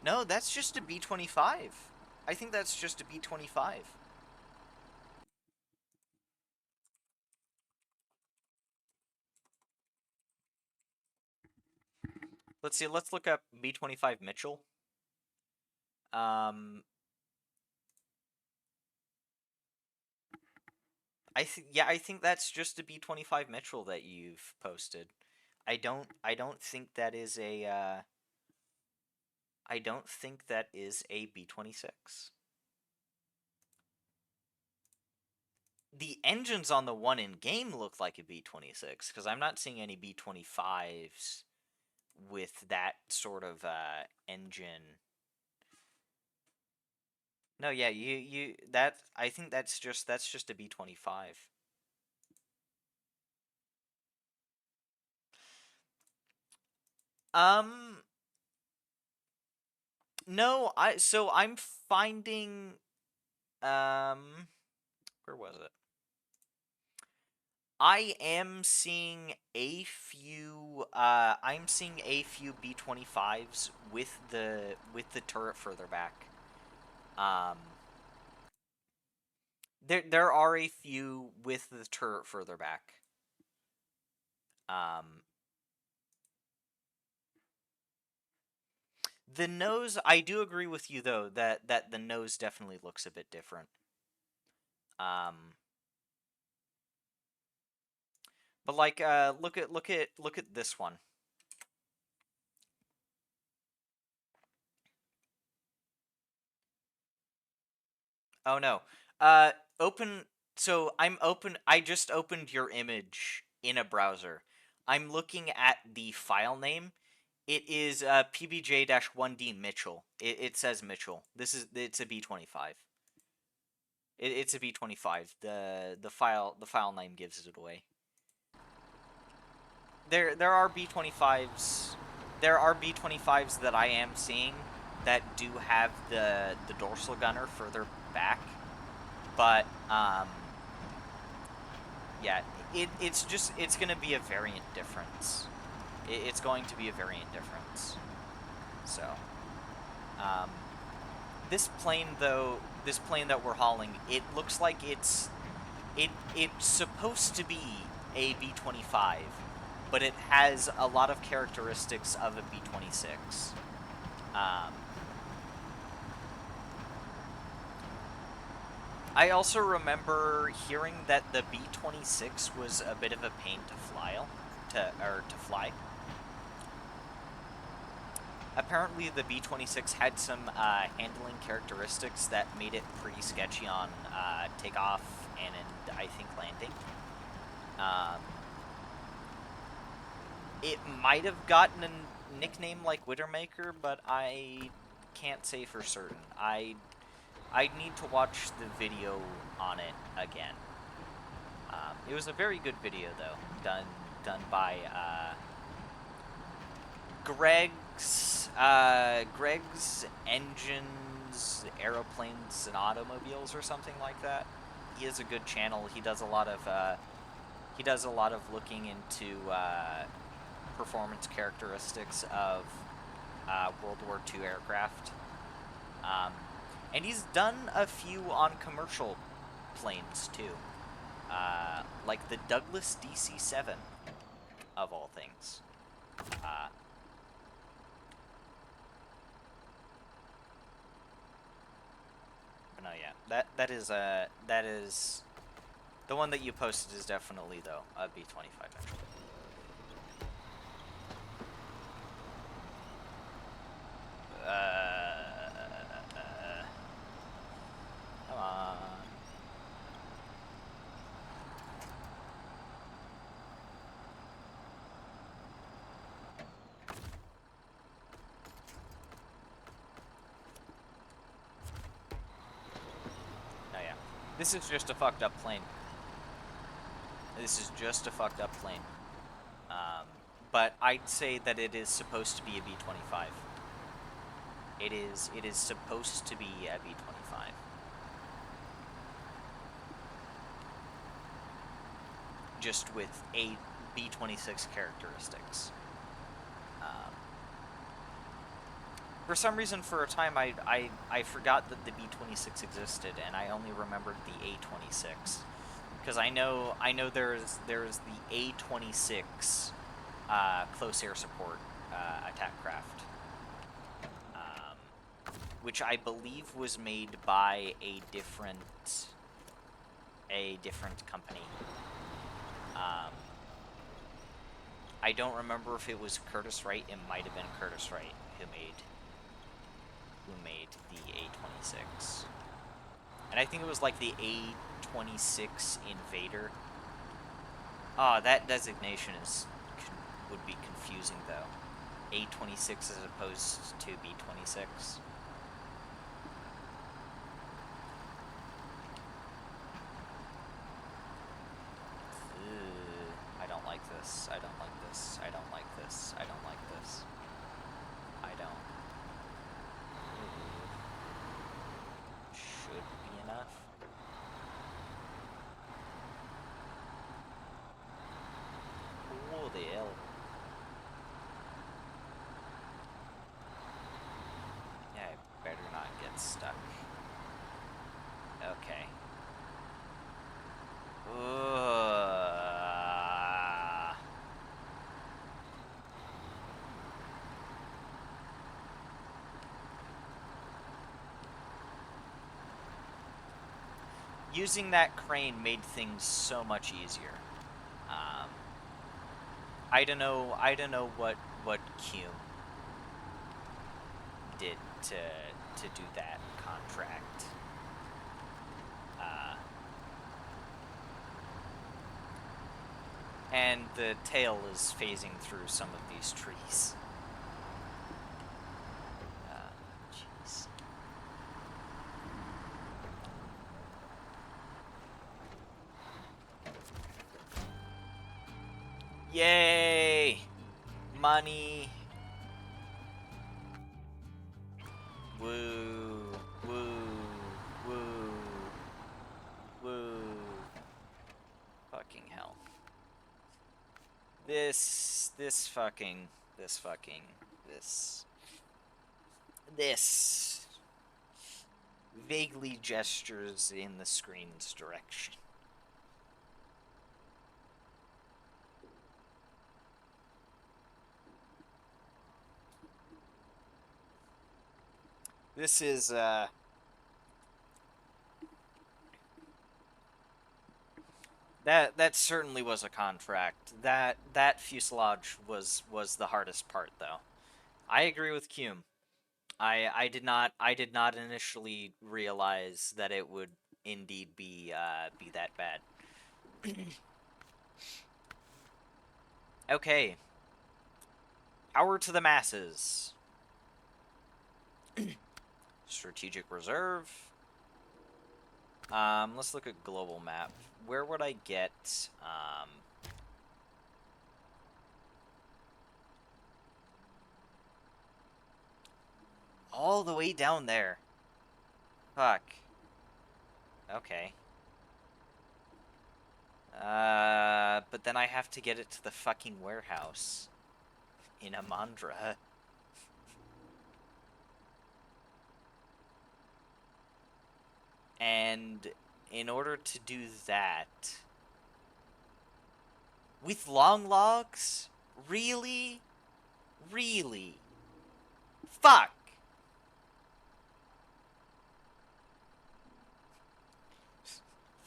No, that's just a B-25. I think that's just a B-25. Let's see, let's look up B-25 Mitchell. I think that's just a B-25 Mitchell that you've posted. I don't think that is a I don't think that is a B-26. The engines on the one in game look like a B-26 because I'm not seeing any B-25s with that sort of engine. No, yeah, you that I think that's just a B-25. Um no, I'm finding where was it? I'm seeing a few B-25s with the turret further back. Um there are a few with the turret further back. Um the nose, I do agree with you though that the nose definitely looks a bit different. Um but like look at this one. Oh no. Open. So I just opened your image in a browser. I'm looking at the file name. It is PBJ-1D Mitchell. It says Mitchell. It's a B-25. It's a B-25. The file name gives it away. There are B-25s. There are B-25s that I am seeing that do have the dorsal gunner further back. But yeah, it's gonna be a variant difference. It's going to be a variant difference. So, um, this plane that we're hauling, it looks like it's supposed to be a B-25, but it has a lot of characteristics of a B-26. I also remember hearing that the B-26 was a bit of a pain to fly. Apparently, the B-26 had some handling characteristics that made it pretty sketchy on takeoff and I think landing. It might have gotten a nickname like Widowmaker, but I can't say for certain. I need to watch the video on it again. It was a very good video though, done by Greg's Engines, Aeroplanes, and Automobiles or something like that. He has a good channel. He does a lot of looking into performance characteristics of World War II aircraft. And he's done a few on commercial planes too, like the Douglas DC-7, of all things. But no, yeah, that is the one that you posted is definitely though a B-25 Mitchell. Come on. No, yeah. This is just a fucked up plane. This is just a fucked up plane. But I'd say that it is supposed to be a B-25. It is supposed to be a B-25. Just with a B-26 characteristics. For some reason, for a time, I forgot that the B-26 existed, and I only remembered the A-26. Because I know there's the A-26 close air support attack craft, which I believe was made by a different company. Um, I don't remember if it was Curtis Wright. It might have been Curtis Wright who made the A-26. And I think it was like the A-26 Invader. Ah, that designation would be confusing though. A-26 as opposed to B-26. I don't like this. I don't like this. I don't like this. I don't like this. I don't. Should be enough. Oh, the hell. Yeah, I better not get stuck. Okay. Using that crane made things so much easier. I don't know. I don't know what Cume did to do that contract. And the tail is phasing through some of these trees. Jeez. Yay! Money! Woo! Woo! Woo! Woo! Fucking hell. This vaguely gestures in the screen's direction. This is, that certainly was a contract. That fuselage was the hardest part, though. I agree with Cume. I did not initially realize that it would indeed be that bad. Okay. Power to the masses. Strategic reserve. Let's look at global map. Where would I get all the way down there? Fuck. Okay. But then I have to get it to the fucking warehouse in Amandra. And in order to do that, with long logs? Really? Really? Fuck!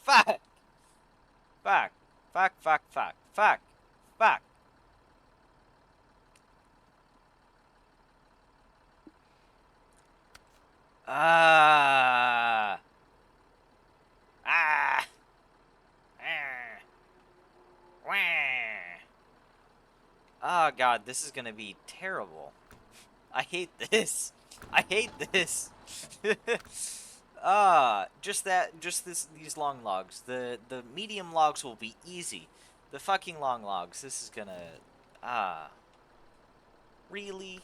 Fuck! Fuck! Fuck, fuck, fuck, fuck, fuck! Ah! Ah! Ah! Wah! Oh god, this is gonna be terrible. I hate this. I hate this. These long logs. The medium logs will be easy. The fucking long logs, this is gonna, really?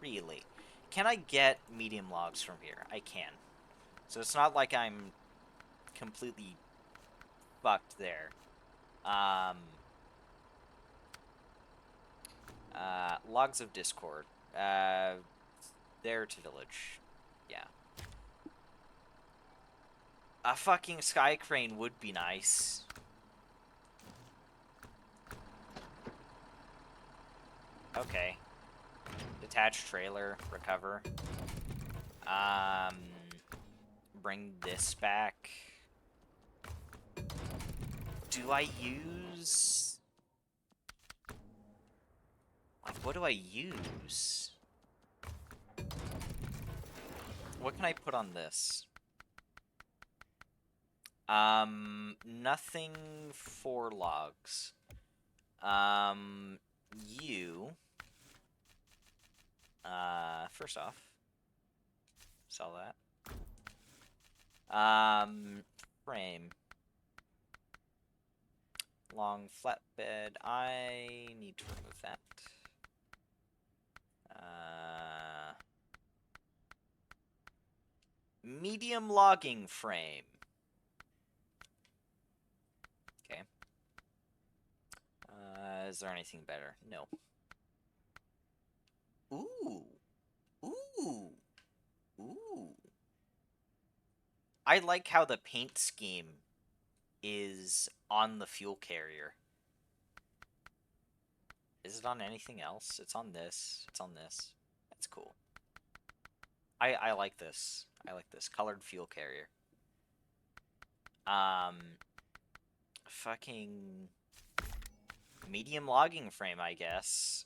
Really? Can I get medium logs from here? I can. So it's not like I'm completely fucked there. Logs of Discord. There to village. Yeah. A fucking sky crane would be nice. Okay. Detach trailer, recover. Bring this back. Do I use... Like, what do I use? What can I put on this? Nothing for logs. You... first off, sell that. Frame. Long flatbed. I need to remove that. Medium logging frame. Okay. Is there anything better? No. Ooh. Ooh. Ooh. I like how the paint scheme is on the fuel carrier. Is it on anything else? It's on this. It's on this. That's cool. I like this. I like this. Colored fuel carrier. Fucking medium logging frame, I guess.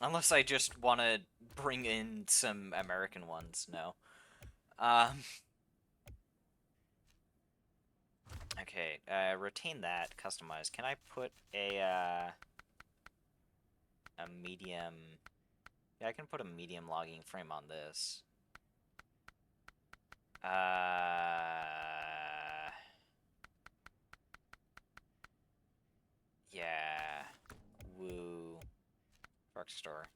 Unless I just want to bring in some American ones, no. Okay, retain that, customize. Can I put a medium... Yeah, I can put a medium logging frame on this. Yeah. Woo. Truck store.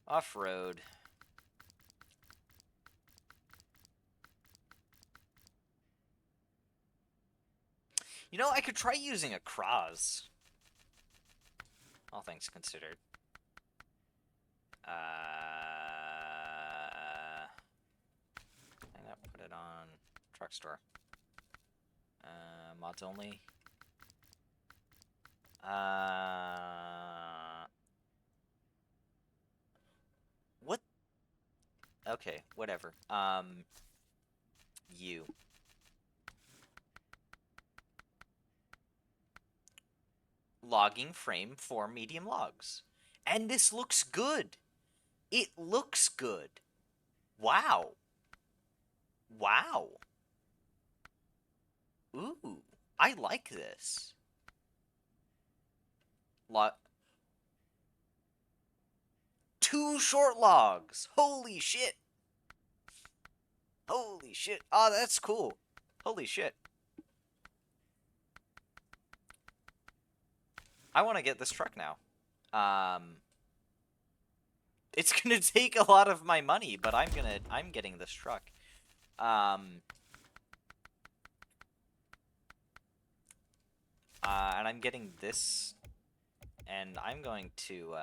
Off-road. You know, I could try using a Kraz. All things considered. And put it on truck store. Mods only. What? Okay, whatever. You. Logging frame for medium logs. And this looks good. It looks good. Wow. Wow. Ooh. I like this. Two short logs. Holy shit. Holy shit. Oh, that's cool. Holy shit. I want to get this truck now. It's gonna take a lot of my money, but I'm getting this truck. And I'm getting this, and I'm going to,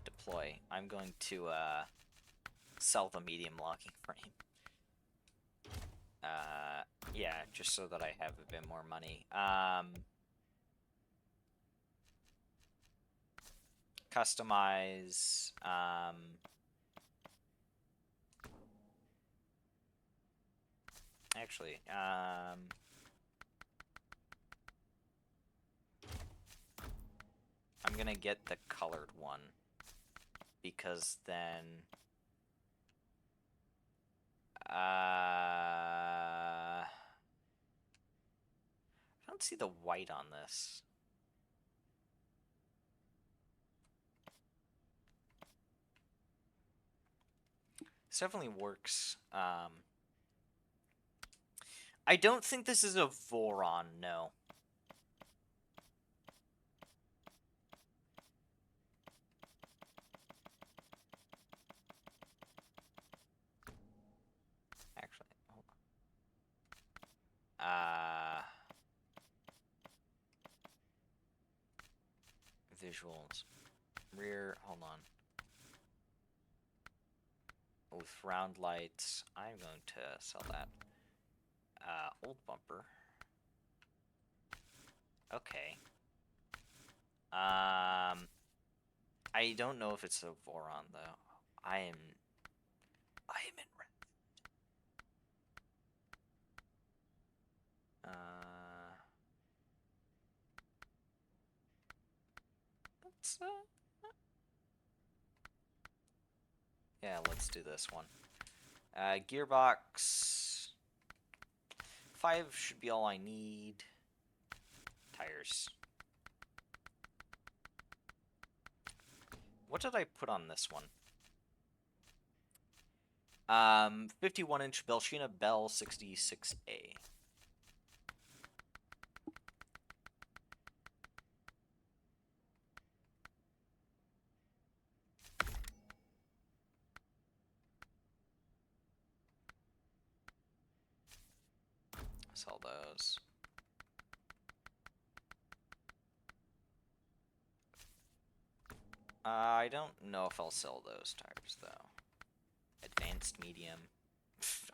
deploy. I'm going to, sell the medium logging frame. Yeah, just so that I have a bit more money. Customize, actually, I'm gonna get the colored one, because then, I don't see the white on this. This definitely works. I don't think this is a Voron, no. Actually, hold Visuals. Rear, hold on. With round lights, I'm going to sell that. Old bumper. Okay. I don't know if it's a Voron though. I am in red. Let's yeah, let's do this one. Gearbox 5 should be all I need. Tires. What did I put on this one? 51-inch Belshina Bell 66A. Sell those. I don't know if I'll sell those tires though. Advanced medium.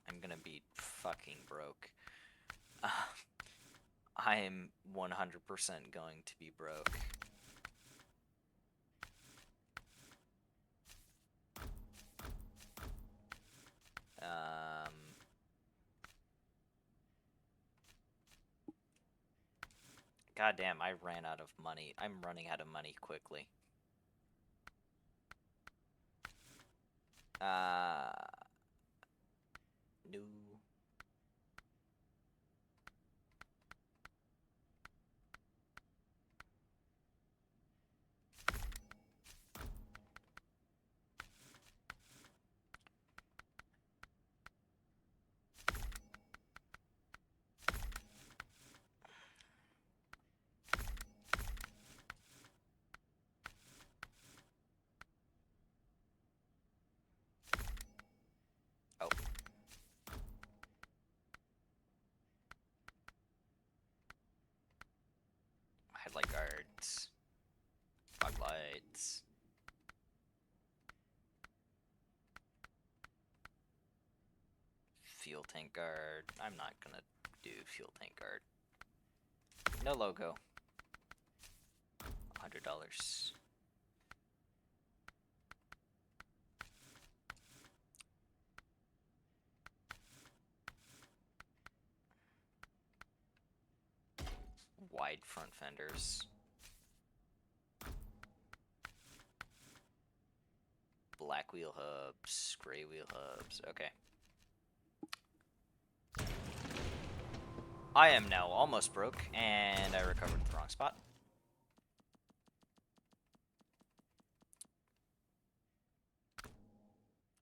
I'm gonna be fucking broke. I am 100% going to be broke. God damn, I ran out of money. I'm running out of money quickly. No. Oh. Headlight guards. Fog lights. Fuel tank guard. I'm not gonna do fuel tank guard. No logo. $100. Wide front fenders. Black wheel hubs, gray wheel hubs. Okay. I am now almost broke, and I recovered the wrong spot.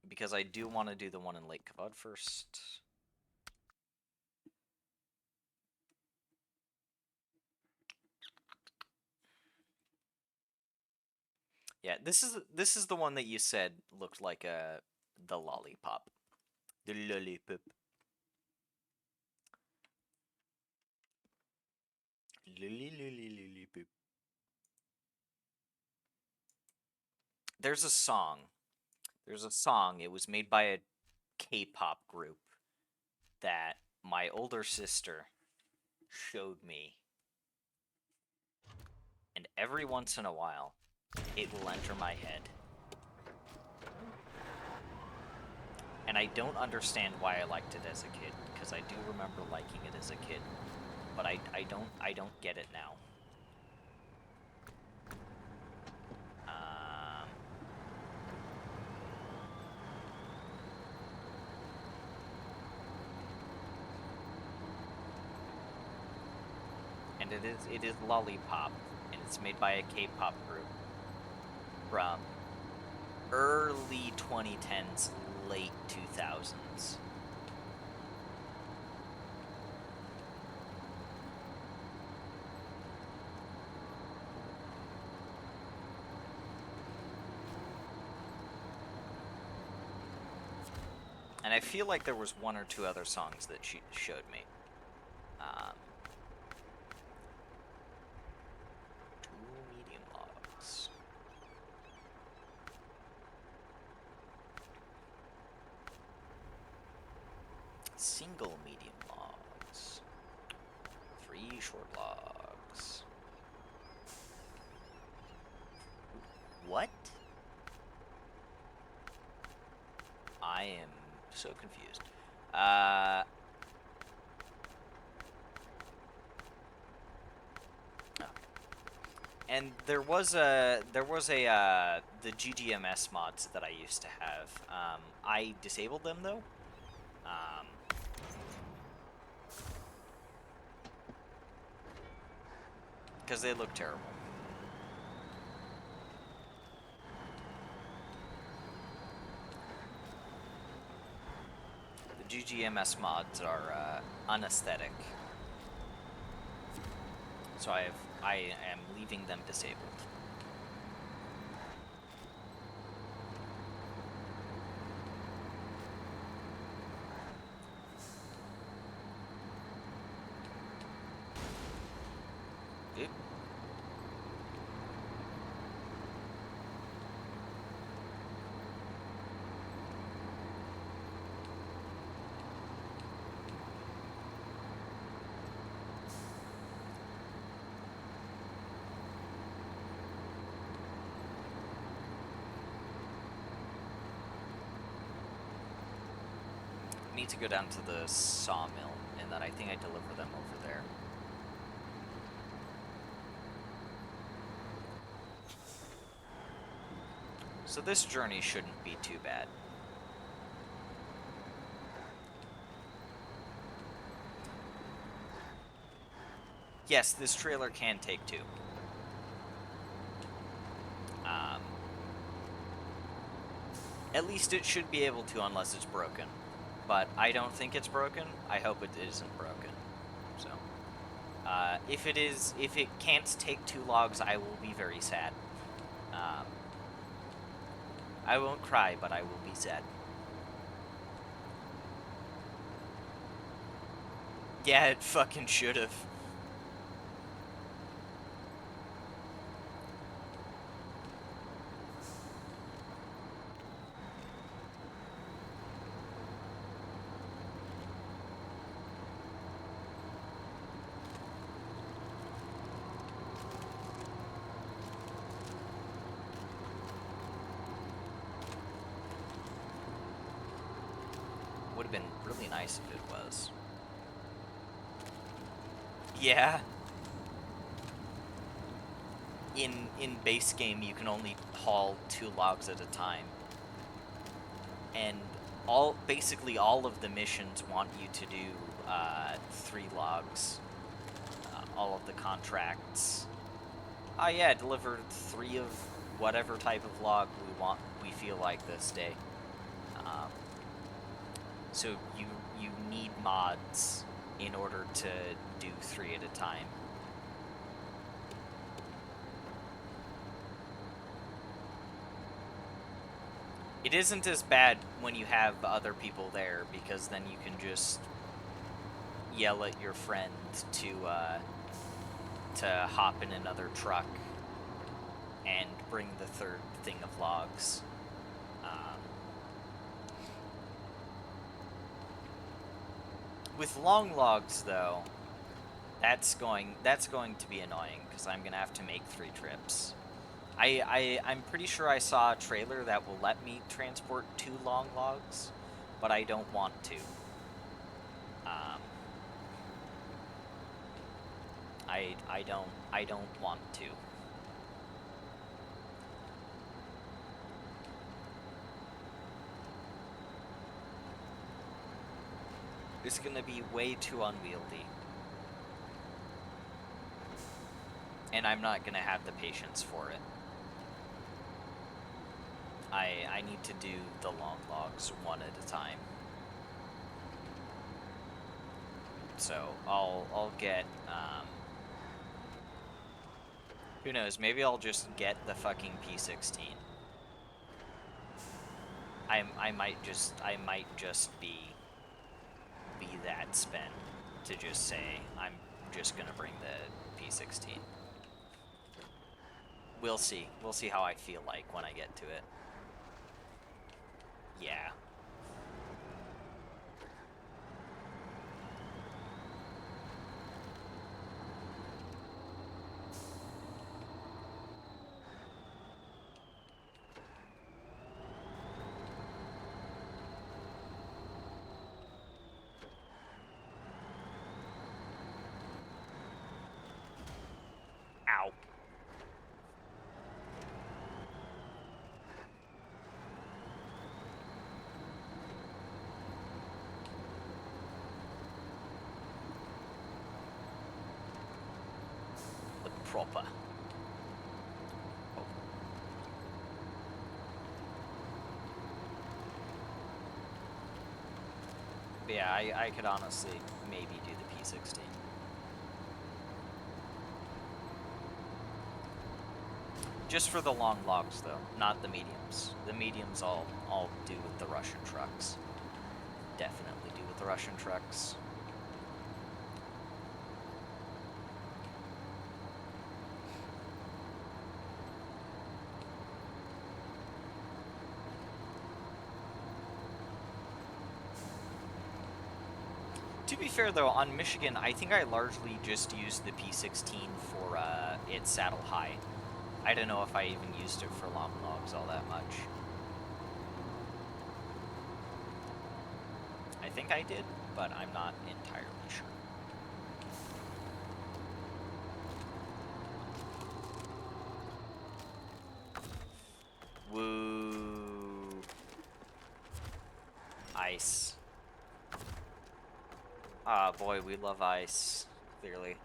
Because I do want to do the one in Lake Kavod first. Yeah, this is the one that you said looked like the lollipop. The lollipop. Lollipop. There's a song. It was made by a K-pop group that my older sister showed me. And every once in a while, it will enter my head. And I don't understand why I liked it as a kid, because I do remember liking it as a kid. But I don't get it now. And it is Lollipop, and it's made by a K-pop group from early 2010s, late 2000s. And I feel like there was one or two other songs that she showed me. Um, 2 medium logs. Single medium logs. 3 short logs. What? I am so confused. Okay. And there was the GGMS mods that I used to have. I disabled them though. Because they look terrible. The GGMS mods are unaesthetic. So I am leaving them disabled. Oop. Need to go down to the sawmill, and then I think I deliver them over there. So this journey shouldn't be too bad. Yes, this trailer can take 2. At least it should be able to, unless it's broken. But I don't think it's broken. I hope it isn't broken. So, if it can't take 2 logs, I will be very sad. I won't cry, but I will be sad. Yeah, it fucking should've. Would have been really nice if it was. Yeah. In base game, you can only haul 2 logs at a time. And basically all of the missions want you to do 3 logs. All of the contracts. Oh yeah, deliver 3 of whatever type of log we feel like this day. So you need mods in order to do 3 at a time. It isn't as bad when you have other people there, because then you can just yell at your friend to hop in another truck and bring the 3rd thing of logs. With long logs, though, that's going to be annoying, because I'm gonna have to make 3 trips. I'm pretty sure I saw a trailer that will let me transport 2 long logs, but I don't want to. I don't want to. It's gonna be way too unwieldy. And I'm not gonna have the patience for it. I need to do the long logs 1 at a time. So I'll get who knows, maybe I'll just get the fucking P16. I might just be that spent. to just say I'm just gonna bring the P16. We'll see. We'll see how I feel like when I get to it. Yeah. Ow. The proper. Oh. But yeah, I could honestly maybe do the P16. Just for the long logs, though, not the mediums. The mediums I'll do with the Russian trucks. Definitely do with the Russian trucks. To be fair, though, on Michigan, I think I largely just used the P16 for its saddle high. I don't know if I even used it for long logs all that much. I think I did, but I'm not entirely sure. Woo. Ice. Ah, boy, we love ice, clearly.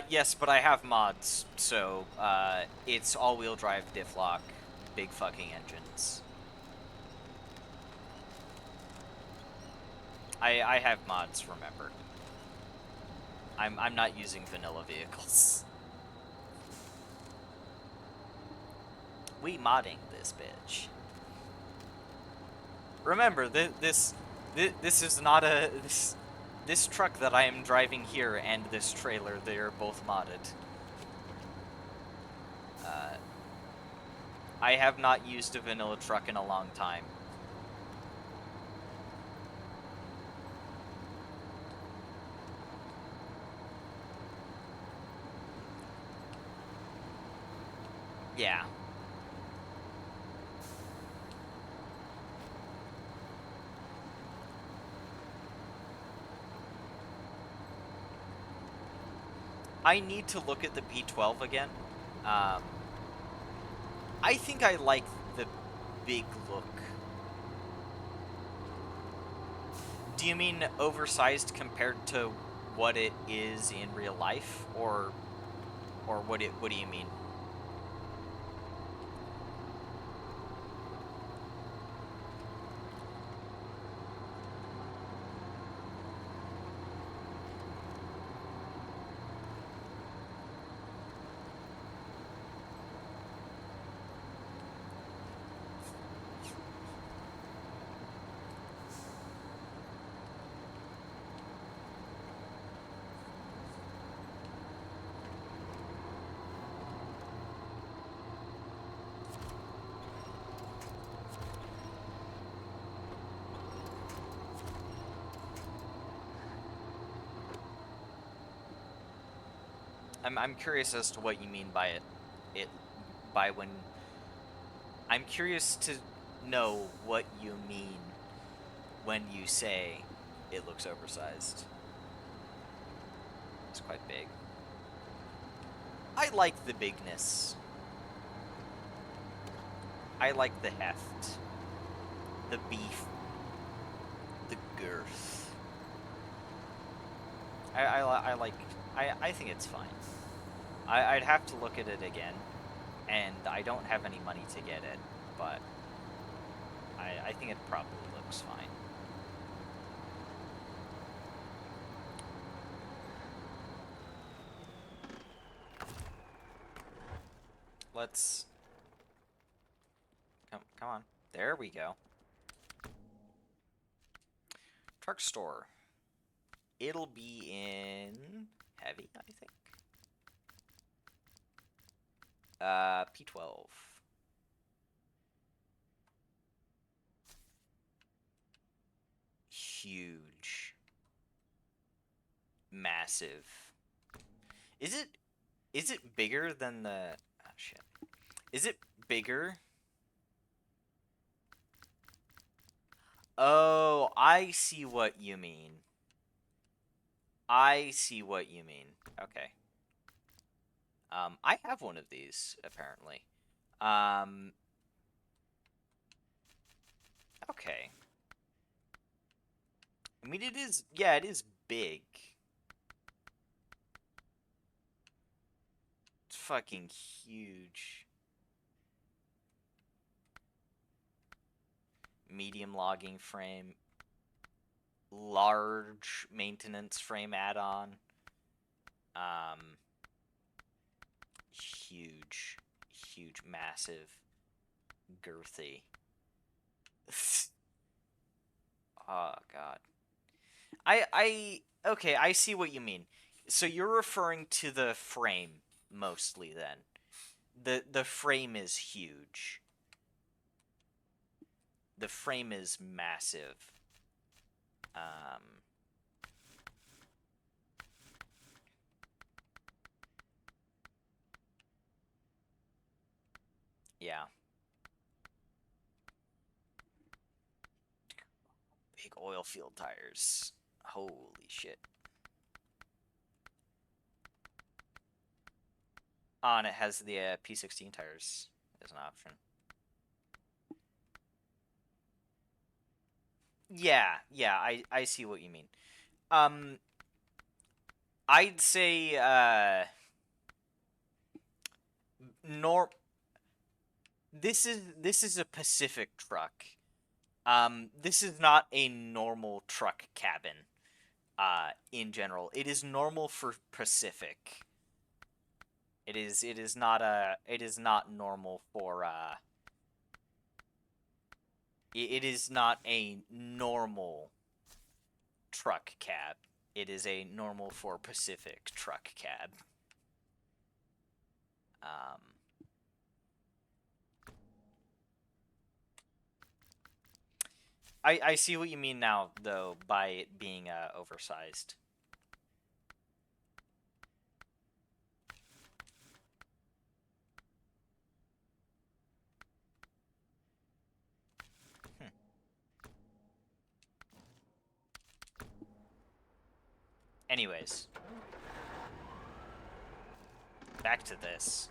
Yes, but I have mods, so, it's all-wheel drive diff lock, big fucking engines. I have mods, remember. I'm not using vanilla vehicles. We modding this bitch. Remember, this is not a... This truck that I am driving here and this trailer, they are both modded. I have not used a vanilla truck in a long time. Yeah. I need to look at the P12 again. I think I like the big look. Do you mean oversized compared to what it is in real life, or what do you mean? I'm curious as to what you mean by when... I'm curious to know what you mean when you say it looks oversized. It's quite big. I like the bigness. I like the heft. The beef. The girth. I think it's fine. I'd have to look at it again, and I don't have any money to get it, but I think it probably looks fine. Let's... Come on. There we go. Truck store. It'll be in heavy, I think. P12. Huge. Massive. Is it bigger than the... Oh, shit. Is it bigger? Oh, I see what you mean. I see what you mean. Okay. I have one of these, apparently. Okay. I mean, it is... Yeah, it is big. It's fucking huge. Medium logging frame. Large maintenance frame add-on. Huge. Huge, massive. Girthy. Oh, God. Okay, I see what you mean. So you're referring to the frame, mostly, then. The frame is huge. The frame is massive. Yeah. Big oil field tires. Holy shit. Oh, and it has the P16 tires as an option. Yeah, I see what you mean. I'd say nor this is a Pacific truck. This is not a normal truck cabin. In general, it is normal for Pacific. It is not normal for it is not a normal truck cab. It is a normal for Pacific truck cab. I see what you mean now, though, by it being oversized. Anyways, back to this.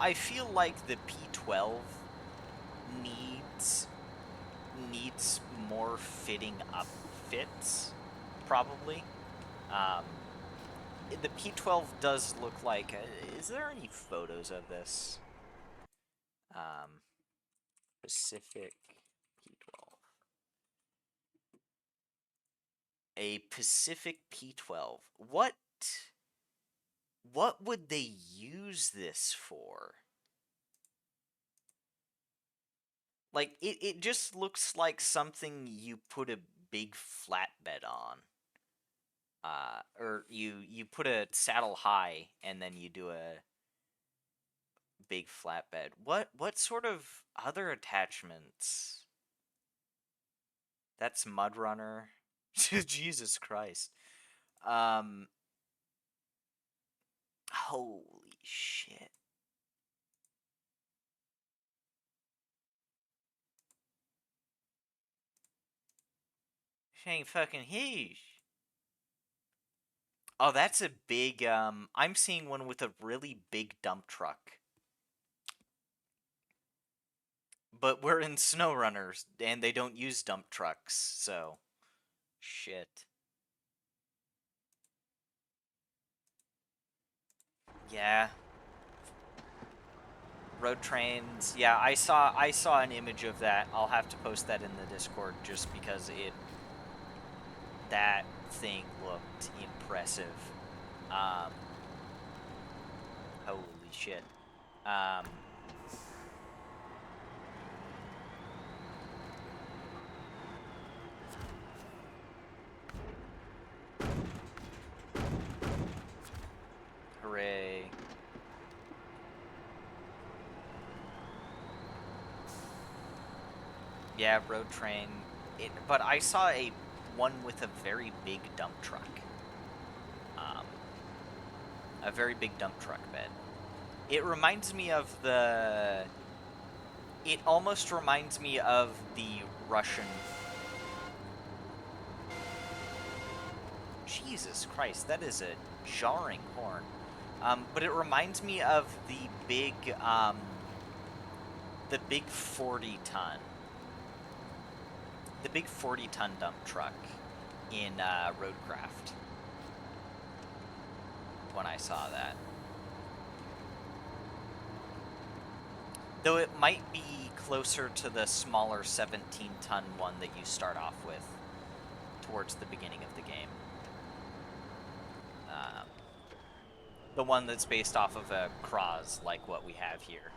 I feel like the P12 needs more fitting upfits, probably. The P12 does look like... is there any photos of this? Pacific P12. A Pacific P12. What would they use this for? Like, it just looks like something you put a big flatbed on. Or you put a saddle high, and then you do a big flatbed. What sort of other attachments? That's Mud Runner. Jesus Christ. Holy shit. This ain't fucking huge. Oh, that's a big, I'm seeing one with a really big dump truck. But we're in Snowrunners, and they don't use dump trucks, so... Shit. Yeah. Road trains. Yeah, I saw an image of that. I'll have to post that in the Discord just because that thing looked impressive. Holy shit. Hooray. Yeah, road train. But I saw one with a very big dump truck. A very big dump truck bed. It reminds me of it almost reminds me of the Russian... Jesus Christ, that is a jarring horn. But it reminds me of the big 40-ton. The big 40-ton dump truck in Roadcraft. When I saw that. Though it might be closer to the smaller 17-ton one that you start off with towards the beginning of the game. The one that's based off of a Kraz, like what we have here.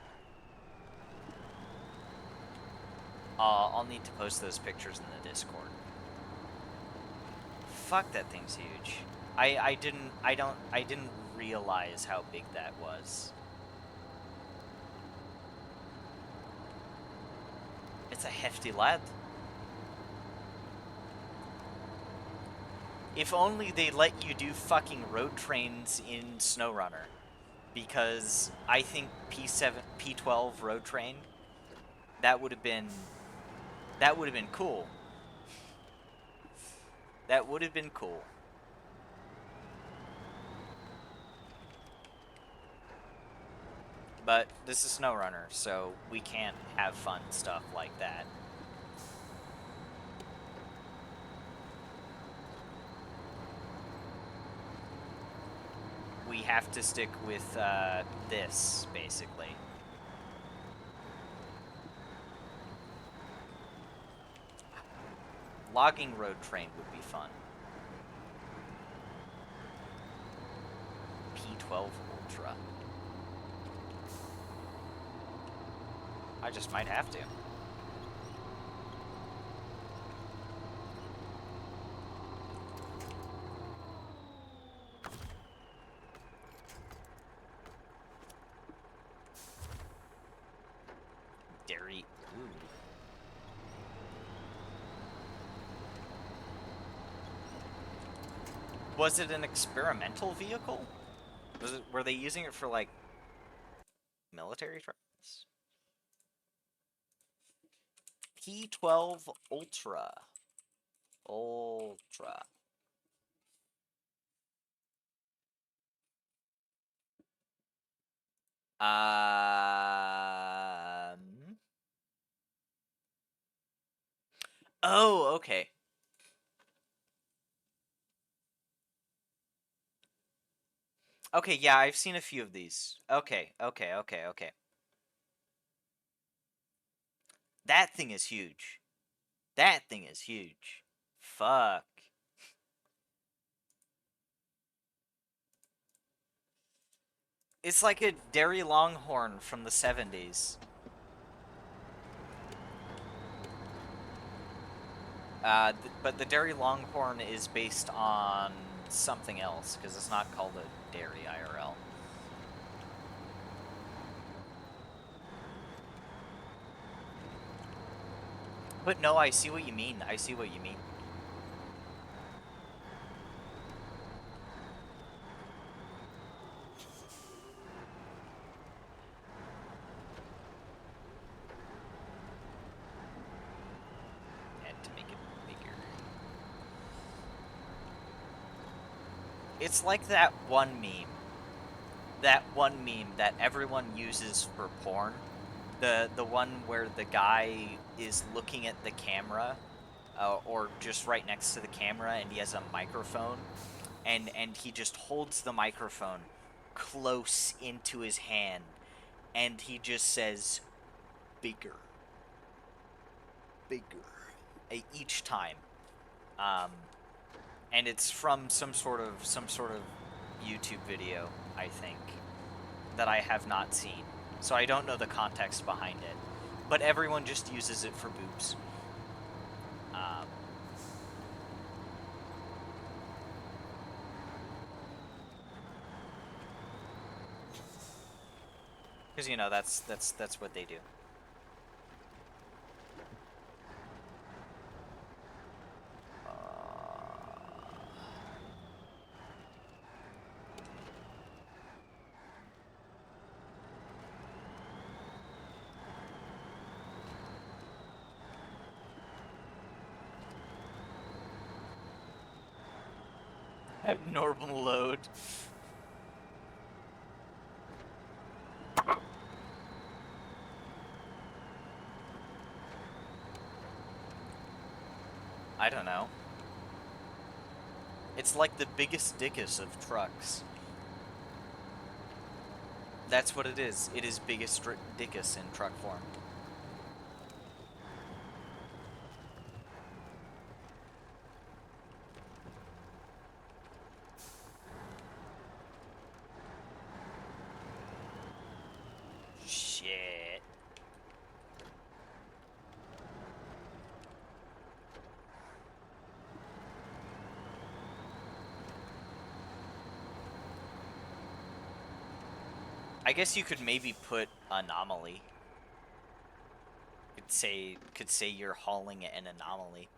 I'll need to post those pictures in the Discord. Fuck, that thing's huge. I didn't realize how big that was. It's a hefty lad. If only they let you do fucking road trains in Snowrunner. Because I think P12 road train, that would have been cool. That would have been cool. But this is Snowrunner, so we can't have fun stuff like that. We have to stick with this, basically. Logging road train would be fun. P12 Ultra. I just might have to. Dairy. Ooh. Was it an experimental vehicle? Were they using it for, like, military trials? P12 Ultra. Ultra. Oh, okay. Okay, yeah, I've seen a few of these. Okay. That thing is huge. That thing is huge. Fuck. It's like a Dairy Longhorn from the 70s. But the Dairy Longhorn is based on something else, because it's not called a Dairy IRL. But no, I see what you mean. I see what you mean. And to make it bigger. It's like that one meme. That one meme that everyone uses for porn. The one where the guy is looking at the camera, or just right next to the camera, and he has a microphone, and he just holds the microphone close into his hand, and he just says bigger, bigger, each time. Um, and it's from some sort of YouTube video, I think, that I have not seen. So I don't know the context behind it, but everyone just uses it for boobs. Because you know that's what they do. Abnormal load. I don't know. It's like the biggest dickus of trucks. That's what it is. It is biggest dickus in truck form. Shit. I guess you could maybe put anomaly. Could say you're hauling an anomaly.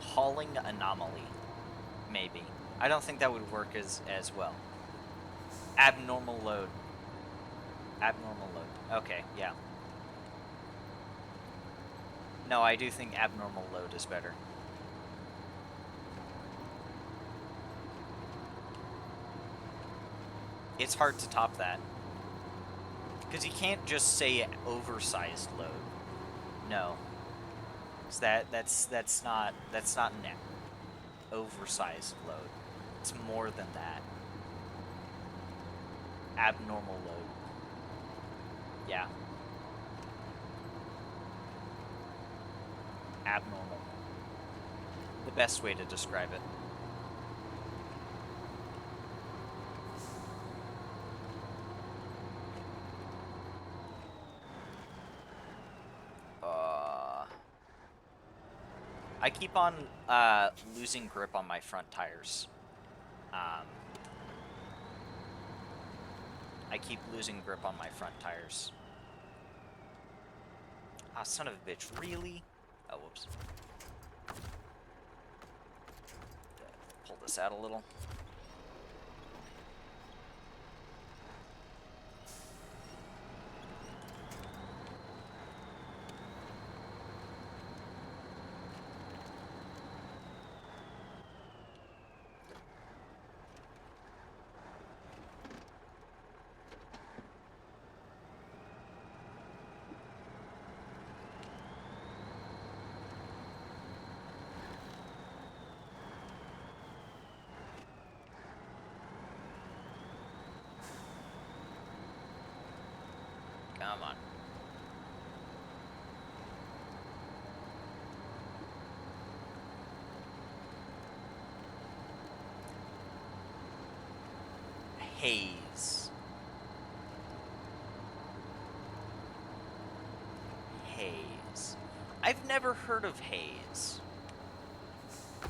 Hauling anomaly, maybe. I don't think that would work as well. Abnormal load. Abnormal load. Okay, yeah. No, I do think abnormal load is better. It's hard to top that. Because you can't just say oversized load. No. That's not an oversized load. It's more than that. Abnormal load. Yeah. Abnormal. The best way to describe it. I keep on losing grip on my front tires. I keep losing grip on my front tires. Ah, son of a bitch. Really? Oh, whoops. Pull this out a little. Come on. Haze. Haze. I've never heard of haze.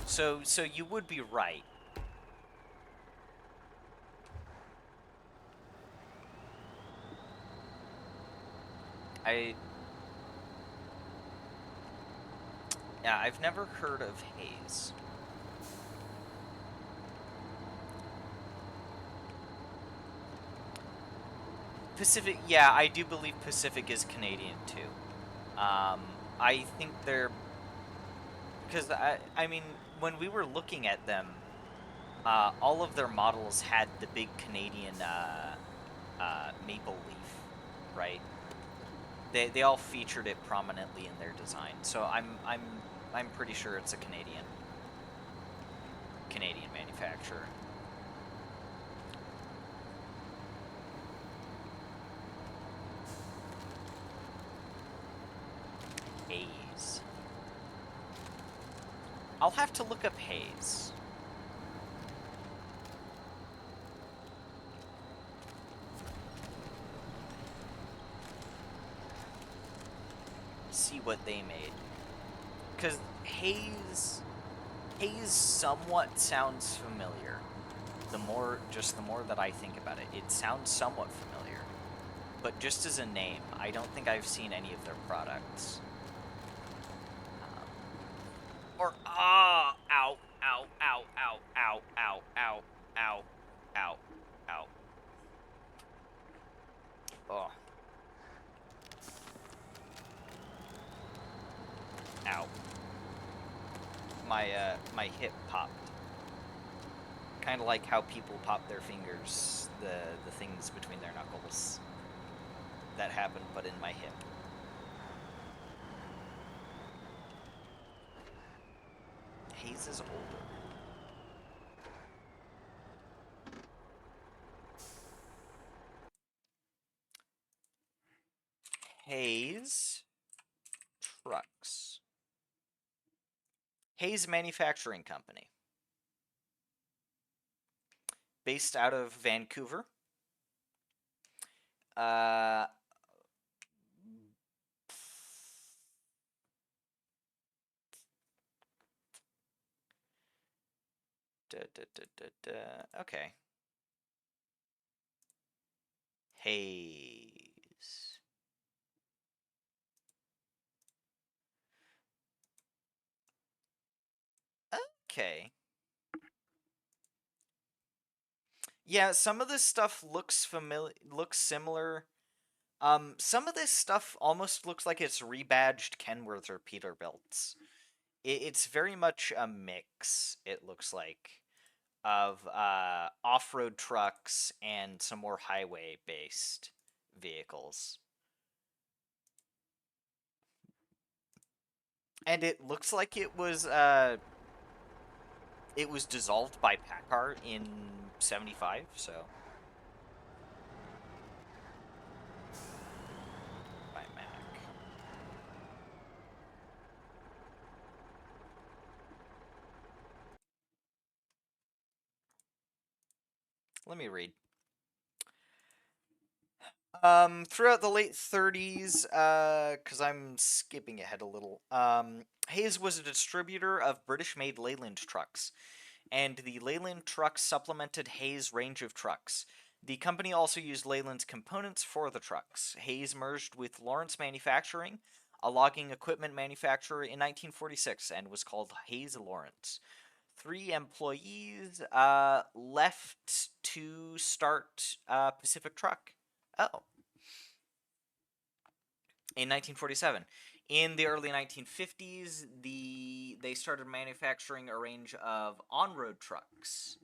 So you would be right. Yeah, I've never heard of haze. Pacific, yeah, I do believe Pacific is Canadian too. I think they're, because I mean, when we were looking at them, all of their models had the big Canadian maple leaf, right? They all featured it prominently in their design. So I'm I'm pretty sure it's a Canadian manufacturer. Haze. I'll have to look up Haze. See what they made. Because Haze somewhat sounds familiar. The more that I think about it, it sounds somewhat familiar. But just as a name, I don't think I've seen any of their products. Ow, ow, ow, ow, ow, ow, ow, ow, ow, ow. Oh. Ow. My hip popped. Kind of like how people pop their fingers, the things between their knuckles. That happened, but in my hip. Haze is older. Haze Trucks. Haze Manufacturing Company. Based out of Vancouver. Okay. Haze. Okay. Yeah, some of this stuff looks similar. Some of this stuff almost looks like it's rebadged Kenworth or Peterbilts. It's very much a mix, it looks like, of off-road trucks and some more highway-based vehicles. And it looks like it was dissolved by PACCAR in '75, so by Mac. Let me read. Throughout the late 30s, because I'm skipping ahead a little, Hayes was a distributor of British-made Leyland trucks, and the Leyland trucks supplemented Hayes' range of trucks. The company also used Leyland's components for the trucks. Hayes merged with Lawrence Manufacturing, a logging equipment manufacturer, in 1946, and was called Hayes Lawrence. 3 employees left to start Pacific Truck. Oh. In 1947. In the early 1950s, they started manufacturing a range of on-road trucks.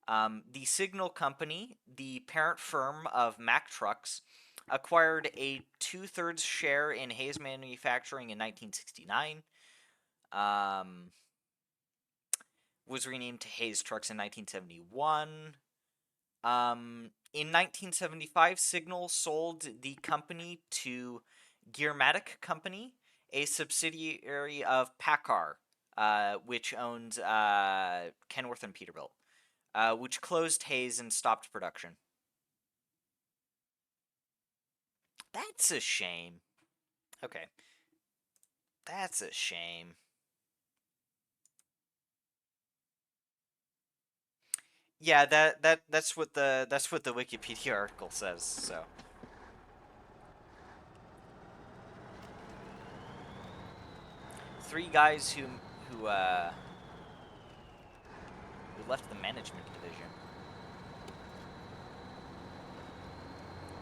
The Signal Company, the parent firm of Mack Trucks, acquired a 2/3 share in Hayes Manufacturing in 1969. Was renamed to Hayes Trucks in 1971. In 1975, Signal sold the company to Gearmatic Company, a subsidiary of PACCAR, which owns Kenworth and Peterbilt, which closed Hayes and stopped production. That's a shame. Okay. That's a shame. Yeah, that's what the Wikipedia article says, so. Three guys who left the management division.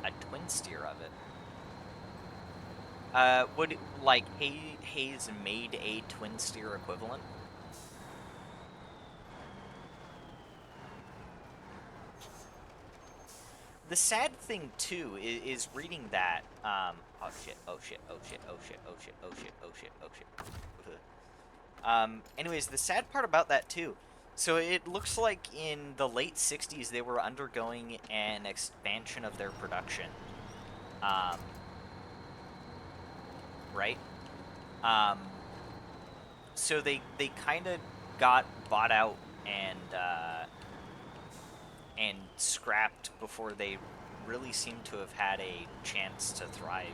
A twin steer of it. Would like Hayes made a twin steer equivalent? The sad thing too is reading that. Oh shit! Oh shit! Oh shit! Oh shit! Oh shit! Oh shit! Oh shit! Oh shit! Anyways, the sad part about that too. So it looks like in the late '60s they were undergoing an expansion of their production. Um, right? Um, so they kind of got bought out and scrapped before they really seem to have had a chance to thrive,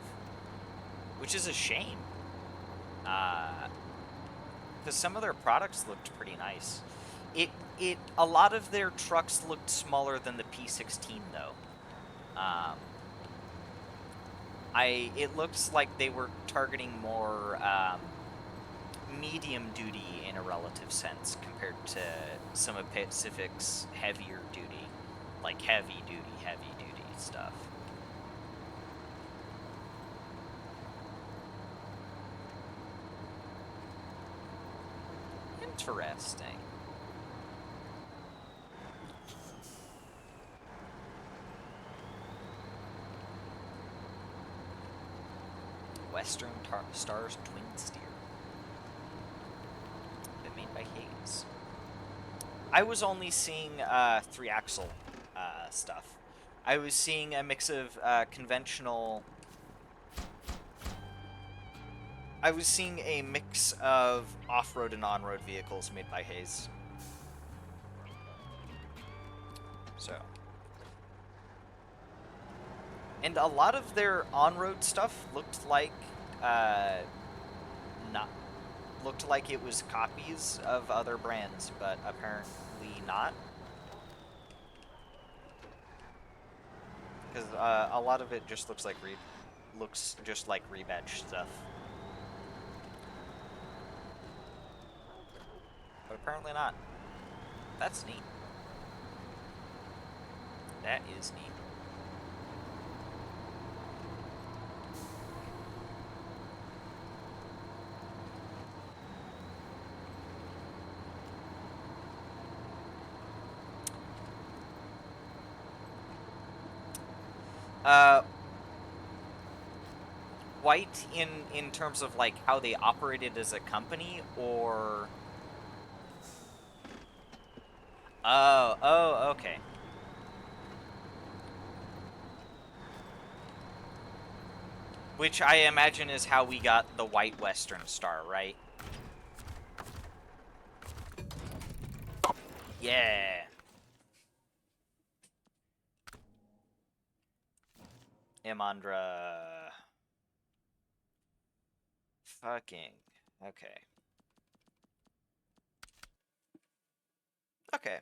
which is a shame. Because some of their products looked pretty nice. A lot of their trucks looked smaller than the P16 though. Um, it looks like they were targeting more medium duty in a relative sense compared to some of Pacific's heavier duty, like heavy duty stuff. Interesting. Western Stars Twin Steer. Been made by Hayes. I was only seeing 3-axle stuff. I was seeing a mix of conventional. I was seeing a mix of off-road and on-road vehicles made by Hayes. So. And a lot of their on-road stuff looked like looked like it was copies of other brands, but apparently not. Because a lot of it just looks just like rebadged stuff. But apparently not. That's neat. That is neat. White in terms of like how they operated as a company, or oh, okay. Which I imagine is how we got the white Western Star, right? Yeah. Imandra. Fucking. Okay. Okay.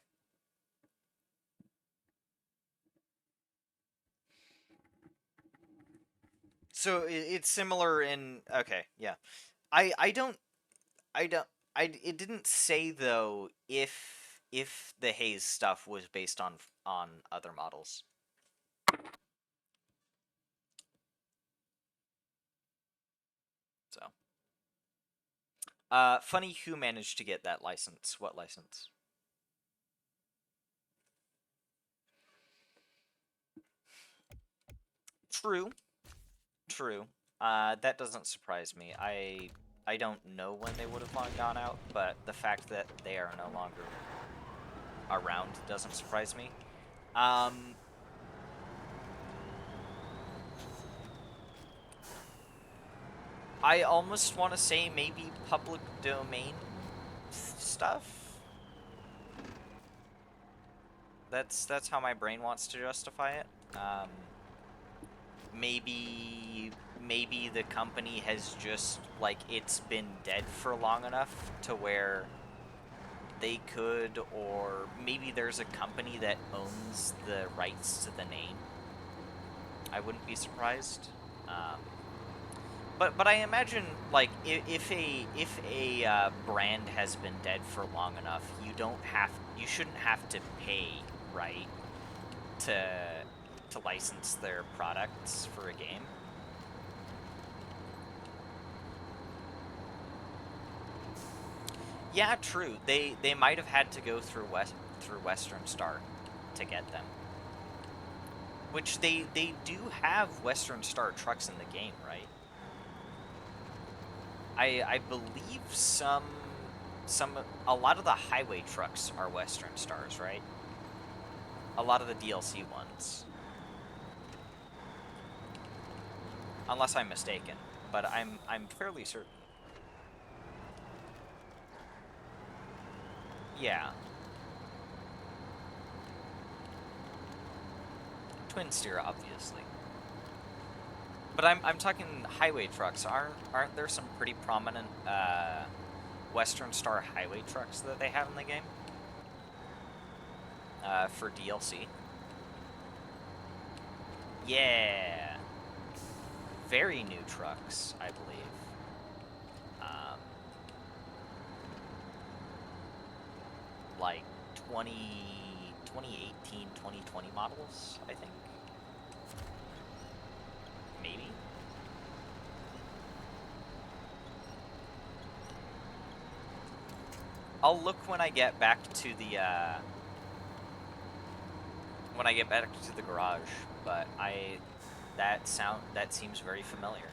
So it's similar in. Okay, yeah. I don't. I don't. It didn't say though if the Haze stuff was based on other models. So. Funny who managed to get that license. What license? True. True. That doesn't surprise me. I don't know when they would have gone out, but the fact that they are no longer around doesn't surprise me. I almost want to say maybe public domain stuff. That's how my brain wants to justify it. Maybe the company has just, like, it's been dead for long enough to where they could, or maybe there's a company that owns the rights to the name. I wouldn't be surprised. But I imagine, like, if a brand has been dead for long enough, you shouldn't have to pay, right, to license their products for a game. Yeah, true. They might have had to go through Western Star to get them. Which they do have Western Star trucks in the game, right? I believe some a lot of the highway trucks are Western Stars, right? A lot of the DLC ones. Unless I'm mistaken, but I'm fairly certain. Yeah. Twin steer, obviously. But I'm talking highway trucks. Aren't there some pretty prominent Western Star highway trucks that they have in the game? For DLC. Yeah. Very new trucks, I believe. Like 2018, 2020 models, I think. Maybe? I'll look when I get back to the, garage, but that seems very familiar.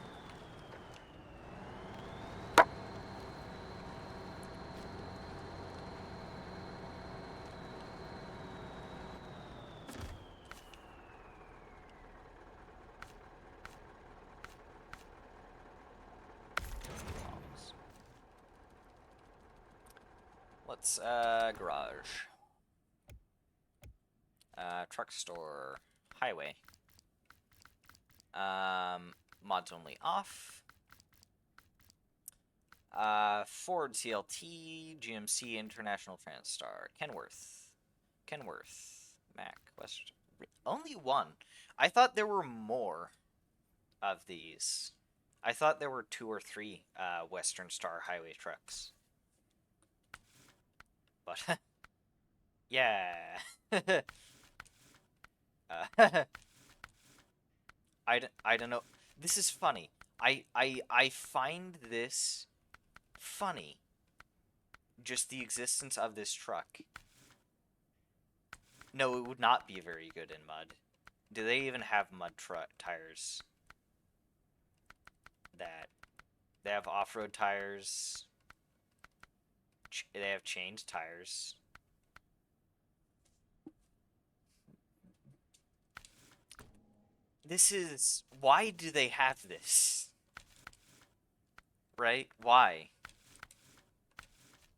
Let's, garage. Truck store. Highway. Mods only off. Ford CLT, GMC International Transstar. Kenworth. Mac. West. Only one. I thought there were more of these. I thought there were 2 or 3 Western Star highway trucks. But yeah. I don't know. This is funny. I find this funny. Just the existence of this truck. No, it would not be very good in mud. Do they even have mud tires? They have off-road tires. They have changed tires. Why do they have this? Right? Why?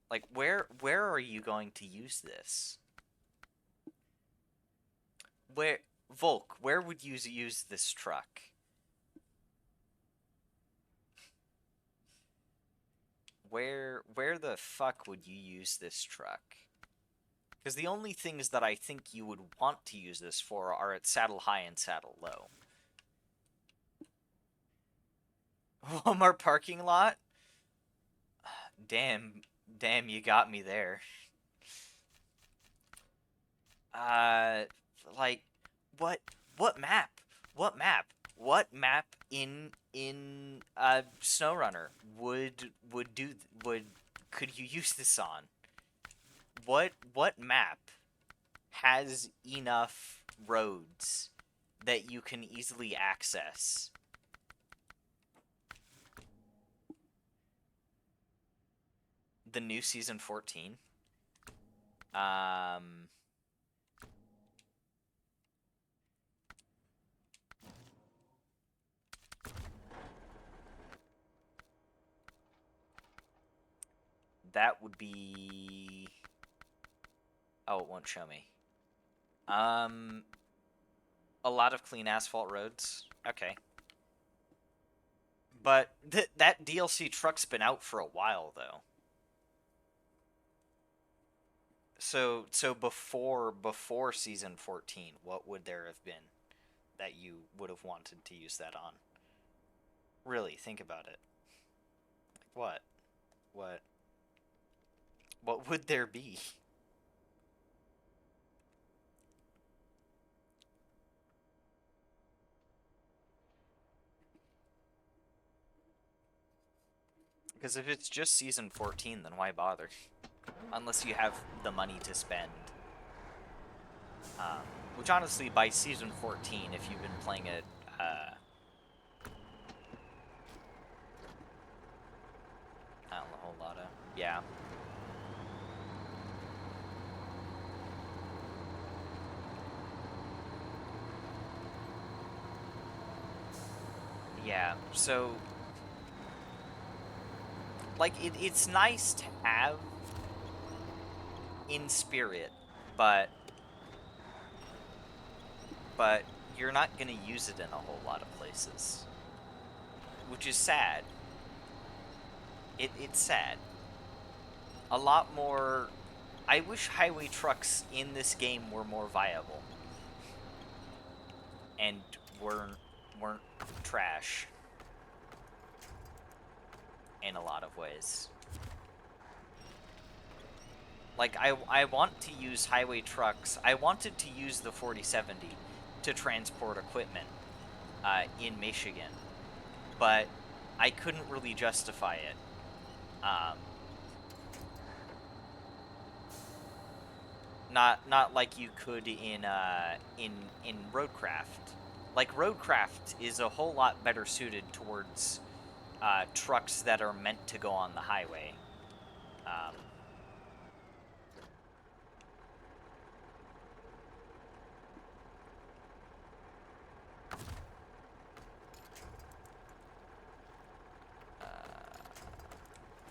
Like, where are you going to use this? Volk, where would you use this truck? Where the fuck would you use this truck? Because the only things that I think you would want to use this for are at saddle high and saddle low. Walmart parking lot? Damn, you got me there. Like, what map? What map in Snowrunner could you use this on? What map has enough roads that you can easily access? The new season 14. That would be... Oh, it won't show me. A lot of clean asphalt roads. Okay. But that DLC truck's been out for a while, though. So before season 14, what would there have been that you would have wanted to use that on? Really, think about it. Like what would there be? Because if it's just season 14, then why bother? Unless you have the money to spend. Which honestly, by season 14, if you've been playing it, I don't know, a whole lot of... Yeah. Yeah, so like it's nice to have in spirit, but you're not gonna use it in a whole lot of places, which is sad. It's sad. A lot more. I wish highway trucks in this game were more viable and weren't trash in a lot of ways. Like, I want to use highway trucks. I wanted to use the 4070 to transport equipment in Michigan, but I couldn't really justify it. Not like you could in Roadcraft. Like, Roadcraft is a whole lot better suited towards trucks that are meant to go on the highway.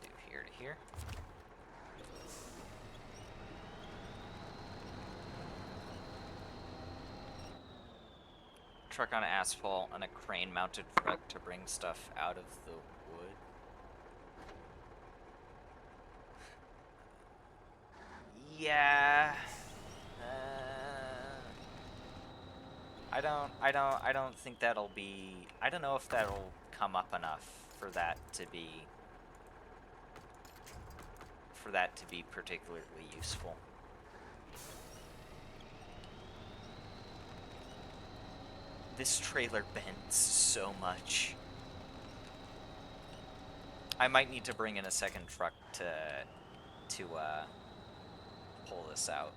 Do here to here. Truck on asphalt and a crane-mounted truck to bring stuff out of the wood. Yeah. I don't think that'll be. I don't know if that'll come up enough for that to be. For that to be particularly useful. This trailer bends so much. I might need to bring in a second truck to pull this out.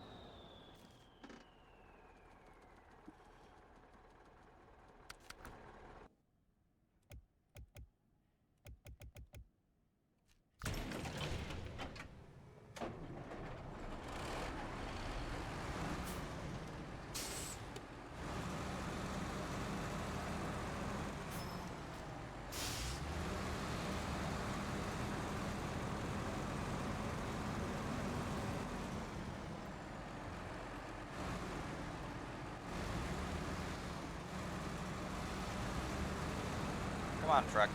Come on, truck.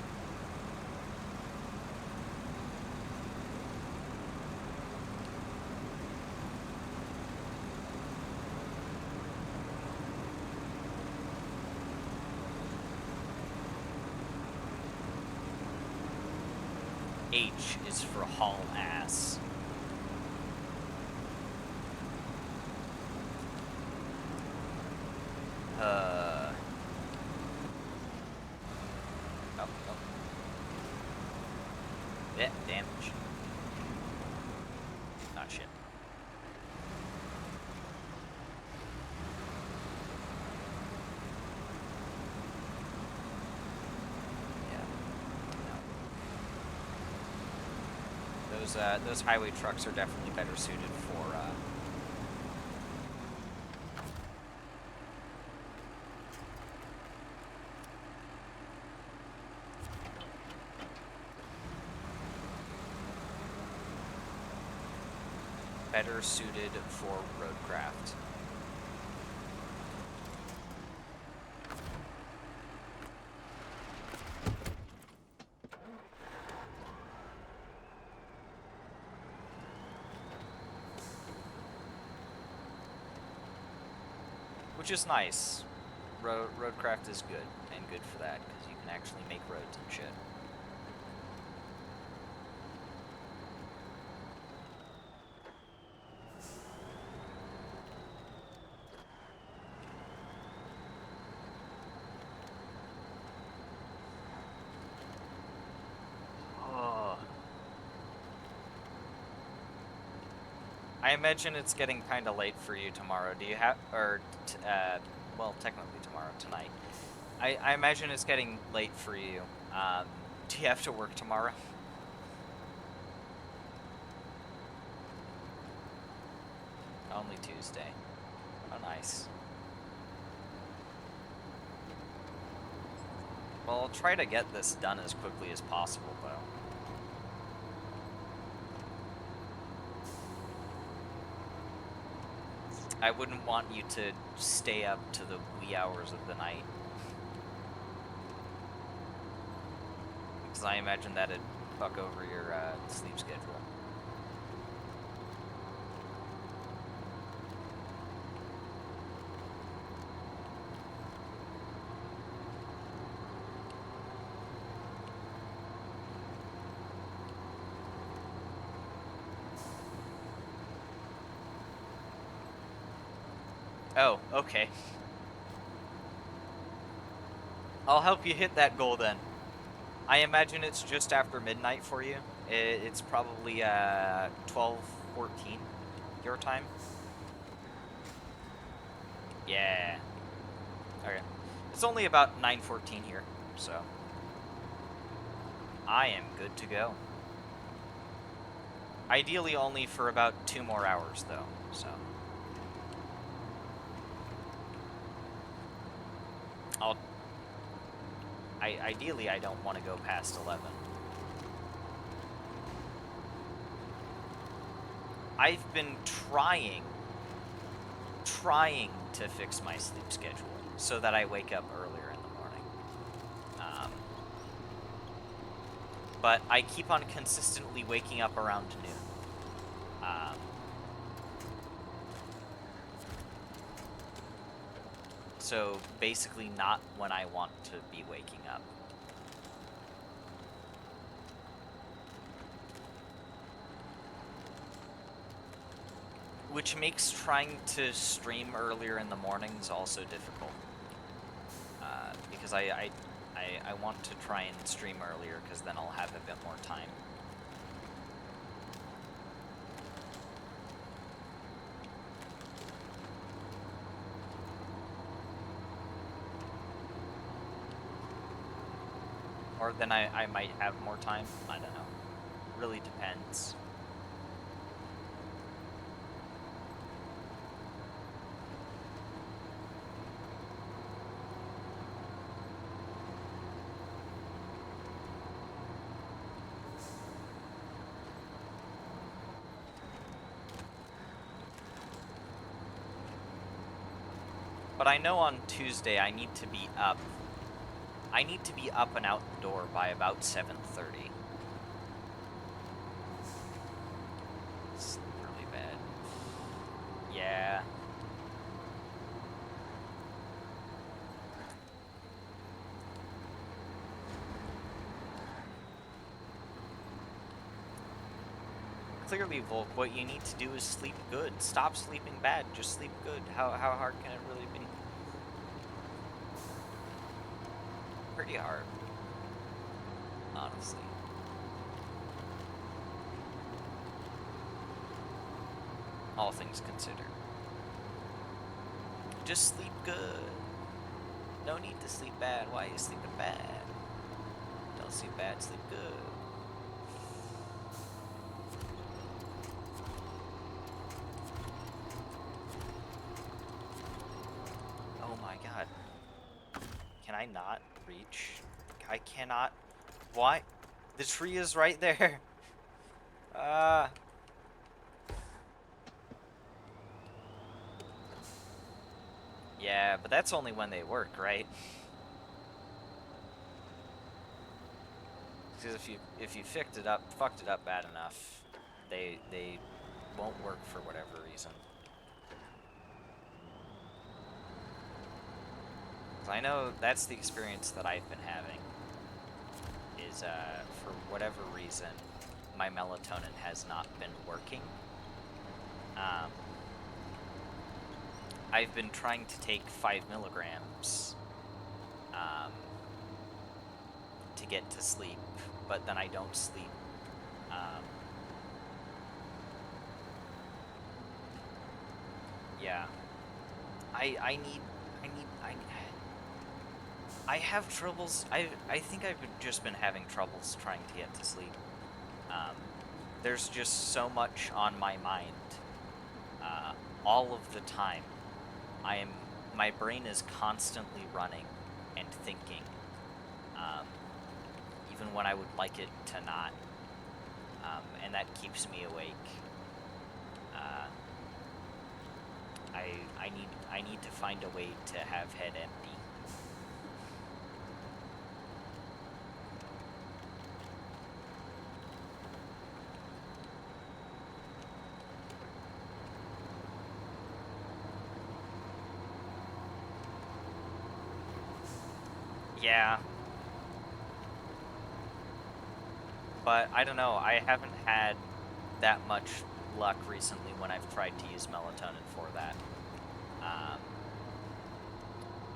H is for haul ass. Oh. Yeah, damage. Ah, shit. Yeah. No. Those highway trucks are definitely better suited for, better suited for roadcraft. Which is nice. Roadcraft is good, and good for that, because you can actually make roads and shit. I imagine it's getting kind of late for you tomorrow. Do you have, well, technically tomorrow, tonight. I imagine it's getting late for you. Do you have to work tomorrow? Only Tuesday. Oh, nice. Well, I'll try to get this done as quickly as possible, though. I wouldn't want you to stay up to the wee hours of the night. Because I imagine that'd fuck over your sleep schedule. Oh, okay. I'll help you hit that goal then. I imagine it's just after midnight for you. It's probably 12:14 your time. Yeah. Okay. It's only about 9:14 here, so I am good to go. Ideally only for about 2 more hours though, so ideally I don't want to go past 11. I've been trying to fix my sleep schedule so that I wake up earlier in the morning. But I keep on consistently waking up around noon. So basically not when I want to be waking up. Which makes trying to stream earlier in the mornings also difficult. Because I want to try and stream earlier because then I'll have a bit more time. Or then I might have more time. I don't know. Really depends. But I know on Tuesday I need to be up. I need to be up and out the door by about 7:30. It's really bad. Yeah. Clearly, Volk, what you need to do is sleep good. Stop sleeping bad. Just sleep good. How hard can it really be? Pretty hard. Honestly. All things considered. Just sleep good. No need to sleep bad. Why are you sleeping bad? Don't sleep bad, sleep good. Oh my god. Can I not reach? I cannot. Why? The tree is right there. Yeah, but that's only when they work, right? Because if you fucked it up bad enough, they won't work for whatever reason. 'Cause I know that's the experience that I've been having. Is for whatever reason, my melatonin has not been working. I've been trying to take 5 milligrams to get to sleep, but then I don't sleep. Yeah. I have troubles. I think I've just been having troubles trying to get to sleep. There's just so much on my mind all of the time. My brain is constantly running and thinking. um, even when I would like it to not, and that keeps me awake. I need to find a way to have head empty. Yeah. But I don't know, I haven't had that much luck recently when I've tried to use melatonin for that.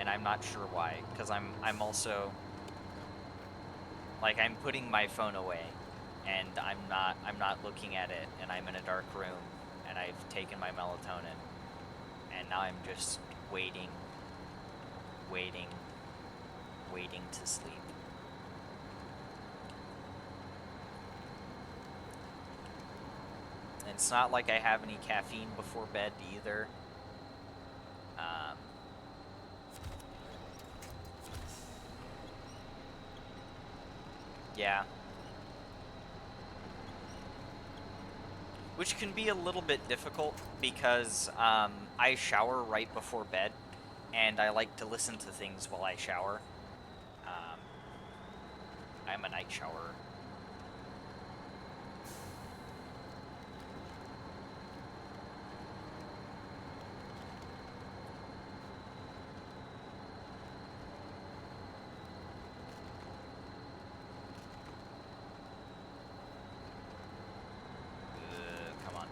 And I'm not sure why, because I'm also, like, I'm putting my phone away, and I'm not looking at it, and I'm in a dark room, and I've taken my melatonin, and now I'm just waiting to sleep. And it's not like I have any caffeine before bed either. Yeah. Which can be a little bit difficult because I shower right before bed, and I like to listen to things while I shower. I'm a night showerer. Come on.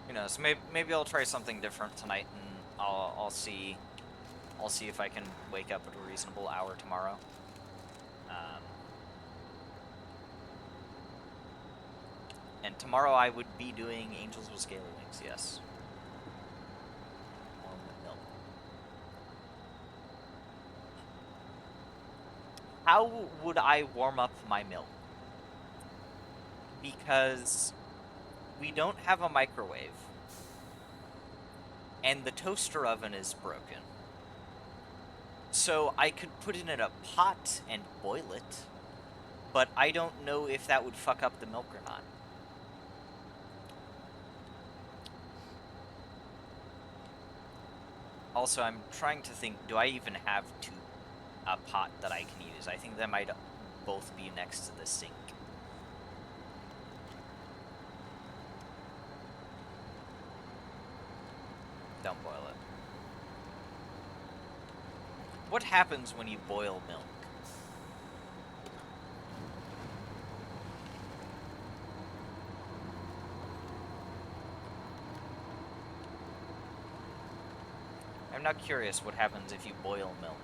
Who knows? Maybe I'll try something different tonight, and I'll see if I can wake up at a reasonable hour tomorrow. And tomorrow I would be doing Angels with Scaly Wings, yes. Warm milk. How would I warm up my milk? Because we don't have a microwave, and the toaster oven is broken. So I could put it in a pot and boil it, but I don't know if that would fuck up the milk or not. Also, I'm trying to think, do I even have a pot that I can use? I think that might both be next to the sink. Don't boil it. What happens when you boil milk? I'm not curious what happens if you boil milk.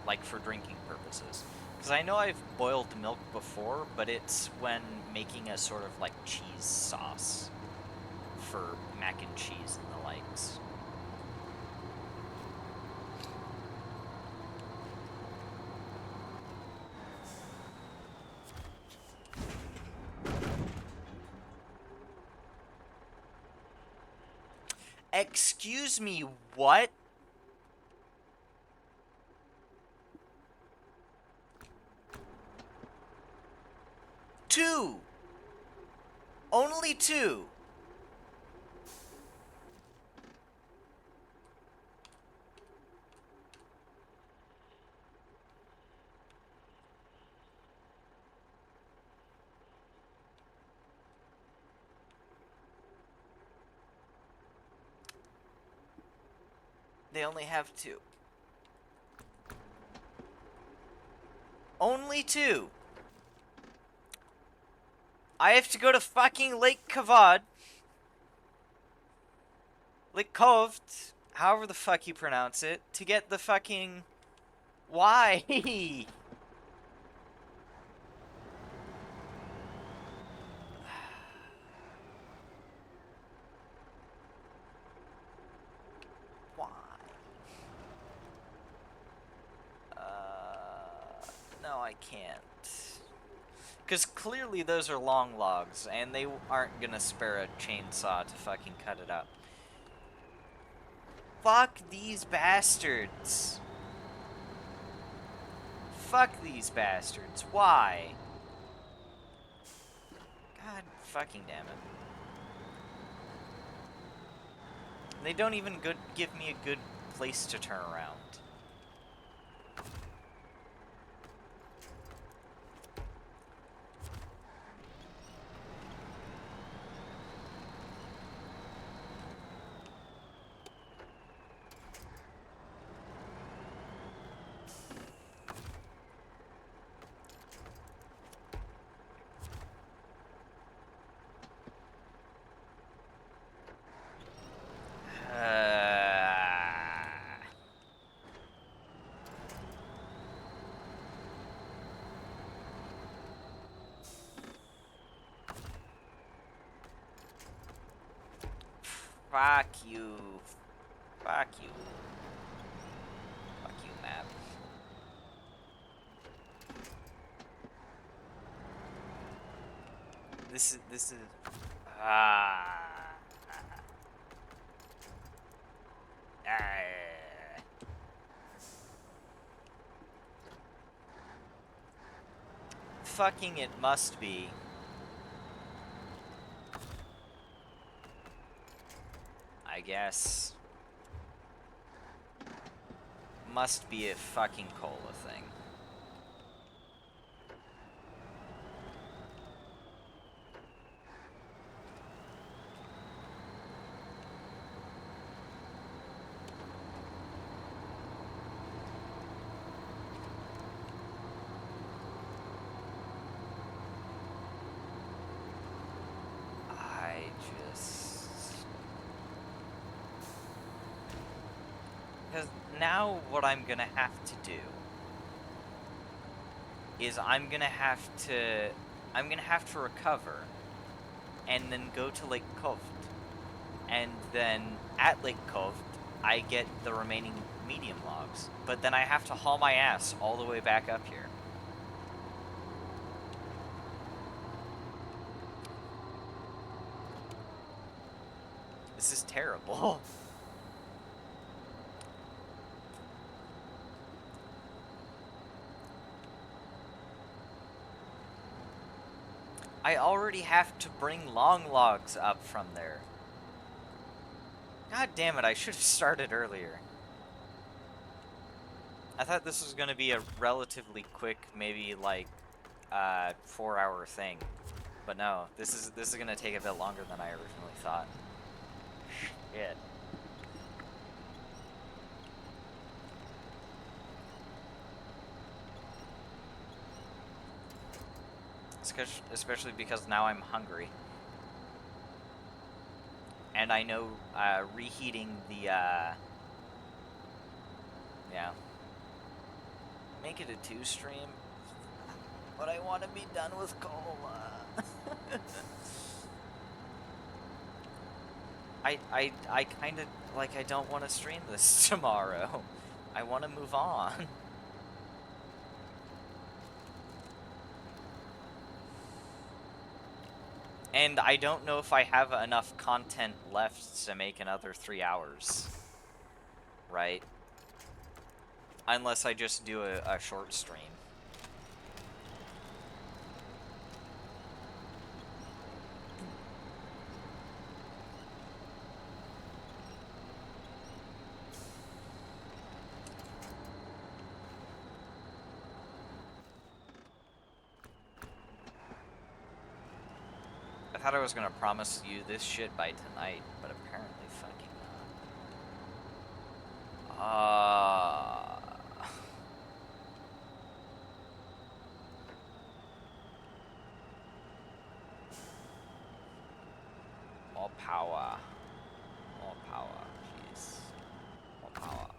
Like for drinking purposes. Because I know I've boiled milk before, but it's when making a sort of like cheese sauce for mac and cheese and the likes. Excuse me, what? Two! Only two! They only have two. Only two! I have to go to fucking Lake Kavad. Lake Kovt, however the fuck you pronounce it, to get the fucking... Why? Why? No, I can't. Because clearly those are long logs, and they aren't gonna spare a chainsaw to fucking cut it up. Fuck these bastards. Fuck these bastards. Why? God fucking damn it. They don't even give me a good place to turn around. Fuck you. Fuck you. Fuck you, map. This is... Ah. Fucking it must be. I guess. Must be a fucking cola thing. Because now what I'm gonna have to do is I'm gonna have to recover and then go to Lake Covt. And then at Lake Covt, I get the remaining medium logs. But then I have to haul my ass all the way back up here. This is terrible. I already have to bring long logs up from there. God damn it, I should have started earlier. I thought this was going to be a relatively quick, maybe like 4-hour thing. But no, this is going to take a bit longer than I originally thought. Shit. Especially because now I'm hungry. And I know reheating the, yeah. Make it a 2-stream. But I want to be done with cola. I kind of, like, I don't want to stream this tomorrow. I want to move on. And I don't know if I have enough content left to make another 3 hours. Right? Unless I just do a short stream. I thought I was gonna promise you this shit by tonight, but apparently fucking not. More power. More power, jeez. More power.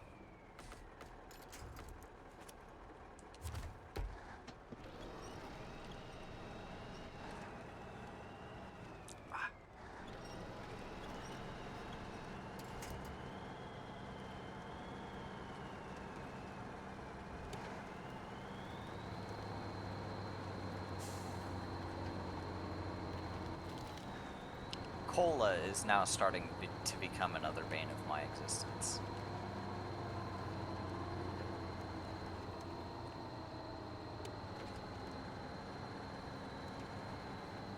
cola is now starting to become another bane of my existence.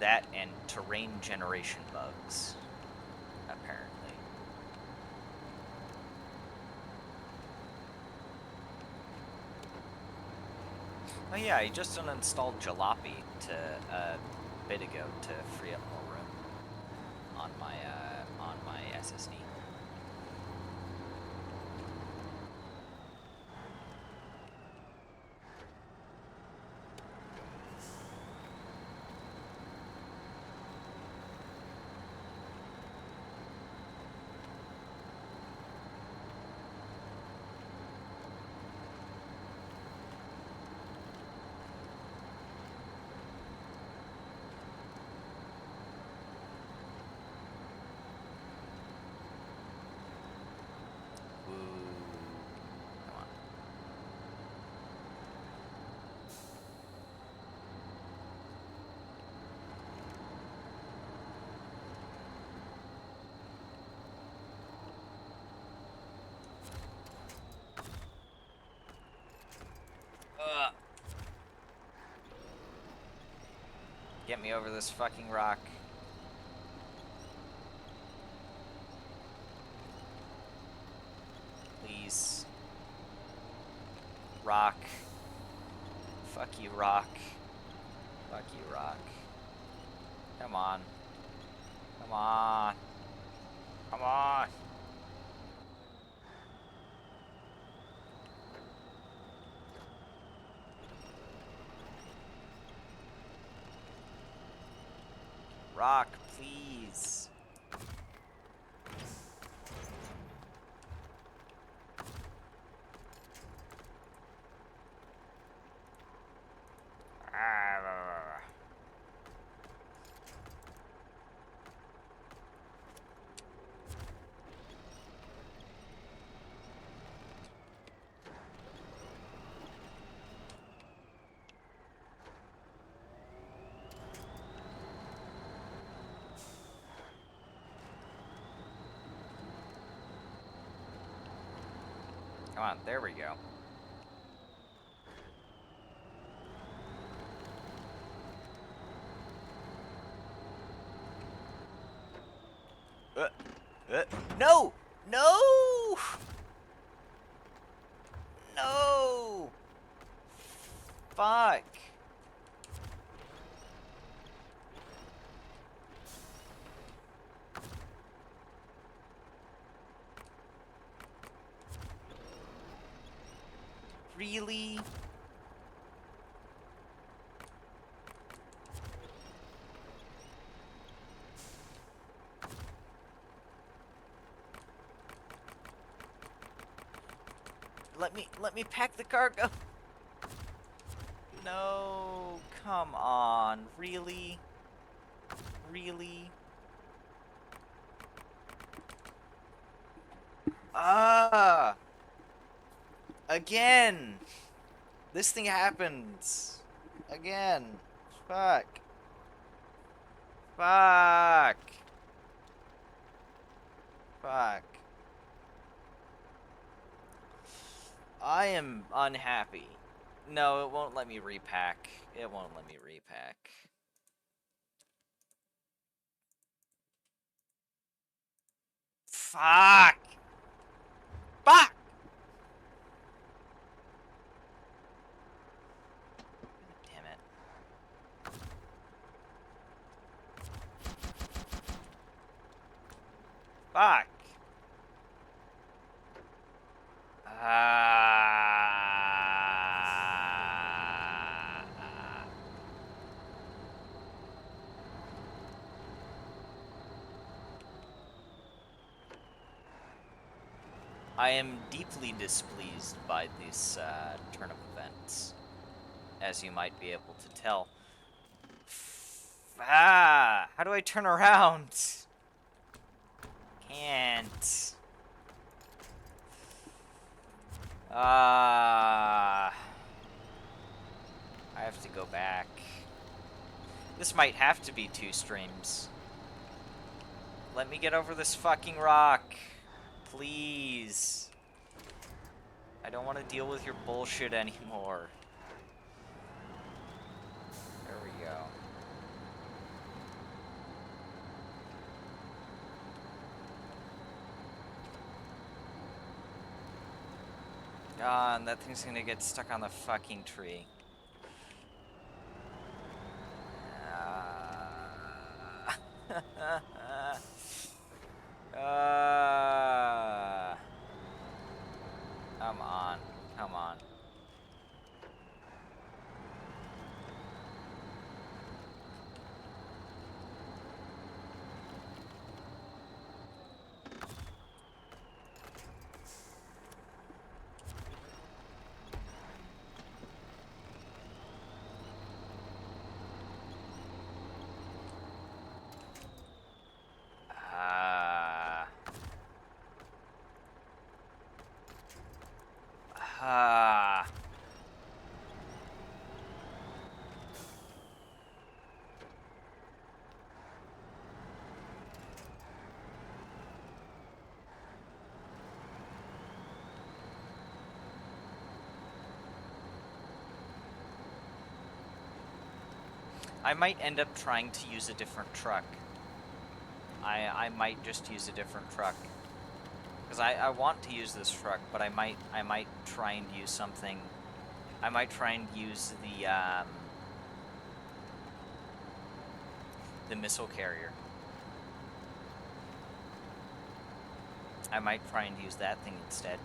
That and terrain generation bugs, apparently. Oh yeah, I just uninstalled Jalopy a bit ago to free up more room on my SSD. Get me over this fucking rock. Please. Rock. Fuck you, rock. Fuck you, rock. Come on. Come on. Come on. Rock, please. Come on, there we go. No! No! No! Fuck. Really? Let me pack the cargo. No, come on. Really? Really? Ah! Again! This thing happens. Again. Fuck. Fuck. Fuck. I am unhappy. No, it won't let me repack. It won't let me repack. Fuck! Fuck! Damn it. Fuck! I am deeply displeased by this turn of events, as you might be able to tell. How do I turn around? Can't. I have to go back. This might have to be 2 streams. Let me get over this fucking rock. Please. I don't want to deal with your bullshit anymore. There we go. And that thing's gonna get stuck on the fucking tree. Come on. Come on. I might end up trying to use a different truck. I might just use a different truck. Because I want to use this truck, but I might try and use something. I might try and use the missile carrier. I might try and use that thing instead.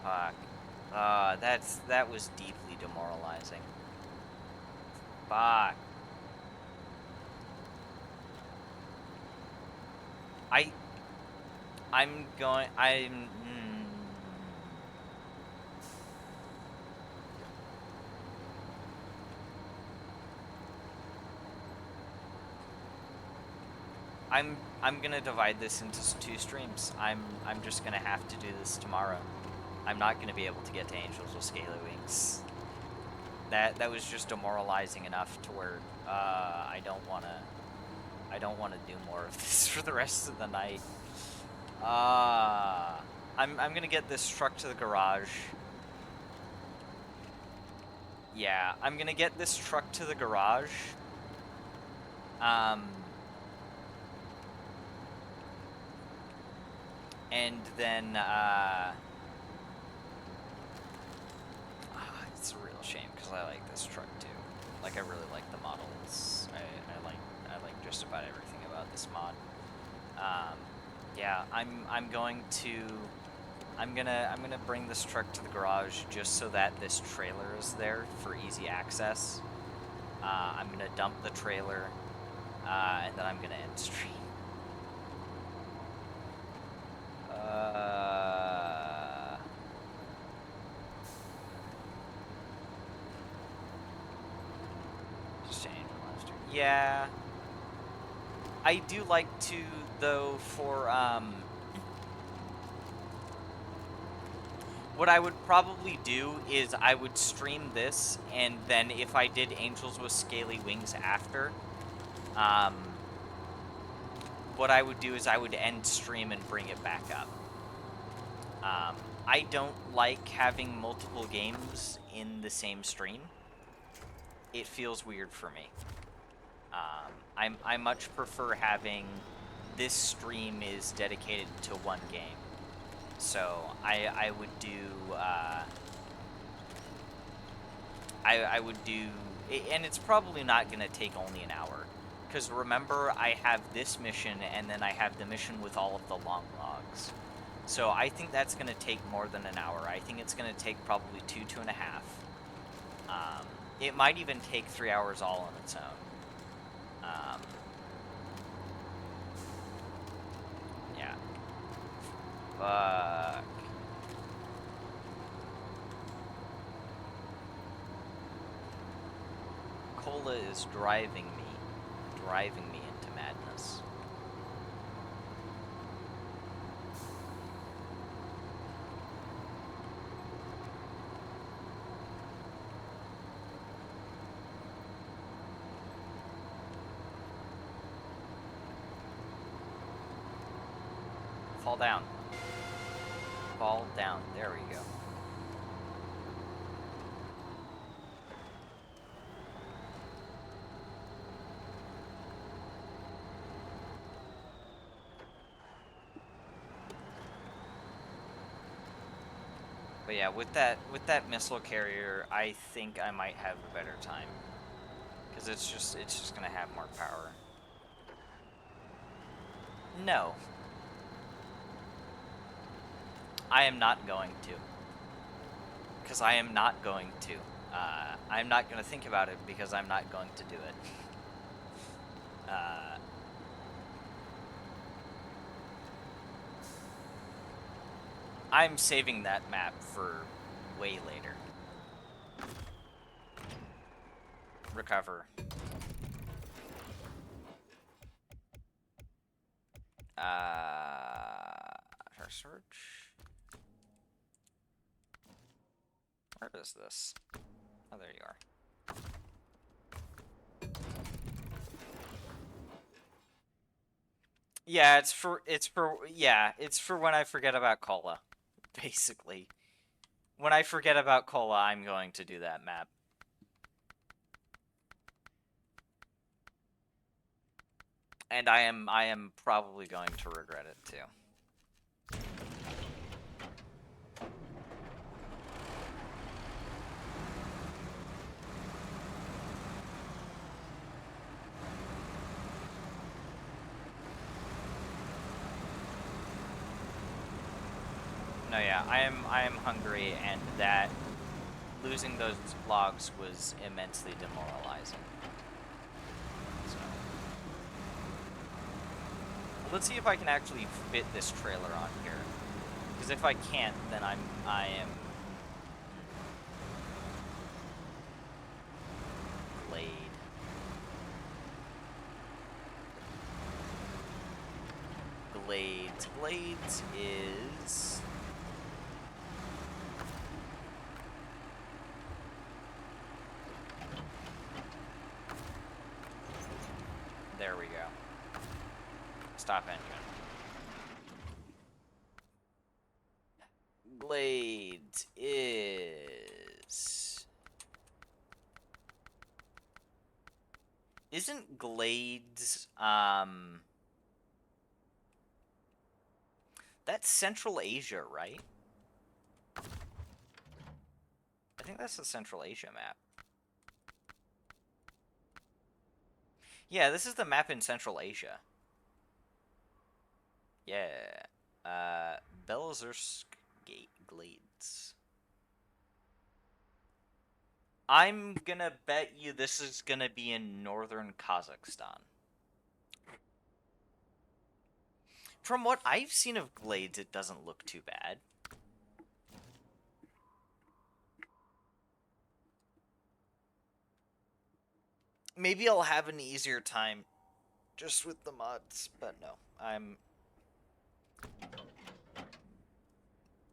Fuck. That was deeply demoralizing. Fuck. I'm gonna divide this into 2 streams. I'm just gonna have to do this tomorrow. I'm not gonna be able to get to Angels with Scaly Wings. That was just demoralizing enough to where I don't wanna do more of this for the rest of the night. I'm gonna get this truck to the garage. Yeah, I'm gonna get this truck to the garage. And then, it's a real shame, because I like this truck, too. Like, I really like the models. I like just about everything about this mod. Yeah, I'm gonna bring this truck to the garage just so that this trailer is there for easy access. I'm gonna dump the trailer, and then I'm gonna end stream. Just change the last. Yeah. I do like to, though, for, what I would probably do is I would stream this, and then if I did Angels with Scaly Wings after, what I would do is I would end stream and bring it back up. I don't like having multiple games in the same stream. It feels weird for me. I much prefer having this stream is dedicated to one game. So I would do I would do, and it's probably not gonna take only an hour, because remember, I have this mission and then I have the mission with all of the long logs. So I think that's gonna take more than an hour. I think it's gonna take probably 2.5. It might even take 3 hours all on its own. Yeah. Fuck. Cola is driving me into madness. Fall down. Fall down. There we go. But yeah, with that missile carrier, I think I might have a better time. Because it's just gonna have more power. No. I am not going to. Because I am not going to. I'm not going to think about it because I'm not going to do it. I'm saving that map for way later. Recover. Search. Where is this? Oh, there you are. Yeah, it's for when I forget about Cola, basically. When I forget about Cola, I'm going to do that map. And I am probably going to regret it too. No, yeah, I am hungry, and that losing those logs was immensely demoralizing. So, let's see if I can actually fit this trailer on here. Because if I can't, then I am Glade. Glades is there we go. Stop engine. Glades is... Isn't Glades, that's Central Asia, right? I think that's the Central Asia map. Yeah, this is the map in Central Asia. Yeah. Belozersk Glades. I'm gonna bet you this is gonna be in northern Kazakhstan. From what I've seen of Glades, it doesn't look too bad. Maybe I'll have an easier time just with the mods, but no.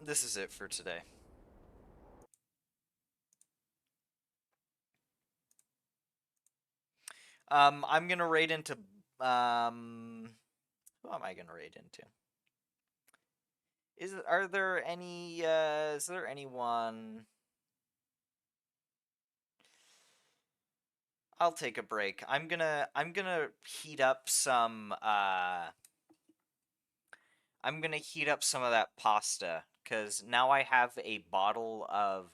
This is it for today. I'm gonna raid into, who am I gonna raid into? Is there anyone? I'll take a break. I'm gonna heat up some, I'm gonna heat up some of that pasta, because now I have a bottle of,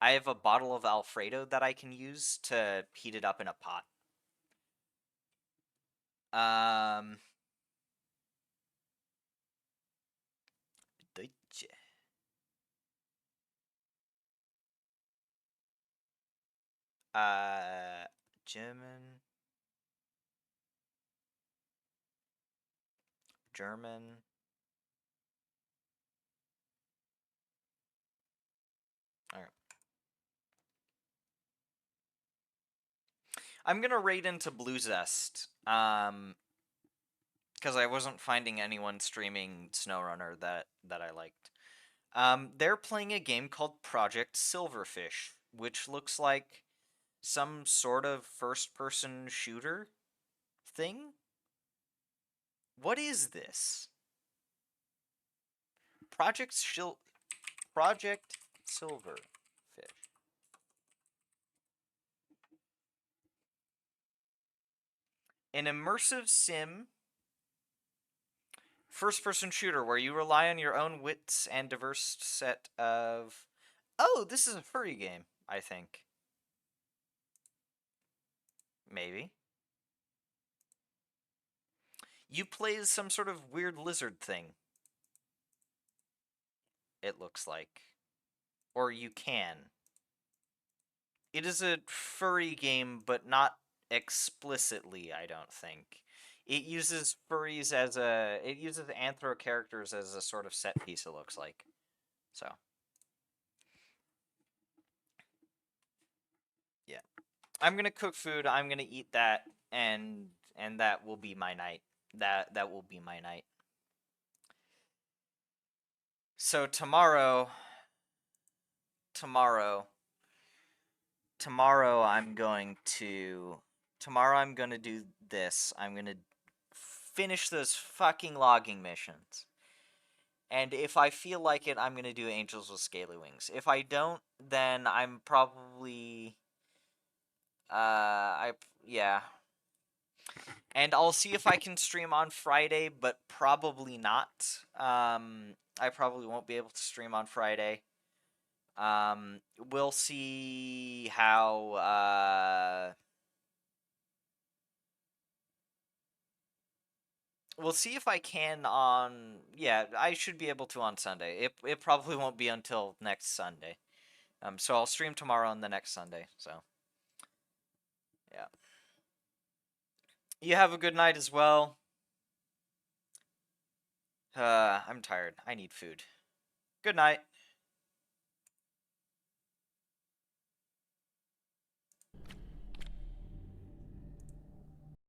I have a bottle of Alfredo that I can use to heat it up in a pot. Deutsche. German. German. Alright. I'm gonna raid into Blue Zest, because I wasn't finding anyone streaming Snowrunner that I liked. They're playing a game called Project Silverfish, which looks like some sort of first-person shooter thing. What is this? Project Silverfish. An immersive sim first-person shooter where you rely on your own wits and diverse set of... Oh, this is a furry game, I think. Maybe. You play as some sort of weird lizard thing. It looks like. Or you can. It is a furry game, but not explicitly, I don't think. It uses furries as a... It uses anthro characters as a sort of set piece, it looks like. So. Yeah. I'm gonna cook food, I'm gonna eat that, and that will be my night. That will be my night. So tomorrow, tomorrow I'm going to do this. I'm gonna finish those fucking logging missions. And if I feel like it, I'm gonna do Angels with Scaly Wings. If I don't, then I'm probably yeah. And I'll see if I can stream on Friday, but probably not. I probably won't be able to stream on Friday. We'll see how, we'll see if I can on... Yeah, I should be able to on Sunday. It probably won't be until next Sunday. So I'll stream tomorrow and the next Sunday, so... Yeah. You have a good night as well. I'm tired. I need food. Good night.